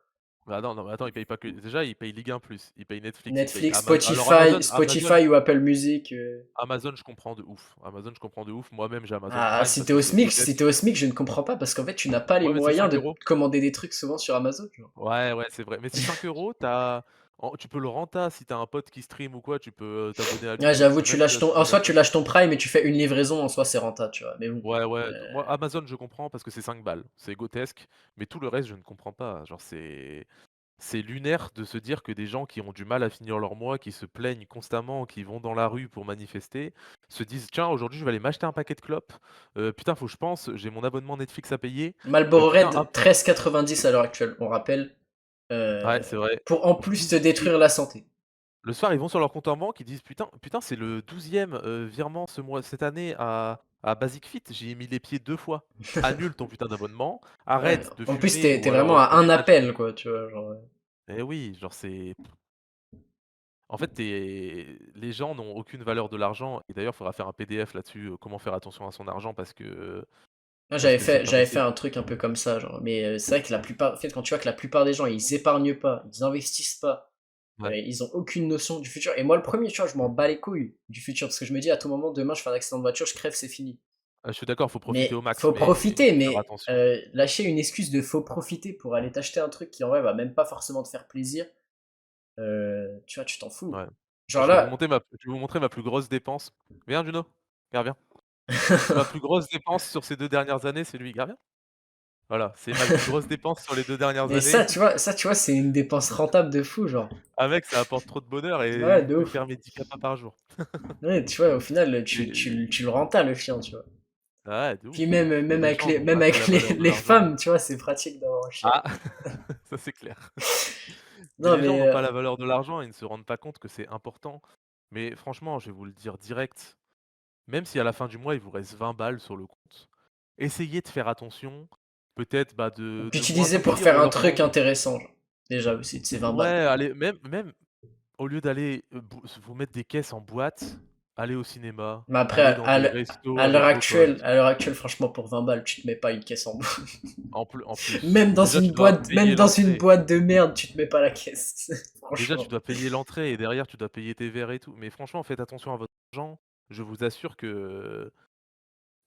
[SPEAKER 1] Bah non, non, mais attends, ils payent pas que déjà, ils payent Ligue 1+, ils payent Netflix, ils payent
[SPEAKER 2] Netflix,
[SPEAKER 1] Ama alors Amazon Amazon
[SPEAKER 2] Spotify ou Apple Music.
[SPEAKER 1] Amazon, je comprends de ouf. Amazon, je comprends de ouf. Moi-même, j'ai Amazon
[SPEAKER 2] Ah,
[SPEAKER 1] Prime parce que c'est
[SPEAKER 2] Si t'es
[SPEAKER 1] grotesque.
[SPEAKER 2] au SMIC, je ne comprends pas parce qu'en fait, tu n'as pas les
[SPEAKER 1] Ouais, mais c'est
[SPEAKER 2] moyens
[SPEAKER 1] 5
[SPEAKER 2] de
[SPEAKER 1] euros.
[SPEAKER 2] commander des trucs souvent sur Amazon, tu vois.
[SPEAKER 1] Ouais, ouais, c'est vrai. Mais c'est 5 €, tu peux le renta si t'as un pote qui stream ou quoi, tu peux, t'abonner à lui
[SPEAKER 2] Ouais,
[SPEAKER 1] et tout.
[SPEAKER 2] j'avoue,
[SPEAKER 1] Même si
[SPEAKER 2] en
[SPEAKER 1] tu
[SPEAKER 2] soi, tu
[SPEAKER 1] l'achètes.
[SPEAKER 2] lâches ton Prime et tu fais une livraison, en soi, c'est rentable, tu vois. Mais bon.
[SPEAKER 1] Ouais, ouais, moi Amazon, je comprends parce que c'est 5 balles. C'est grotesque, mais tout le reste, je ne comprends pas. Genre, c'est lunaire de se dire que des gens qui ont du mal à finir leur mois, qui se plaignent constamment, qui vont dans la rue pour manifester, se disent: «Tiens, aujourd'hui, je vais aller m'acheter un paquet de clopes. Putain, faut que je pense, j'ai mon abonnement Netflix à payer.
[SPEAKER 2] Marlboro
[SPEAKER 1] Putain,
[SPEAKER 2] Red, 13,90 à l'heure actuelle, on rappelle.
[SPEAKER 1] ouais,
[SPEAKER 2] euh,
[SPEAKER 1] c'est vrai».
[SPEAKER 2] pour en
[SPEAKER 1] Ils
[SPEAKER 2] plus te
[SPEAKER 1] disent
[SPEAKER 2] détruire la santé.
[SPEAKER 1] le soir, ils vont sur leur compte en banque, ils disent: «Putain, c'est le 12e, virement cette année à Basic Fit, j'y ai mis les pieds 2 fois. Annule ton putain d'abonnement,
[SPEAKER 2] Ouais,
[SPEAKER 1] arrête de
[SPEAKER 2] en plus,
[SPEAKER 1] fumer
[SPEAKER 2] t'es
[SPEAKER 1] ou
[SPEAKER 2] vraiment
[SPEAKER 1] alors,
[SPEAKER 2] à un
[SPEAKER 1] profite d'un
[SPEAKER 2] appel,
[SPEAKER 1] jour».
[SPEAKER 2] quoi, tu vois. Genre,
[SPEAKER 1] Eh oui, genre c'est en fait, les gens n'ont aucune valeur de l'argent et d'ailleurs, il faudra faire un PDF là-dessus, comment faire attention à son argent
[SPEAKER 2] Moi,
[SPEAKER 1] parce que c'est
[SPEAKER 2] j'avais fait
[SPEAKER 1] c'est
[SPEAKER 2] un truc un peu comme ça, genre. Mais c'est vrai que la plupart, en fait, quand tu vois que la plupart des gens, ils épargnent pas, ils investissent pas,
[SPEAKER 1] ouais.
[SPEAKER 2] ils ont aucune notion du futur. Et moi, le premier, tu vois, je m'en bats les couilles du futur, parce que je me dis à tout moment, demain, je fais un accident de voiture, je crève, c'est fini.
[SPEAKER 1] Je suis d'accord, faut profiter au
[SPEAKER 2] Mais
[SPEAKER 1] max,
[SPEAKER 2] faut
[SPEAKER 1] mais
[SPEAKER 2] profiter,
[SPEAKER 1] faire
[SPEAKER 2] mais
[SPEAKER 1] attention.
[SPEAKER 2] lâcher une excuse de faut profiter pour aller t'acheter un truc qui en vrai va même pas forcément te faire plaisir, tu vois, tu t'en fous.
[SPEAKER 1] Ouais.
[SPEAKER 2] Genre là,
[SPEAKER 1] Je vais vous montrer ma plus grosse dépense. Viens Juno, viens. Ma plus grosse dépense sur ces 2 dernières années, c'est lui. Viens. Voilà, c'est ma plus grosse dépense sur les 2 dernières
[SPEAKER 2] mais
[SPEAKER 1] années.
[SPEAKER 2] ça, tu vois, c'est une dépense rentable de fou, genre.
[SPEAKER 1] Ah mec, ça apporte trop de bonheur et
[SPEAKER 2] Ouais,
[SPEAKER 1] il
[SPEAKER 2] de
[SPEAKER 1] peut
[SPEAKER 2] ouf.
[SPEAKER 1] faire mes 10 capas par jour.
[SPEAKER 2] Ouais, tu vois, au final,
[SPEAKER 1] Et
[SPEAKER 2] tu le renta, le chien, tu vois.
[SPEAKER 1] ouais, de
[SPEAKER 2] Puis
[SPEAKER 1] ouf. Et les gens n'ont
[SPEAKER 2] même
[SPEAKER 1] pas ça
[SPEAKER 2] avec
[SPEAKER 1] la valeur de
[SPEAKER 2] les
[SPEAKER 1] l'argent.
[SPEAKER 2] femmes, tu vois, c'est pratique d'avoir un chien.
[SPEAKER 1] Ah! Ça, c'est clair. Mais
[SPEAKER 2] Non,
[SPEAKER 1] les gens
[SPEAKER 2] mais
[SPEAKER 1] n'ont pas la valeur de l'argent, ils ne se rendent pas compte que c'est important. Mais franchement, je vais vous le dire direct, même si à la fin du mois, il vous reste 20 balles sur le compte, essayez de faire attention, peut-être, bah, de moins
[SPEAKER 2] d'utiliser pour
[SPEAKER 1] sortir
[SPEAKER 2] faire
[SPEAKER 1] ou
[SPEAKER 2] un
[SPEAKER 1] alors
[SPEAKER 2] truc
[SPEAKER 1] quand
[SPEAKER 2] intéressant, genre. Déjà aussi, de ces 20
[SPEAKER 1] ouais,
[SPEAKER 2] balles.
[SPEAKER 1] allez, même au lieu d'aller, vous mettre des caisses en boîte, allez au cinéma,
[SPEAKER 2] Mais après,
[SPEAKER 1] allez dans des restos avec vos potes.
[SPEAKER 2] à l'heure actuelle, franchement, pour 20 balles, tu te mets pas une caisse en bois.
[SPEAKER 1] En plus, déjà, tu dois
[SPEAKER 2] Même
[SPEAKER 1] payer
[SPEAKER 2] dans une
[SPEAKER 1] l'entrée.
[SPEAKER 2] boîte de merde, tu te mets pas la caisse.
[SPEAKER 1] Déjà, tu
[SPEAKER 2] Franchement.
[SPEAKER 1] dois payer l'entrée et derrière, tu dois payer tes verres et tout. Mais franchement, faites attention à votre argent. Je vous assure que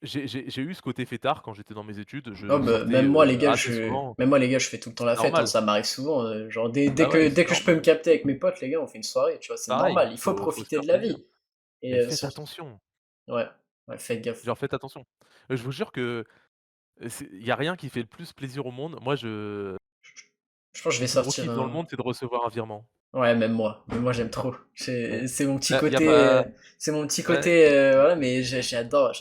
[SPEAKER 1] j'ai eu ce côté fêtard quand j'étais dans mes études.
[SPEAKER 2] Oh,
[SPEAKER 1] Je
[SPEAKER 2] bah,
[SPEAKER 1] sortais, assez souvent.
[SPEAKER 2] même moi, les gars, je fais tout le temps la
[SPEAKER 1] C'est
[SPEAKER 2] fête, hein,
[SPEAKER 1] normal.
[SPEAKER 2] ça m'arrive souvent. Genre,
[SPEAKER 1] Bah ouais,
[SPEAKER 2] dès
[SPEAKER 1] c'est
[SPEAKER 2] que je peux me
[SPEAKER 1] normal.
[SPEAKER 2] capter avec mes potes, les gars, on fait une soirée, tu vois, c'est
[SPEAKER 1] Pareil,
[SPEAKER 2] normal. Il faut
[SPEAKER 1] faut se
[SPEAKER 2] profiter
[SPEAKER 1] faire
[SPEAKER 2] de la
[SPEAKER 1] plaisir.
[SPEAKER 2] vie. Et
[SPEAKER 1] Mais faites
[SPEAKER 2] surtout,
[SPEAKER 1] attention,
[SPEAKER 2] ouais, ouais, faites gaffe.
[SPEAKER 1] genre faites attention. Je vous jure que il y a rien qui fait le plus plaisir au monde. Moi,
[SPEAKER 2] Je pense que je
[SPEAKER 1] mon
[SPEAKER 2] vais
[SPEAKER 1] plus gros
[SPEAKER 2] sortir
[SPEAKER 1] kiff dans le
[SPEAKER 2] un.
[SPEAKER 1] monde, c'est de recevoir un virement.
[SPEAKER 2] Ouais, même moi. Mais moi, j'aime trop.
[SPEAKER 1] Ouais.
[SPEAKER 2] C'est mon petit
[SPEAKER 1] Il y a
[SPEAKER 2] côté.
[SPEAKER 1] pas
[SPEAKER 2] C'est mon petit
[SPEAKER 1] ouais,
[SPEAKER 2] côté. Voilà, mais j'adore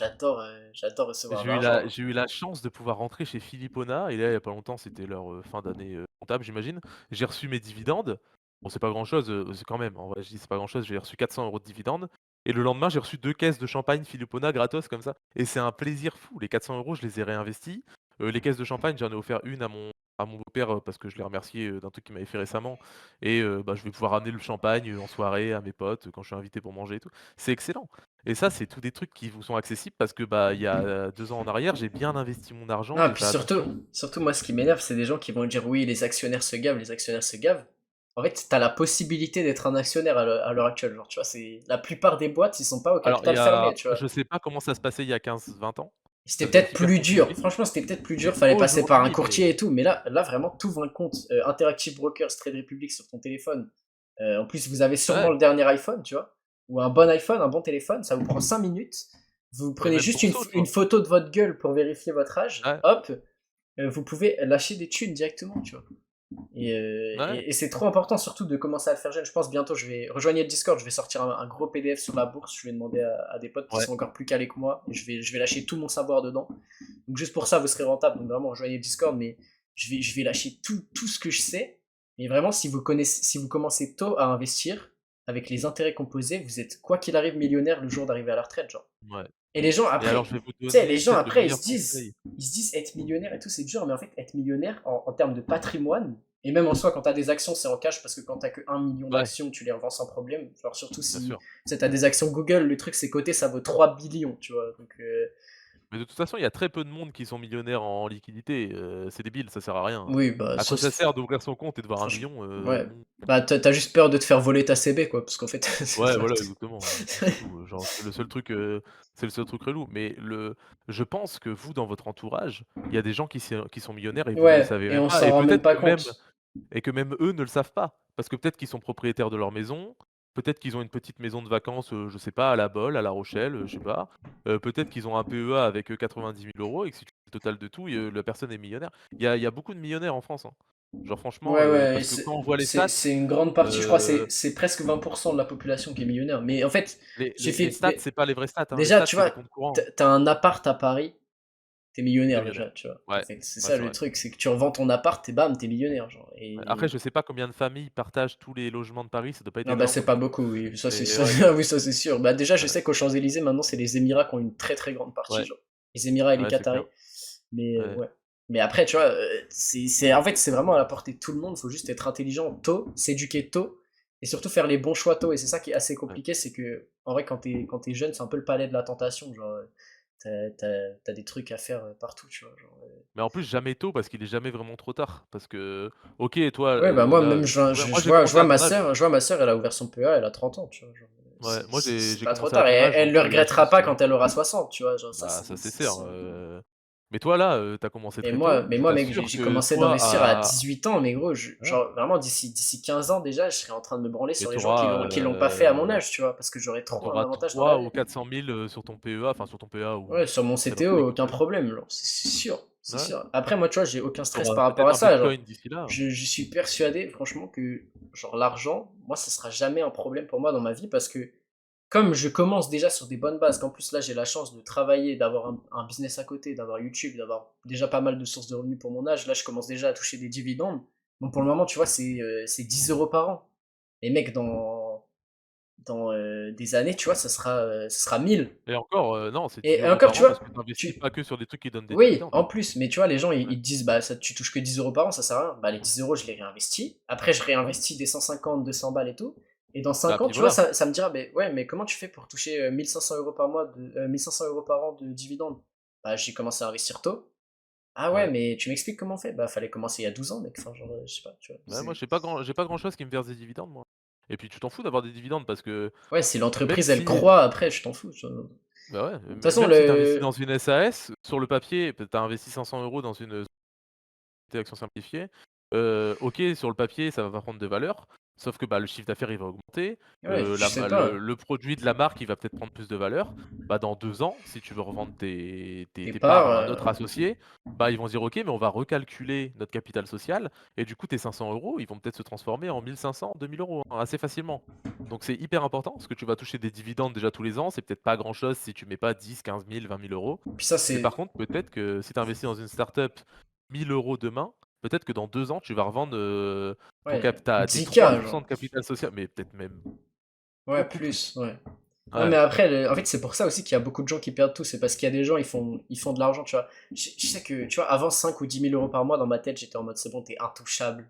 [SPEAKER 2] recevoir de l'argent.
[SPEAKER 1] j'ai eu la chance de pouvoir rentrer chez Philippona et là, il y a pas longtemps, c'était leur, fin d'année, comptable, j'imagine. J'ai reçu mes dividendes. Bon, c'est pas grand-chose, c'est quand même, en vrai, je dis: «C'est pas grand-chose», j'ai reçu 400 € de dividendes et le lendemain, j'ai reçu 2 caisses de champagne Philippona gratos comme ça et c'est un plaisir fou. Les 400 €, je les ai réinvestis. Les caisses de champagne, j'en ai offert une à mon beau-père, parce que je l'ai remercié, d'un truc qu'il m'avait fait récemment et bah, je vais pouvoir ramener le champagne, en soirée à mes potes, quand je suis invité pour manger et tout. C'est excellent. Et ça, c'est tous des trucs qui vous sont accessibles parce que, bah, il y a 2 ans en arrière, j'ai bien investi mon argent,
[SPEAKER 2] Non,
[SPEAKER 1] j'ai
[SPEAKER 2] puis
[SPEAKER 1] fait attention.
[SPEAKER 2] surtout, moi, ce qui m'énerve, c'est des gens qui vont dire oui, les actionnaires se gavent. En fait, t'as la possibilité d'être un actionnaire à l'heure actuelle. Genre, tu vois, c'est la plupart des boîtes, ils sont pas au
[SPEAKER 1] Alors il
[SPEAKER 2] capital
[SPEAKER 1] y
[SPEAKER 2] fermé,
[SPEAKER 1] a
[SPEAKER 2] tu vois.
[SPEAKER 1] je sais pas comment ça se passait il y a 15-20 ans.
[SPEAKER 2] C'était
[SPEAKER 1] Ça doit être
[SPEAKER 2] peut-être
[SPEAKER 1] hyper
[SPEAKER 2] plus dur.
[SPEAKER 1] compliqué.
[SPEAKER 2] Franchement, c'était peut-être plus dur.
[SPEAKER 1] Mais
[SPEAKER 2] Fallait passer par un
[SPEAKER 1] aujourd'hui,
[SPEAKER 2] courtier et tout. Mais là vraiment, tout un compte. Interactive Brokers, Trade Republic sur ton téléphone. En plus, vous avez sûrement
[SPEAKER 1] ouais,
[SPEAKER 2] le dernier iPhone, tu vois. Ou un bon iPhone, un bon téléphone. Ça vous prend 5 minutes. Vous
[SPEAKER 1] il y a
[SPEAKER 2] prenez
[SPEAKER 1] même
[SPEAKER 2] juste
[SPEAKER 1] Boursorama, tu
[SPEAKER 2] une
[SPEAKER 1] vois?
[SPEAKER 2] photo de votre gueule pour vérifier votre âge.
[SPEAKER 1] Ouais,
[SPEAKER 2] Hop, vous pouvez lâcher des thunes directement, tu vois.
[SPEAKER 1] ouais,
[SPEAKER 2] Et c'est trop important, surtout de commencer à le faire jeune. Je pense bientôt, je vais rejoindre le Discord, je vais sortir un gros PDF sur la bourse. Je vais demander à des potes qui
[SPEAKER 1] ouais.
[SPEAKER 2] sont encore plus calés que moi. Et je vais lâcher tout mon savoir dedans. Donc juste pour ça, vous serez rentable. Donc vraiment, rejoignez le Discord, mais je vais lâcher tout ce que je sais. Et vraiment, si vous commencez tôt à investir, avec les intérêts composés, vous êtes, quoi qu'il arrive, millionnaire le jour d'arriver à la retraite, genre.
[SPEAKER 1] Ouais.
[SPEAKER 2] Et les gens
[SPEAKER 1] Et alors
[SPEAKER 2] après,
[SPEAKER 1] je vais vous
[SPEAKER 2] tu sais, les
[SPEAKER 1] donner
[SPEAKER 2] gens
[SPEAKER 1] peut-être le
[SPEAKER 2] après,
[SPEAKER 1] meilleur conseil.
[SPEAKER 2] ils se disent être millionnaire et tout, c'est dur, mais en fait, être millionnaire en termes de patrimoine, et même en soi, quand tu as des actions, c'est en cash, parce que quand tu que 1 million
[SPEAKER 1] Ouais,
[SPEAKER 2] d'actions, tu les revends sans problème. Genre, surtout
[SPEAKER 1] bien
[SPEAKER 2] si
[SPEAKER 1] sûr.
[SPEAKER 2] tu as des actions Google, le truc c'est coté, ça vaut 3 billions, tu vois. Donc,
[SPEAKER 1] Mais de toute façon, il y a très peu de monde qui sont millionnaires en liquidité, c'est débile, ça sert à rien.
[SPEAKER 2] oui, bah,
[SPEAKER 1] À quoi ça sert d'ouvrir son compte et de voir un
[SPEAKER 2] franchement,
[SPEAKER 1] million
[SPEAKER 2] ouais.
[SPEAKER 1] bon.
[SPEAKER 2] Bah, t'as juste peur de te faire voler ta CB, quoi, parce qu'en fait, c'est
[SPEAKER 1] Ouais,
[SPEAKER 2] ça.
[SPEAKER 1] voilà, exactement, c'est tout, genre, c'est le seul truc relou. Mais je pense que vous, dans votre entourage, il y a des gens qui sont millionnaires et vous ne le
[SPEAKER 2] Ouais,
[SPEAKER 1] savez
[SPEAKER 2] et
[SPEAKER 1] même
[SPEAKER 2] on
[SPEAKER 1] pas
[SPEAKER 2] s'en rend même pas compte.
[SPEAKER 1] et que même eux ne le savent pas. Parce que peut-être qu'ils sont propriétaires de leur maison, peut-être qu'ils ont une petite maison de vacances, je sais pas, à La Baule, à La Rochelle, je sais pas. Peut-être qu'ils ont un PEA avec, 90 000 € et que si tu fais le total de tout, la personne est millionnaire. Il y a beaucoup de millionnaires en France, hein. Genre franchement,
[SPEAKER 2] Ouais, ouais,
[SPEAKER 1] parce que quand on voit les stats,
[SPEAKER 2] c'est une grande partie, je crois,
[SPEAKER 1] heu,
[SPEAKER 2] c'est presque 20% de la population qui est millionnaire. Mais en fait, j'ai
[SPEAKER 1] les
[SPEAKER 2] fait.
[SPEAKER 1] stats, c'est pas les vraies stats, hein. Les
[SPEAKER 2] Déjà,
[SPEAKER 1] stats,
[SPEAKER 2] tu
[SPEAKER 1] c'est les
[SPEAKER 2] vois,
[SPEAKER 1] comptes courants.
[SPEAKER 2] t'as un appart à Paris, t'es
[SPEAKER 1] Tu
[SPEAKER 2] millionnaire
[SPEAKER 1] millionnaire.
[SPEAKER 2] déjà, tu vois. En
[SPEAKER 1] Ouais,
[SPEAKER 2] fait, c'est
[SPEAKER 1] ouais,
[SPEAKER 2] ça
[SPEAKER 1] c'est
[SPEAKER 2] le
[SPEAKER 1] vrai.
[SPEAKER 2] truc, c'est que tu revends ton appart et bam, t'es millionnaire, genre.
[SPEAKER 1] Ouais, après,
[SPEAKER 2] Et
[SPEAKER 1] je sais pas combien de familles partagent tous les logements de Paris, ça doit pas être
[SPEAKER 2] non, bah
[SPEAKER 1] énorme.
[SPEAKER 2] c'est pas beaucoup, oui, ça c'est
[SPEAKER 1] Mais
[SPEAKER 2] ça,
[SPEAKER 1] ouais,
[SPEAKER 2] oui, ça c'est sûr. Bah déjà, je
[SPEAKER 1] ouais,
[SPEAKER 2] sais qu'aux Champs-Élysées, maintenant, c'est les Émirats qui ont une très très grande partie,
[SPEAKER 1] ouais,
[SPEAKER 2] genre. Les Émirats et les
[SPEAKER 1] ouais, c'est clair.
[SPEAKER 2] Qataris. Mais
[SPEAKER 1] Ouais,
[SPEAKER 2] ouais. Mais après, tu vois, en fait, c'est vraiment à la portée de tout le monde, faut juste être intelligent tôt, s'éduquer tôt. et surtout faire les bons choix tôt. Et c'est ça qui est assez
[SPEAKER 1] Ouais.
[SPEAKER 2] compliqué, c'est que, en vrai, quand t'es jeune, c'est un peu le palais de la tentation. Genre, t'as des trucs à faire partout, tu vois. Genre,
[SPEAKER 1] Mais en plus, jamais tôt parce qu'il est jamais vraiment trop tard. Parce que, OK, toi,
[SPEAKER 2] ouais, bah moi,
[SPEAKER 1] là,
[SPEAKER 2] même,
[SPEAKER 1] moi j'ai commencé à ton âge.
[SPEAKER 2] je vois ma sœur, elle a ouvert son PA, elle a 30 ans, tu vois. Genre,
[SPEAKER 1] Ouais, moi
[SPEAKER 2] c'est
[SPEAKER 1] j'ai
[SPEAKER 2] pas trop
[SPEAKER 1] commencé à
[SPEAKER 2] tard. Et
[SPEAKER 1] ton âge,
[SPEAKER 2] elle
[SPEAKER 1] donc
[SPEAKER 2] le
[SPEAKER 1] j'ai eu la
[SPEAKER 2] regrettera
[SPEAKER 1] chance,
[SPEAKER 2] pas
[SPEAKER 1] tu vois?
[SPEAKER 2] quand elle aura 60, tu vois. Genre, ça,
[SPEAKER 1] Bah, ça c'est
[SPEAKER 2] c'est
[SPEAKER 1] sûr,
[SPEAKER 2] ça.
[SPEAKER 1] mais toi là, tu commencé très tôt.
[SPEAKER 2] Mais
[SPEAKER 1] Je
[SPEAKER 2] moi, mec,
[SPEAKER 1] t'assure
[SPEAKER 2] j'ai
[SPEAKER 1] que
[SPEAKER 2] commencé
[SPEAKER 1] toi
[SPEAKER 2] d'investir à
[SPEAKER 1] à
[SPEAKER 2] 18 ans, mais gros,
[SPEAKER 1] ouais,
[SPEAKER 2] genre, vraiment, d'ici 15 ans déjà, je serais en train de me branler
[SPEAKER 1] et
[SPEAKER 2] sur
[SPEAKER 1] tu
[SPEAKER 2] les gens
[SPEAKER 1] auras,
[SPEAKER 2] qui l'ont pas fait à mon âge, tu vois, parce que j'aurais trop un avantage dans la
[SPEAKER 1] 3
[SPEAKER 2] vie.
[SPEAKER 1] ou 400 000, sur ton PEA, enfin sur ton PEA ou
[SPEAKER 2] Ouais, sur mon
[SPEAKER 1] après dans tous les
[SPEAKER 2] CTO,
[SPEAKER 1] cas
[SPEAKER 2] aucun
[SPEAKER 1] PEA.
[SPEAKER 2] problème, genre, c'est sûr, c'est
[SPEAKER 1] Ouais,
[SPEAKER 2] sûr. Après, moi, tu vois, j'ai aucun
[SPEAKER 1] tu
[SPEAKER 2] stress
[SPEAKER 1] auras
[SPEAKER 2] par rapport
[SPEAKER 1] peut-être
[SPEAKER 2] à
[SPEAKER 1] un
[SPEAKER 2] ça, genre,
[SPEAKER 1] bitcoin d'ici là, hein.
[SPEAKER 2] je suis persuadé, franchement, que, genre, l'argent, moi, ça sera jamais un problème pour moi dans ma vie, parce que, comme je commence déjà sur des bonnes bases, qu'en plus là j'ai la chance de travailler, d'avoir un business à côté, d'avoir YouTube, d'avoir déjà pas mal de sources de revenus pour mon âge, là je commence déjà à toucher des dividendes. Donc pour le moment, tu vois, c'est 10 euros par an. Et mec, dans des années, tu vois, ça sera 1000.
[SPEAKER 1] Et encore, non, c'est 10
[SPEAKER 2] Et
[SPEAKER 1] euros
[SPEAKER 2] encore,
[SPEAKER 1] par
[SPEAKER 2] tu
[SPEAKER 1] an parce
[SPEAKER 2] vois,
[SPEAKER 1] que tu investis
[SPEAKER 2] tu,
[SPEAKER 1] pas que sur des trucs qui donnent des
[SPEAKER 2] oui,
[SPEAKER 1] dividendes.
[SPEAKER 2] en plus, mais tu vois, les gens
[SPEAKER 1] Ouais.
[SPEAKER 2] ils te disent, bah ça, tu touches que 10 euros par an, ça sert à rien. Bah les 10 euros, je les réinvestis. Après, je réinvestis des 150, 200 balles et tout. Et dans
[SPEAKER 1] Bah,
[SPEAKER 2] 5 ans,
[SPEAKER 1] puis
[SPEAKER 2] tu vois,
[SPEAKER 1] voilà.
[SPEAKER 2] ça me dira, mais ouais, mais comment tu fais pour toucher 1500 euros par mois, 1500 euros par an de dividendes? Bah j'ai commencé à investir tôt. Ah ouais,
[SPEAKER 1] Ouais.
[SPEAKER 2] mais tu m'expliques comment on fait? Bah fallait commencer il y a 12 ans, mec. Enfin, genre, je sais pas, tu vois.
[SPEAKER 1] Ouais, moi j'ai pas grand-chose qui me verse des dividendes moi. Et puis tu t'en fous d'avoir des dividendes parce que
[SPEAKER 2] Ouais, si
[SPEAKER 1] même
[SPEAKER 2] l'entreprise elle
[SPEAKER 1] si
[SPEAKER 2] croît après, je t'en fous, tu vois. De
[SPEAKER 1] bah, ouais,
[SPEAKER 2] toute façon,
[SPEAKER 1] même si tu investis dans
[SPEAKER 2] le.
[SPEAKER 1] une SAS, sur le papier, tu as investi 500 € dans une société action simplifiée, OK, sur le papier, ça va pas prendre de valeur, sauf que, bah, le chiffre d'affaires, il va augmenter,
[SPEAKER 2] Ouais, je
[SPEAKER 1] la
[SPEAKER 2] sais
[SPEAKER 1] ma
[SPEAKER 2] pas.
[SPEAKER 1] le produit de la marque, il va peut-être prendre plus de valeur. Bah, dans 2 ans, si tu veux revendre
[SPEAKER 2] Tes
[SPEAKER 1] tes parts
[SPEAKER 2] parts.
[SPEAKER 1] à un autre associé, bah, ils vont se dire: «OK, mais on va recalculer notre capital social» et du coup, tes 500 €, ils vont peut-être se transformer en 1 500-2 000 €, hein, assez facilement. Donc c'est hyper important parce que tu vas toucher des dividendes déjà tous les ans, c'est peut-être pas grand-chose si tu mets pas 10, 15 000, 20 000 €.
[SPEAKER 2] Puis ça,
[SPEAKER 1] Mais par
[SPEAKER 2] c'est.
[SPEAKER 1] contre, peut-être que si tu investis dans une startup 1 000 € demain, peut-être que dans 2 ans, tu vas revendre, ton
[SPEAKER 2] Ouais,
[SPEAKER 1] tes
[SPEAKER 2] 10K,
[SPEAKER 1] 3
[SPEAKER 2] genre.
[SPEAKER 1] de capital social, mais peut-être même
[SPEAKER 2] Ouais,
[SPEAKER 1] beaucoup
[SPEAKER 2] plus,
[SPEAKER 1] plus.
[SPEAKER 2] ouais. Non,
[SPEAKER 1] Ouais,
[SPEAKER 2] mais après, en fait, c'est pour ça aussi qu'il y a beaucoup de gens qui perdent tout. C'est parce qu'il y a des gens, ils font de l'argent, tu vois. Je sais que, tu vois, avant 5 ou 10 000 € par mois, dans ma tête, j'étais en mode, c'est bon, t'es intouchable.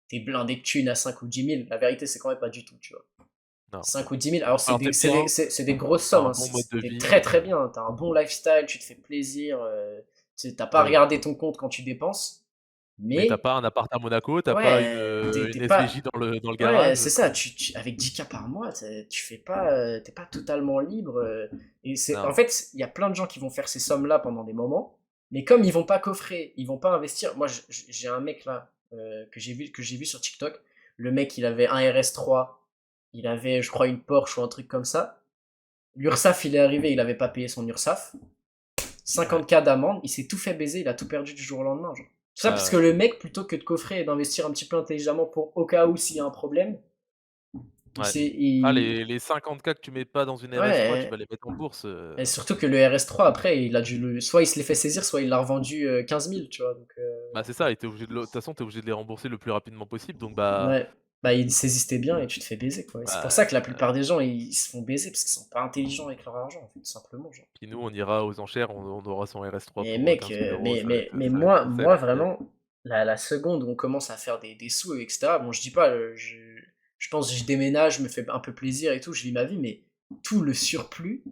[SPEAKER 2] T'es blindé de thunes à 5 ou 10 000. La vérité, c'est quand même pas du tout, tu vois.
[SPEAKER 1] non.
[SPEAKER 2] 5 ou 10 000. Alors,
[SPEAKER 1] Alors tu bien,
[SPEAKER 2] c'est des grosses
[SPEAKER 1] tu
[SPEAKER 2] sommes,
[SPEAKER 1] un
[SPEAKER 2] hein.
[SPEAKER 1] bon mode de
[SPEAKER 2] T'es
[SPEAKER 1] vie,
[SPEAKER 2] très très bien. T'as un bon lifestyle, tu te fais plaisir. T'as pas
[SPEAKER 1] oui,
[SPEAKER 2] regardé ton compte quand tu dépenses.
[SPEAKER 1] mais tu
[SPEAKER 2] Mais,
[SPEAKER 1] pas un appart à Monaco, tu pas
[SPEAKER 2] ouais, t'es
[SPEAKER 1] une
[SPEAKER 2] pas.
[SPEAKER 1] SVJ dans le
[SPEAKER 2] Ouais,
[SPEAKER 1] garage.
[SPEAKER 2] c'est ça, avec 10K par mois, tu fais pas, t'es pas totalement libre. Et en
[SPEAKER 1] Non,
[SPEAKER 2] fait, il y a plein de gens qui vont faire ces sommes-là pendant des moments, mais comme ils vont pas coffrer, ils vont pas investir. Moi, j'ai un mec là, que j'ai vu sur TikTok. Le mec, il avait un RS3, il avait, je crois, une Porsche ou un truc comme ça. L'URSSAF, il est arrivé, il avait pas payé son URSSAF.
[SPEAKER 1] ouais,
[SPEAKER 2] 50K d'amende, il s'est tout fait baiser, il a tout perdu du jour au lendemain, genre. Tout ça
[SPEAKER 1] ouais,
[SPEAKER 2] parce que
[SPEAKER 1] ouais.
[SPEAKER 2] le mec, plutôt que de coffrer et d'investir un petit peu intelligemment pour au cas où s'il y a un problème,
[SPEAKER 1] Ouais. Ah les 50 K que tu mets pas dans une RS3, tu
[SPEAKER 2] Ouais,
[SPEAKER 1] vas les mettre en bourse,
[SPEAKER 2] et surtout que le RS3, après, soit il se l'est fait saisir, soit il l'a revendu 15 000, tu vois. Donc,
[SPEAKER 1] bah, c'est ça et tu obligé de toute façon, tu es obligé de les rembourser le plus rapidement possible donc bah
[SPEAKER 2] ouais. Bah, il saisissait bien et tu te fais baiser, quoi. Et c'est pour ça que la
[SPEAKER 1] bah
[SPEAKER 2] plupart des gens, ils se font baiser parce qu'ils sont pas intelligents avec leur argent, en fait, tout simplement, genre.
[SPEAKER 1] puis nous, on ira aux enchères, on aura son RS3
[SPEAKER 2] Mais
[SPEAKER 1] pour,
[SPEAKER 2] mec,
[SPEAKER 1] 15 000 €,
[SPEAKER 2] mais
[SPEAKER 1] ça va être nickel
[SPEAKER 2] moi,
[SPEAKER 1] après.
[SPEAKER 2] vraiment, la seconde où on commence à faire des sous, etc., bon, je dis pas, je pense que je déménage, je me fais un peu plaisir et tout, je vis ma vie, mais tout le surplus,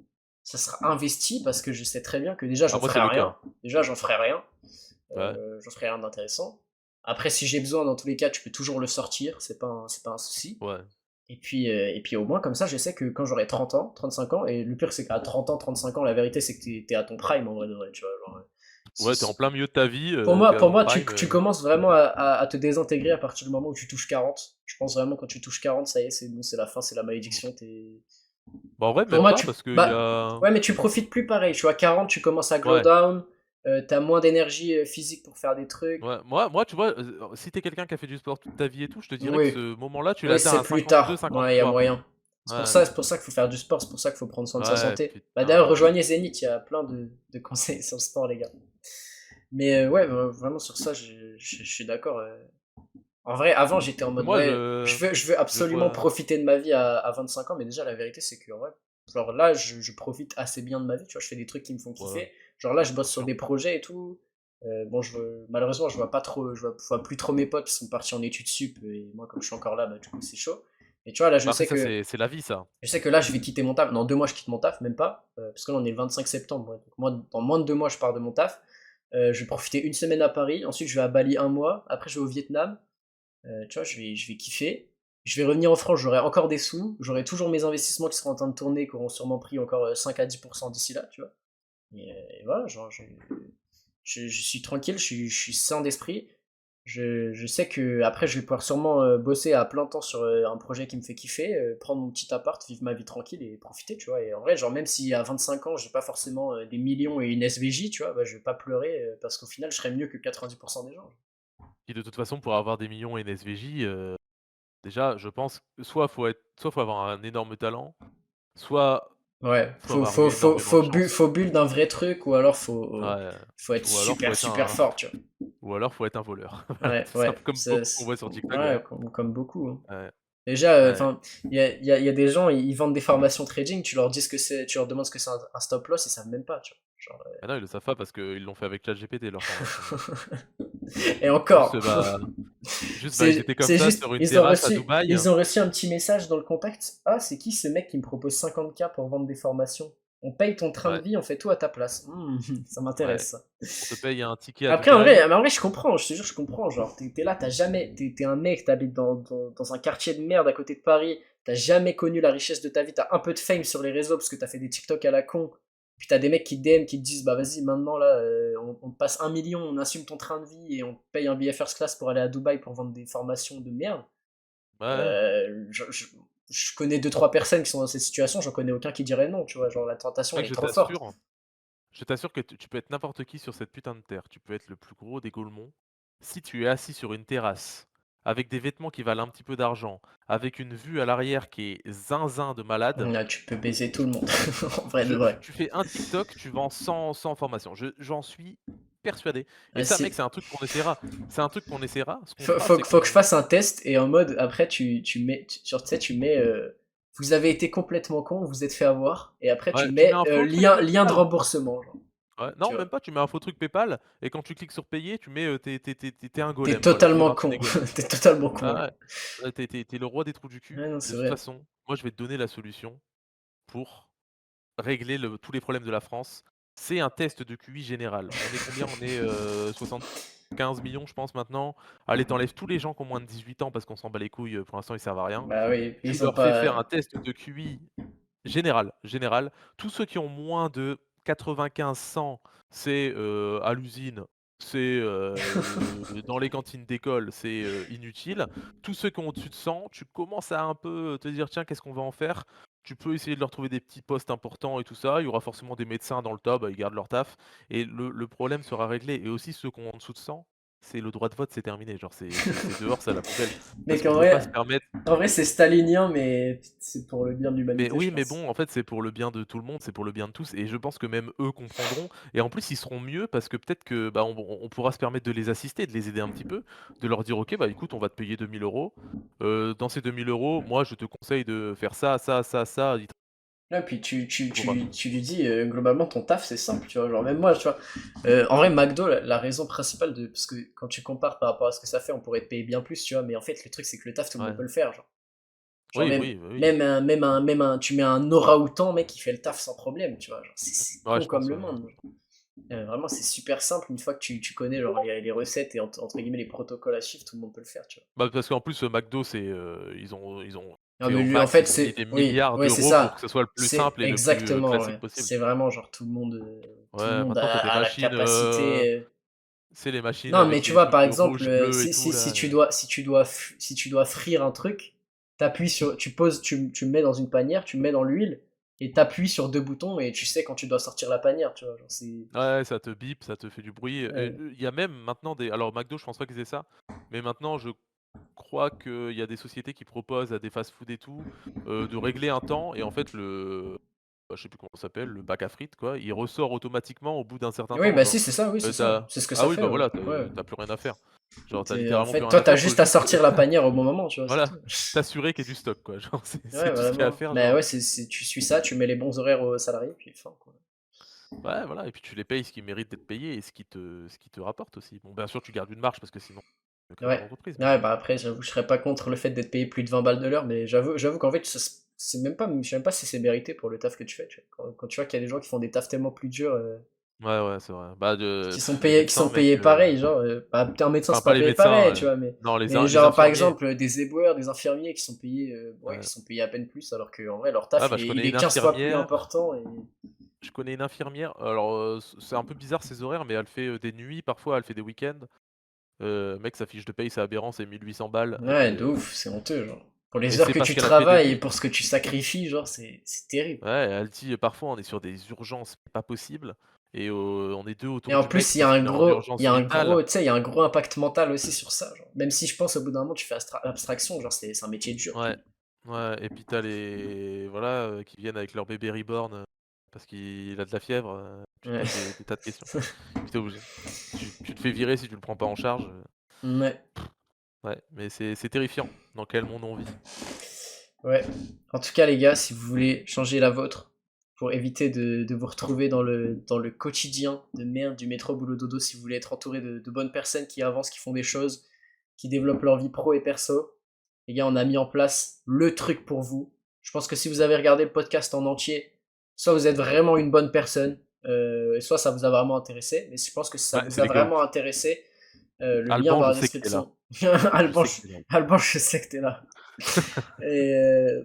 [SPEAKER 2] ça sera investi parce que je sais très bien que déjà,
[SPEAKER 1] Ah
[SPEAKER 2] j'en
[SPEAKER 1] moi,
[SPEAKER 2] ferai
[SPEAKER 1] c'est le
[SPEAKER 2] rien.
[SPEAKER 1] cas.
[SPEAKER 2] Déjà, j'en ferai rien.
[SPEAKER 1] Ouais,
[SPEAKER 2] J'en ferai rien d'intéressant. Après, si j'ai besoin, dans tous les cas, tu peux toujours le sortir, c'est pas un souci.
[SPEAKER 1] ouais.
[SPEAKER 2] Et puis au moins, comme ça, je sais que quand j'aurai 30 ans, 35 ans, et le pire, c'est qu'à 30 ans, 35 ans, la vérité, c'est que t'es à ton prime, en vrai de vrai, tu vois. Genre,
[SPEAKER 1] Ouais, tu es en plein milieu de ta vie, tu es à
[SPEAKER 2] pour
[SPEAKER 1] ton
[SPEAKER 2] moi
[SPEAKER 1] prime,
[SPEAKER 2] tu commences vraiment à te désintégrer à partir du moment où tu touches 40. Je pense vraiment quand tu touches 40, ça y est, c'est bon, c'est la fin, c'est la
[SPEAKER 1] mmh.
[SPEAKER 2] malédiction.
[SPEAKER 1] Bah, en vrai,
[SPEAKER 2] Pour
[SPEAKER 1] même
[SPEAKER 2] moi,
[SPEAKER 1] pas parce qu'il y a
[SPEAKER 2] ouais, mais tu profites plus pareil. Tu vois, 40, tu commences à glow
[SPEAKER 1] ouais,
[SPEAKER 2] down, t'as moins d'énergie physique pour faire des trucs.
[SPEAKER 1] ouais. Moi, tu vois, si tu es quelqu'un qui a fait du sport toute ta vie et tout, je te dirais que
[SPEAKER 2] Oui,
[SPEAKER 1] ce moment-là, tu
[SPEAKER 2] oui,
[SPEAKER 1] l'atteins
[SPEAKER 2] c'est
[SPEAKER 1] à
[SPEAKER 2] plus tard. Ouais, il y a
[SPEAKER 1] 52-53.
[SPEAKER 2] moyen.
[SPEAKER 1] Ouais,
[SPEAKER 2] C'est pour ça qu'il faut faire du sport, c'est pour ça qu'il faut prendre soin de sa
[SPEAKER 1] ouais,
[SPEAKER 2] santé. Bah, d'ailleurs,
[SPEAKER 1] putain.
[SPEAKER 2] rejoignez Zénith, il y a plein de conseils sur le sport, les gars. Mais ouais, vraiment sur ça, je suis d'accord. En vrai, avant, j'étais en
[SPEAKER 1] Que
[SPEAKER 2] mode,
[SPEAKER 1] moi,
[SPEAKER 2] ouais, je veux
[SPEAKER 1] je
[SPEAKER 2] absolument
[SPEAKER 1] vois
[SPEAKER 2] profiter de ma vie à 25 ans, mais déjà, la vérité, c'est que, ouais, genre là, je profite assez bien de ma vie, tu vois, je fais des trucs qui me font
[SPEAKER 1] ouais,
[SPEAKER 2] kiffer. Genre là, je bosse
[SPEAKER 1] bien
[SPEAKER 2] sur
[SPEAKER 1] sûr.
[SPEAKER 2] des projets et tout. Bon, malheureusement, je vois pas trop, je vois plus trop mes potes qui sont partis en études sup, et moi, comme je suis encore là, bah, du coup, c'est chaud. Et tu vois, là,
[SPEAKER 1] Bah, après ça, c'est la vie ça.
[SPEAKER 2] je sais que là, je vais quitter mon taf. Dans 2 mois, je quitte mon taf, même pas, parce que là, on est le 25 septembre. Ouais. Donc moi, dans moins de 2 mois, je pars de mon taf. Je vais profiter une semaine à Paris. Ensuite, je vais à Bali un mois. Après, je vais au Vietnam. Tu vois, je vais kiffer. Je vais revenir en France, j'aurai encore des sous. J'aurai toujours mes investissements qui seront en train de tourner, qui auront sûrement pris encore 5 à 10% d'ici là, tu vois. Et voilà, genre, je suis tranquille, je suis sain d'esprit. Je sais que après je vais pouvoir sûrement bosser à plein temps sur un projet qui me fait kiffer, prendre mon petit appart, vivre ma vie tranquille et profiter, tu vois. Et en vrai, genre même si à 25 ans j'ai pas forcément des millions et une SVJ, tu vois, bah, je vais pas pleurer parce qu'au final je serai mieux que 90% des gens.
[SPEAKER 1] Puis de toute façon, pour avoir des millions et une SVJ, déjà, je pense, soit faut avoir un énorme talent, soit
[SPEAKER 2] Ouais,
[SPEAKER 1] faut avoir eu énormément de chance.
[SPEAKER 2] faut build un vrai truc ou alors
[SPEAKER 1] Ouais,
[SPEAKER 2] faut être
[SPEAKER 1] ou alors faut
[SPEAKER 2] super
[SPEAKER 1] être
[SPEAKER 2] super
[SPEAKER 1] un
[SPEAKER 2] fort, tu vois.
[SPEAKER 1] un voleur. Voilà,
[SPEAKER 2] Ouais,
[SPEAKER 1] c'est un
[SPEAKER 2] ouais,
[SPEAKER 1] peu comme beaucoup qu'on voit sur TikTok
[SPEAKER 2] ouais,
[SPEAKER 1] d'ailleurs.
[SPEAKER 2] comme beaucoup, hein.
[SPEAKER 1] Ouais,
[SPEAKER 2] Déjà,
[SPEAKER 1] ouais.
[SPEAKER 2] enfin, il y a des gens, ils vendent des formations trading, tu leur dis ce que c'est, tu leur demandes ce que c'est un stop loss, ils savent même pas, tu vois. Genre,
[SPEAKER 1] Ah non, ils le savent pas parce qu'ils l'ont fait avec ChatGPT leur formation, donc
[SPEAKER 2] et
[SPEAKER 1] juste,
[SPEAKER 2] encore.
[SPEAKER 1] ils étaient comme
[SPEAKER 2] C'est
[SPEAKER 1] ça
[SPEAKER 2] juste,
[SPEAKER 1] sur une terrasse à Dubaï.
[SPEAKER 2] ils ont reçu un petit message dans le contact. Ah, c'est qui ce mec qui me propose 50K pour vendre des formations? On paye ton train de
[SPEAKER 1] Ouais,
[SPEAKER 2] vie, on fait tout à ta place. Ça
[SPEAKER 1] ouais.
[SPEAKER 2] m'intéresse, ça.
[SPEAKER 1] On te paye un ticket à
[SPEAKER 2] Après,
[SPEAKER 1] Dubaï.
[SPEAKER 2] mais en vrai, je comprends, je te jure, je comprends. Genre, t'es là, t'es un mec, t'habites dans un quartier de merde à côté de Paris, t'as jamais connu la richesse de ta vie, t'as un peu de fame sur les réseaux parce que t'as fait des TikTok à la con. Puis t'as des mecs qui te DM, qui te disent, bah vas-y, maintenant là, on te passe 1 million, on assume ton train de vie et on te paye un billet first class pour aller à Dubaï pour vendre des formations de merde.
[SPEAKER 1] Ouais, ouais.
[SPEAKER 2] Je connais deux trois personnes qui sont dans cette situation, j'en connais aucun qui dirait non, tu vois. Genre, la tentation,
[SPEAKER 1] Mec,
[SPEAKER 2] elle est trop forte.
[SPEAKER 1] je t'assure que tu peux être n'importe qui sur cette putain de terre. Tu peux être le plus gros des Gaulmons. Si tu es assis sur une terrasse, avec des vêtements qui valent un petit peu d'argent, avec une vue à l'arrière qui est zinzin de malade,
[SPEAKER 2] Là, tu peux baiser tout
[SPEAKER 1] tu
[SPEAKER 2] le monde, en vrai de vrai.
[SPEAKER 1] tu fais un TikTok, tu vends 100 formations. J'en suis persuadé. Et
[SPEAKER 2] Ah,
[SPEAKER 1] ça, mec,
[SPEAKER 2] si.
[SPEAKER 1] c'est un truc qu'on essaiera. C'est un truc qu'on essaiera. Ce qu'on fera, c'est
[SPEAKER 2] Faut que je
[SPEAKER 1] qu'on
[SPEAKER 2] fasse un test et en mode, après, tu mets, genre, tu sais, tu mets, vous avez été complètement con, vous vous êtes fait avoir, et après, tu
[SPEAKER 1] ouais, tu mets
[SPEAKER 2] mets
[SPEAKER 1] un faux truc
[SPEAKER 2] lien de
[SPEAKER 1] PayPal.
[SPEAKER 2] remboursement, genre,
[SPEAKER 1] Ouais,
[SPEAKER 2] tu
[SPEAKER 1] non,
[SPEAKER 2] vois.
[SPEAKER 1] même pas, tu mets un faux truc PayPal et quand tu cliques sur payer, tu mets, tu un
[SPEAKER 2] T'es
[SPEAKER 1] golem, voilà, tu fais
[SPEAKER 2] totalement
[SPEAKER 1] partie
[SPEAKER 2] con,
[SPEAKER 1] des golems.
[SPEAKER 2] t'es totalement con,
[SPEAKER 1] Ah
[SPEAKER 2] genre.
[SPEAKER 1] ouais, ouais, tu le roi des trous du cul.
[SPEAKER 2] Ouais, non,
[SPEAKER 1] De
[SPEAKER 2] c'est
[SPEAKER 1] toute
[SPEAKER 2] vrai.
[SPEAKER 1] façon, moi, je vais te donner la solution pour régler tous les problèmes de la France. C'est un test de QI général. On est combien? On est 75 millions, je pense, maintenant. Allez, t'enlèves tous les gens qui ont moins de 18 ans parce qu'on s'en bat les couilles, pour l'instant, ils servent à rien.
[SPEAKER 2] Bah oui,
[SPEAKER 1] Tu
[SPEAKER 2] ils ont
[SPEAKER 1] leur fais
[SPEAKER 2] pas.
[SPEAKER 1] faire un test de QI général. Tous ceux qui ont moins de 95-100, c'est, à l'usine, c'est, dans les cantines d'école, c'est, inutile. Tous ceux qui ont au-dessus de 100, tu commences à un peu te dire: «Tiens, qu'est-ce qu'on va en faire?» Tu peux essayer de leur trouver des petits postes importants et tout ça. Il y aura forcément des médecins dans le tas, bah, ils gardent leur taf et le problème sera réglé et aussi ceux qui ont en dessous de 100, c'est le droit de vote, c'est terminé. Genre c'est dehors, c'est à la poubelle parce
[SPEAKER 2] Mec,
[SPEAKER 1] qu'on peut pas se permettre.
[SPEAKER 2] en vrai, c'est stalinien, mais c'est pour le bien de
[SPEAKER 1] Mais
[SPEAKER 2] l'humanité,
[SPEAKER 1] oui,
[SPEAKER 2] je
[SPEAKER 1] mais
[SPEAKER 2] pense.
[SPEAKER 1] bon, en fait, c'est pour le bien de tout le monde, c'est pour le bien de tous et je pense que même eux comprendront et en plus, ils seront mieux parce que peut-être que, bah, on pourra se permettre de les assister, de les aider un petit peu, de leur dire: «OK, bah, écoute, on va te payer 2 000 €. Dans ces 2 000 €, moi, je te conseille de faire ça, ça, ça, ça». Il te
[SPEAKER 2] Là, puis
[SPEAKER 1] pourra
[SPEAKER 2] tu lui dis, globalement, ton taf, c'est simple, tu vois. Genre, même moi, tu vois. En vrai, McDo, la raison principale de. Parce que quand tu compares par rapport à ce que ça fait, on pourrait te payer bien plus, tu vois. Mais en fait, le truc, c'est que le taf, tout le monde
[SPEAKER 1] ouais.
[SPEAKER 2] peut le faire, genre. Genre,
[SPEAKER 1] Oui, oui, oui, oui.
[SPEAKER 2] tu mets un orang-outan, mec, qui fait le taf sans problème, tu vois. Genre, c'est
[SPEAKER 1] Ouais,
[SPEAKER 2] con
[SPEAKER 1] je
[SPEAKER 2] comme
[SPEAKER 1] pense,
[SPEAKER 2] le
[SPEAKER 1] ouais.
[SPEAKER 2] monde. Vraiment, c'est super simple. Une fois que tu connais genre, les recettes et entre guillemets les protocoles à suivre, tout le monde peut le faire, tu vois.
[SPEAKER 1] Bah, parce qu'en plus, McDo, c'est, ils ont
[SPEAKER 2] Non,
[SPEAKER 1] fait
[SPEAKER 2] mais
[SPEAKER 1] au
[SPEAKER 2] lui, en
[SPEAKER 1] max,
[SPEAKER 2] fait,
[SPEAKER 1] ils ont mis
[SPEAKER 2] c'est.
[SPEAKER 1] des
[SPEAKER 2] Oui,
[SPEAKER 1] milliards
[SPEAKER 2] ouais, c'est
[SPEAKER 1] d'euros pour
[SPEAKER 2] ça.
[SPEAKER 1] que ce soit le plus
[SPEAKER 2] C'est
[SPEAKER 1] simple et le plus,
[SPEAKER 2] exactement,
[SPEAKER 1] classique
[SPEAKER 2] ouais.
[SPEAKER 1] possible.
[SPEAKER 2] C'est vraiment genre tout le
[SPEAKER 1] Ouais,
[SPEAKER 2] monde
[SPEAKER 1] maintenant, tu as des
[SPEAKER 2] a la
[SPEAKER 1] machines,
[SPEAKER 2] capacité.
[SPEAKER 1] c'est les machines
[SPEAKER 2] Non, mais
[SPEAKER 1] avec
[SPEAKER 2] tu
[SPEAKER 1] les
[SPEAKER 2] vois, par
[SPEAKER 1] trucs,
[SPEAKER 2] exemple,
[SPEAKER 1] rouge, bleu et tout là,
[SPEAKER 2] si tu dois frire un truc, tu poses, tu le mets dans une panière, tu le mets dans l'huile, et t'appuies sur deux boutons, et tu sais quand tu dois sortir la panière, tu vois. Genre, c'est.
[SPEAKER 1] ouais, ça te bip, ça te fait du bruit et
[SPEAKER 2] Ouais.
[SPEAKER 1] il y a même maintenant des alors McDo, je pense pas qu'ils aient ça, mais maintenant je crois qu'il y a des sociétés qui proposent à des fast-food et tout, de régler un temps et en fait bah, je sais plus comment ça s'appelle, le bac à frites quoi, il ressort automatiquement au bout d'un certain
[SPEAKER 2] Oui,
[SPEAKER 1] temps,
[SPEAKER 2] bah si,
[SPEAKER 1] genre,
[SPEAKER 2] c'est ça, oui, c'est
[SPEAKER 1] tu
[SPEAKER 2] ça. C'est ce que
[SPEAKER 1] ah
[SPEAKER 2] ça
[SPEAKER 1] oui,
[SPEAKER 2] fait,
[SPEAKER 1] bah
[SPEAKER 2] ouais.
[SPEAKER 1] voilà,
[SPEAKER 2] Ouais.
[SPEAKER 1] tu plus rien à faire. Genre, tu
[SPEAKER 2] En
[SPEAKER 1] littéralement
[SPEAKER 2] fait,
[SPEAKER 1] plus rien
[SPEAKER 2] toi,
[SPEAKER 1] à
[SPEAKER 2] t'as
[SPEAKER 1] faire, faut
[SPEAKER 2] juste à
[SPEAKER 1] juste,
[SPEAKER 2] sortir la panière au bon moment, tu vois, c'est
[SPEAKER 1] voilà,
[SPEAKER 2] tout.
[SPEAKER 1] t'assurer qu'il y ait du stock quoi, genre
[SPEAKER 2] Ouais,
[SPEAKER 1] c'est tout ce qu'il y a à
[SPEAKER 2] vraiment.
[SPEAKER 1] faire,
[SPEAKER 2] Bah
[SPEAKER 1] genre,
[SPEAKER 2] ouais, tu suis ça, tu mets les bons horaires aux salariés, puis fin, quoi.
[SPEAKER 1] ouais, voilà et puis tu les payes ce qu'ils méritent d'être payés et ce qui te rapporte aussi. Bon, bien sûr, tu gardes une marge parce que sinon créateur
[SPEAKER 2] Ouais.
[SPEAKER 1] d'entreprise, mais
[SPEAKER 2] Ouais, bah, après, j'avoue, je serais pas contre le fait d'être payé plus de 20 balles de l'heure, mais j'avoue qu'en fait, c'est même pas, je sais même pas si c'est mérité pour le taf que tu fais, tu vois. Quand tu vois qu'il y a des gens qui font des tafs tellement plus durs,
[SPEAKER 1] ouais, ouais, c'est vrai. Bah, de les
[SPEAKER 2] qui
[SPEAKER 1] médecins,
[SPEAKER 2] sont
[SPEAKER 1] mec,
[SPEAKER 2] payés pareil, genre, bah, putain, un médecin,
[SPEAKER 1] enfin
[SPEAKER 2] c'est pas
[SPEAKER 1] pas les
[SPEAKER 2] payé
[SPEAKER 1] médecins,
[SPEAKER 2] pareil, tu vois,
[SPEAKER 1] non,
[SPEAKER 2] mais
[SPEAKER 1] les
[SPEAKER 2] genre, par
[SPEAKER 1] infirmiers.
[SPEAKER 2] exemple, des éboueurs, des infirmiers qui sont payés, ouais,
[SPEAKER 1] Ouais.
[SPEAKER 2] qui sont payés à peine plus, alors qu'en vrai, leur
[SPEAKER 1] Ah
[SPEAKER 2] taf,
[SPEAKER 1] bah, je
[SPEAKER 2] il
[SPEAKER 1] connais
[SPEAKER 2] est
[SPEAKER 1] une
[SPEAKER 2] 15 fois plus
[SPEAKER 1] infirmière
[SPEAKER 2] important et
[SPEAKER 1] je connais une infirmière, alors, c'est un peu bizarre ses horaires, mais elle fait, des nuits, parfois elle fait des week-ends. Mec, sa fiche de paye, c'est aberrant, c'est 1 800 balles
[SPEAKER 2] ouais, de ouf, c'est honteux, genre. Pour
[SPEAKER 1] et
[SPEAKER 2] les heures
[SPEAKER 1] c'est
[SPEAKER 2] que
[SPEAKER 1] parce
[SPEAKER 2] tu
[SPEAKER 1] qu'elle a fait des
[SPEAKER 2] travailles et
[SPEAKER 1] nuits.
[SPEAKER 2] pour ce que tu sacrifies, genre, c'est terrible.
[SPEAKER 1] Ouais, elle dit: «Parfois, on est sur des urgences pas possibles et on est 2
[SPEAKER 2] Et
[SPEAKER 1] autour
[SPEAKER 2] en
[SPEAKER 1] du mec
[SPEAKER 2] plus,
[SPEAKER 1] parce qu'il est en
[SPEAKER 2] il
[SPEAKER 1] urgence
[SPEAKER 2] y a un
[SPEAKER 1] vitale».
[SPEAKER 2] gros, tu sais, il y a un gros impact mental aussi sur ça, genre. Même si je pense au bout d'un moment, tu fais abstraction, genre, c'est un métier dur, tu
[SPEAKER 1] Ouais,
[SPEAKER 2] vois.
[SPEAKER 1] ouais et puis t'as les voilà, qui viennent avec leur bébé reborn, parce qu'il a de la fièvre, tu te
[SPEAKER 2] Ouais.
[SPEAKER 1] poses des tas de questions. Puis tu obligé. Tu te fais virer si tu le prends pas en charge,
[SPEAKER 2] Ouais.
[SPEAKER 1] ouais, mais c'est terrifiant dans quel monde on vit.
[SPEAKER 2] Ouais. En tout cas, les gars, si vous voulez changer la vôtre pour éviter de vous retrouver dans le quotidien de merde du métro boulot dodo, si vous voulez être entouré de bonnes personnes qui avancent, qui font des choses, qui développent leur vie pro et perso, les gars, on a mis en place le truc pour vous. Je pense que si vous avez regardé le podcast en entier, soit vous êtes vraiment une bonne personne, et soit ça vous a vraiment intéressé. Mais je pense que si ça
[SPEAKER 1] Ouais,
[SPEAKER 2] vous
[SPEAKER 1] c'est
[SPEAKER 2] a
[SPEAKER 1] les GOAT.
[SPEAKER 2] vraiment intéressé, le lien
[SPEAKER 1] Alban,
[SPEAKER 2] dans
[SPEAKER 1] je
[SPEAKER 2] la
[SPEAKER 1] sais que tu es là.
[SPEAKER 2] description.
[SPEAKER 1] Je
[SPEAKER 2] Alban,
[SPEAKER 1] sais que tu es là.
[SPEAKER 2] Alban, je sais que t'es là. Et, euh,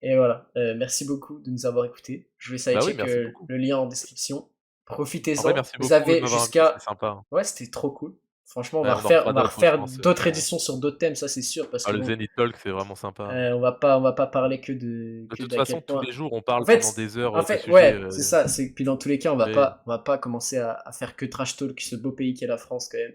[SPEAKER 2] et voilà, merci beaucoup de nous avoir écoutés. Je vous laisse aller
[SPEAKER 1] Bah oui,
[SPEAKER 2] check
[SPEAKER 1] merci beaucoup.
[SPEAKER 2] le lien en description.
[SPEAKER 1] En vrai,
[SPEAKER 2] Profitez-en.
[SPEAKER 1] merci
[SPEAKER 2] Vous
[SPEAKER 1] beaucoup de
[SPEAKER 2] avez
[SPEAKER 1] m'avoir invité, c'était
[SPEAKER 2] jusqu'à...
[SPEAKER 1] sympa, hein.
[SPEAKER 2] Ouais, c'était trop cool. Franchement,
[SPEAKER 1] Ouais, on en refera
[SPEAKER 2] on va
[SPEAKER 1] d'autres, je
[SPEAKER 2] refaire
[SPEAKER 1] pense,
[SPEAKER 2] d'autres
[SPEAKER 1] quand
[SPEAKER 2] éditions sur d'autres thèmes, ça c'est sûr, parce
[SPEAKER 1] ah,
[SPEAKER 2] que
[SPEAKER 1] le
[SPEAKER 2] bon,
[SPEAKER 1] Zenith Talk, c'est vraiment sympa, hein.
[SPEAKER 2] on va pas parler
[SPEAKER 1] De
[SPEAKER 2] que
[SPEAKER 1] toute
[SPEAKER 2] d'à quel
[SPEAKER 1] façon, tous
[SPEAKER 2] point.
[SPEAKER 1] les jours, on
[SPEAKER 2] En
[SPEAKER 1] parle pendant
[SPEAKER 2] fait,
[SPEAKER 1] des heures, de sujets,
[SPEAKER 2] ouais, c'est ça. C'est puis dans tous les cas,
[SPEAKER 1] mais
[SPEAKER 2] on va pas commencer à faire que trash talk ce beau pays qu'est la France quand même.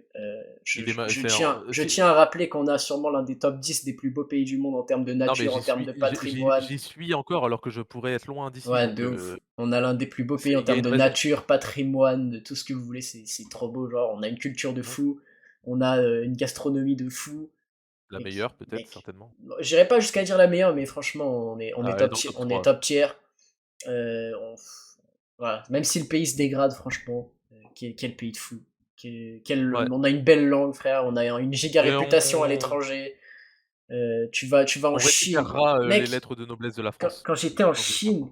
[SPEAKER 1] il est ma c'est en
[SPEAKER 2] Je
[SPEAKER 1] si
[SPEAKER 2] tiens à rappeler qu'on a sûrement l'un des top 10 des plus beaux pays du monde en termes de
[SPEAKER 1] non, mais
[SPEAKER 2] nature, en termes de patrimoine.
[SPEAKER 1] j'y suis encore alors que je pourrais être loin d'ici
[SPEAKER 2] Ouais,
[SPEAKER 1] donc
[SPEAKER 2] de ouf. On a l'un des plus beaux
[SPEAKER 1] c'est
[SPEAKER 2] pays en
[SPEAKER 1] il y a
[SPEAKER 2] termes
[SPEAKER 1] une
[SPEAKER 2] de
[SPEAKER 1] raison.
[SPEAKER 2] nature, patrimoine, de tout ce que vous voulez. C'est trop beau. Genre, on a une culture de
[SPEAKER 1] Mmh.
[SPEAKER 2] fou. On a une gastronomie de fou.
[SPEAKER 1] La
[SPEAKER 2] Mec,
[SPEAKER 1] meilleure peut-être,
[SPEAKER 2] mec.
[SPEAKER 1] certainement.
[SPEAKER 2] J'irai pas jusqu'à dire la meilleure, mais franchement,
[SPEAKER 1] Ah, elle est dans le top
[SPEAKER 2] on est
[SPEAKER 1] 3.
[SPEAKER 2] top tier. On- voilà. Même si le pays se dégrade, franchement, quel pays de fou.
[SPEAKER 1] Ouais
[SPEAKER 2] On a une belle langue, frère. On a une giga
[SPEAKER 1] et
[SPEAKER 2] réputation à l'étranger. Tu vas en
[SPEAKER 1] on
[SPEAKER 2] Chine.
[SPEAKER 1] récupérera, les
[SPEAKER 2] Mec,
[SPEAKER 1] lettres de noblesse de la France quand je descendrai.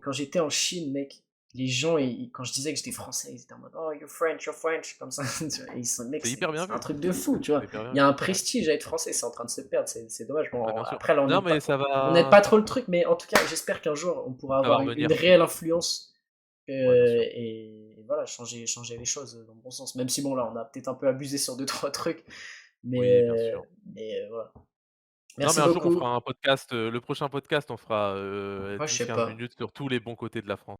[SPEAKER 2] Quand j'étais en Chine, mec, les gens, quand je disais que j'étais français, ils étaient en mode, oh, you're French, comme ça. Tu vois, et mec,
[SPEAKER 1] C'est hyper bien
[SPEAKER 2] c'est un
[SPEAKER 1] vu,
[SPEAKER 2] truc de fou, tu vois.
[SPEAKER 1] c'est hyper bien
[SPEAKER 2] Il y
[SPEAKER 1] vu.
[SPEAKER 2] a un
[SPEAKER 1] Ouais,
[SPEAKER 2] prestige à être français, c'est en train de se perdre, c'est dommage.
[SPEAKER 1] ouais,
[SPEAKER 2] Bon,
[SPEAKER 1] bien sûr.
[SPEAKER 2] après, là,
[SPEAKER 1] Non, mais
[SPEAKER 2] on n'aide pas trop le truc, mais en tout cas, j'espère qu'un jour, on pourra
[SPEAKER 1] ça va
[SPEAKER 2] avoir une
[SPEAKER 1] revenir.
[SPEAKER 2] réelle influence
[SPEAKER 1] Ouais, bien sûr.
[SPEAKER 2] et voilà, changer les choses dans le bon sens. Même si, bon, là, on a peut-être un peu abusé sur deux, trois trucs,
[SPEAKER 1] Oui, bien sûr.
[SPEAKER 2] voilà.
[SPEAKER 1] Non, mais
[SPEAKER 2] Merci
[SPEAKER 1] un jour, on
[SPEAKER 2] beaucoup.
[SPEAKER 1] fera un podcast, le prochain podcast, on fera,
[SPEAKER 2] Moi, je sais
[SPEAKER 1] 10-15
[SPEAKER 2] pas.
[SPEAKER 1] minutes sur tous les bons côtés de la France.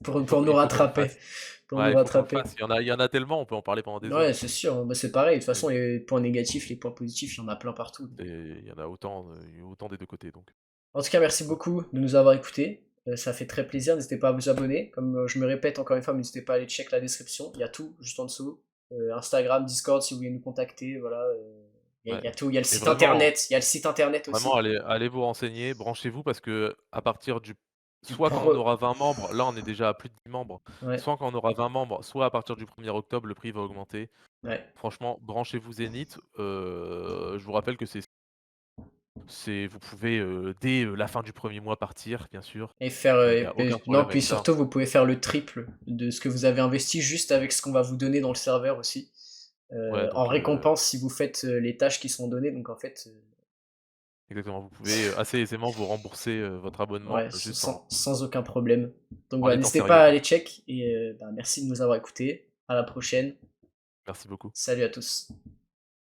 [SPEAKER 2] Pour nous
[SPEAKER 1] Il faut qu'on le
[SPEAKER 2] rattraper.
[SPEAKER 1] fasse.
[SPEAKER 2] Pour nous
[SPEAKER 1] Ouais, il faut qu'on le
[SPEAKER 2] rattraper.
[SPEAKER 1] fasse. Il y en a tellement, on peut en parler pendant des
[SPEAKER 2] Ouais,
[SPEAKER 1] heures.
[SPEAKER 2] c'est sûr, hein. Bah, c'est pareil. De toute façon,
[SPEAKER 1] Et
[SPEAKER 2] les points négatifs, les points positifs, il y en a plein partout. Donc.
[SPEAKER 1] il y en a autant des 2 côtés donc
[SPEAKER 2] En tout cas, merci
[SPEAKER 1] ouais.
[SPEAKER 2] beaucoup de nous avoir écoutés. Ça fait très plaisir. N'hésitez pas à vous abonner. Comme je me répète encore une fois, mais n'hésitez pas à aller check la description. Il y a tout juste en dessous. Instagram, Discord, si vous voulez nous contacter. Voilà.
[SPEAKER 1] Ouais
[SPEAKER 2] Il y a tout. Il y a le
[SPEAKER 1] et
[SPEAKER 2] site
[SPEAKER 1] vraiment
[SPEAKER 2] internet. Il y a le site internet
[SPEAKER 1] vraiment
[SPEAKER 2] aussi.
[SPEAKER 1] allez vous renseigner, branchez-vous parce qu'à partir du
[SPEAKER 2] Du
[SPEAKER 1] soit quand on
[SPEAKER 2] pro.
[SPEAKER 1] aura 20 membres, là on est déjà à plus de 10 membres,
[SPEAKER 2] Ouais,
[SPEAKER 1] soit quand on aura 20 membres, soit à partir du 1er octobre, le prix va augmenter.
[SPEAKER 2] ouais.
[SPEAKER 1] Franchement, branchez-vous Zénith, je vous rappelle que vous pouvez, dès, la fin du 1er mois partir bien sûr,
[SPEAKER 2] Et faire.
[SPEAKER 1] il y a aucun
[SPEAKER 2] Non,
[SPEAKER 1] problème
[SPEAKER 2] puis
[SPEAKER 1] avec ça.
[SPEAKER 2] surtout, vous pouvez faire le triple de ce que vous avez investi juste avec ce qu'on va vous donner dans le serveur aussi.
[SPEAKER 1] Ouais
[SPEAKER 2] En
[SPEAKER 1] donc
[SPEAKER 2] récompense si vous faites les tâches qui sont données. Donc en fait,
[SPEAKER 1] exactement, vous pouvez, assez aisément vous rembourser, votre abonnement,
[SPEAKER 2] ouais,
[SPEAKER 1] juste en
[SPEAKER 2] sans aucun problème. Donc
[SPEAKER 1] en
[SPEAKER 2] voilà,
[SPEAKER 1] étant
[SPEAKER 2] n'hésitez pas
[SPEAKER 1] sérieux
[SPEAKER 2] à
[SPEAKER 1] quoi.
[SPEAKER 2] aller check et bah, merci de nous avoir écoutés. À la prochaine.
[SPEAKER 1] Merci beaucoup.
[SPEAKER 2] Salut à tous.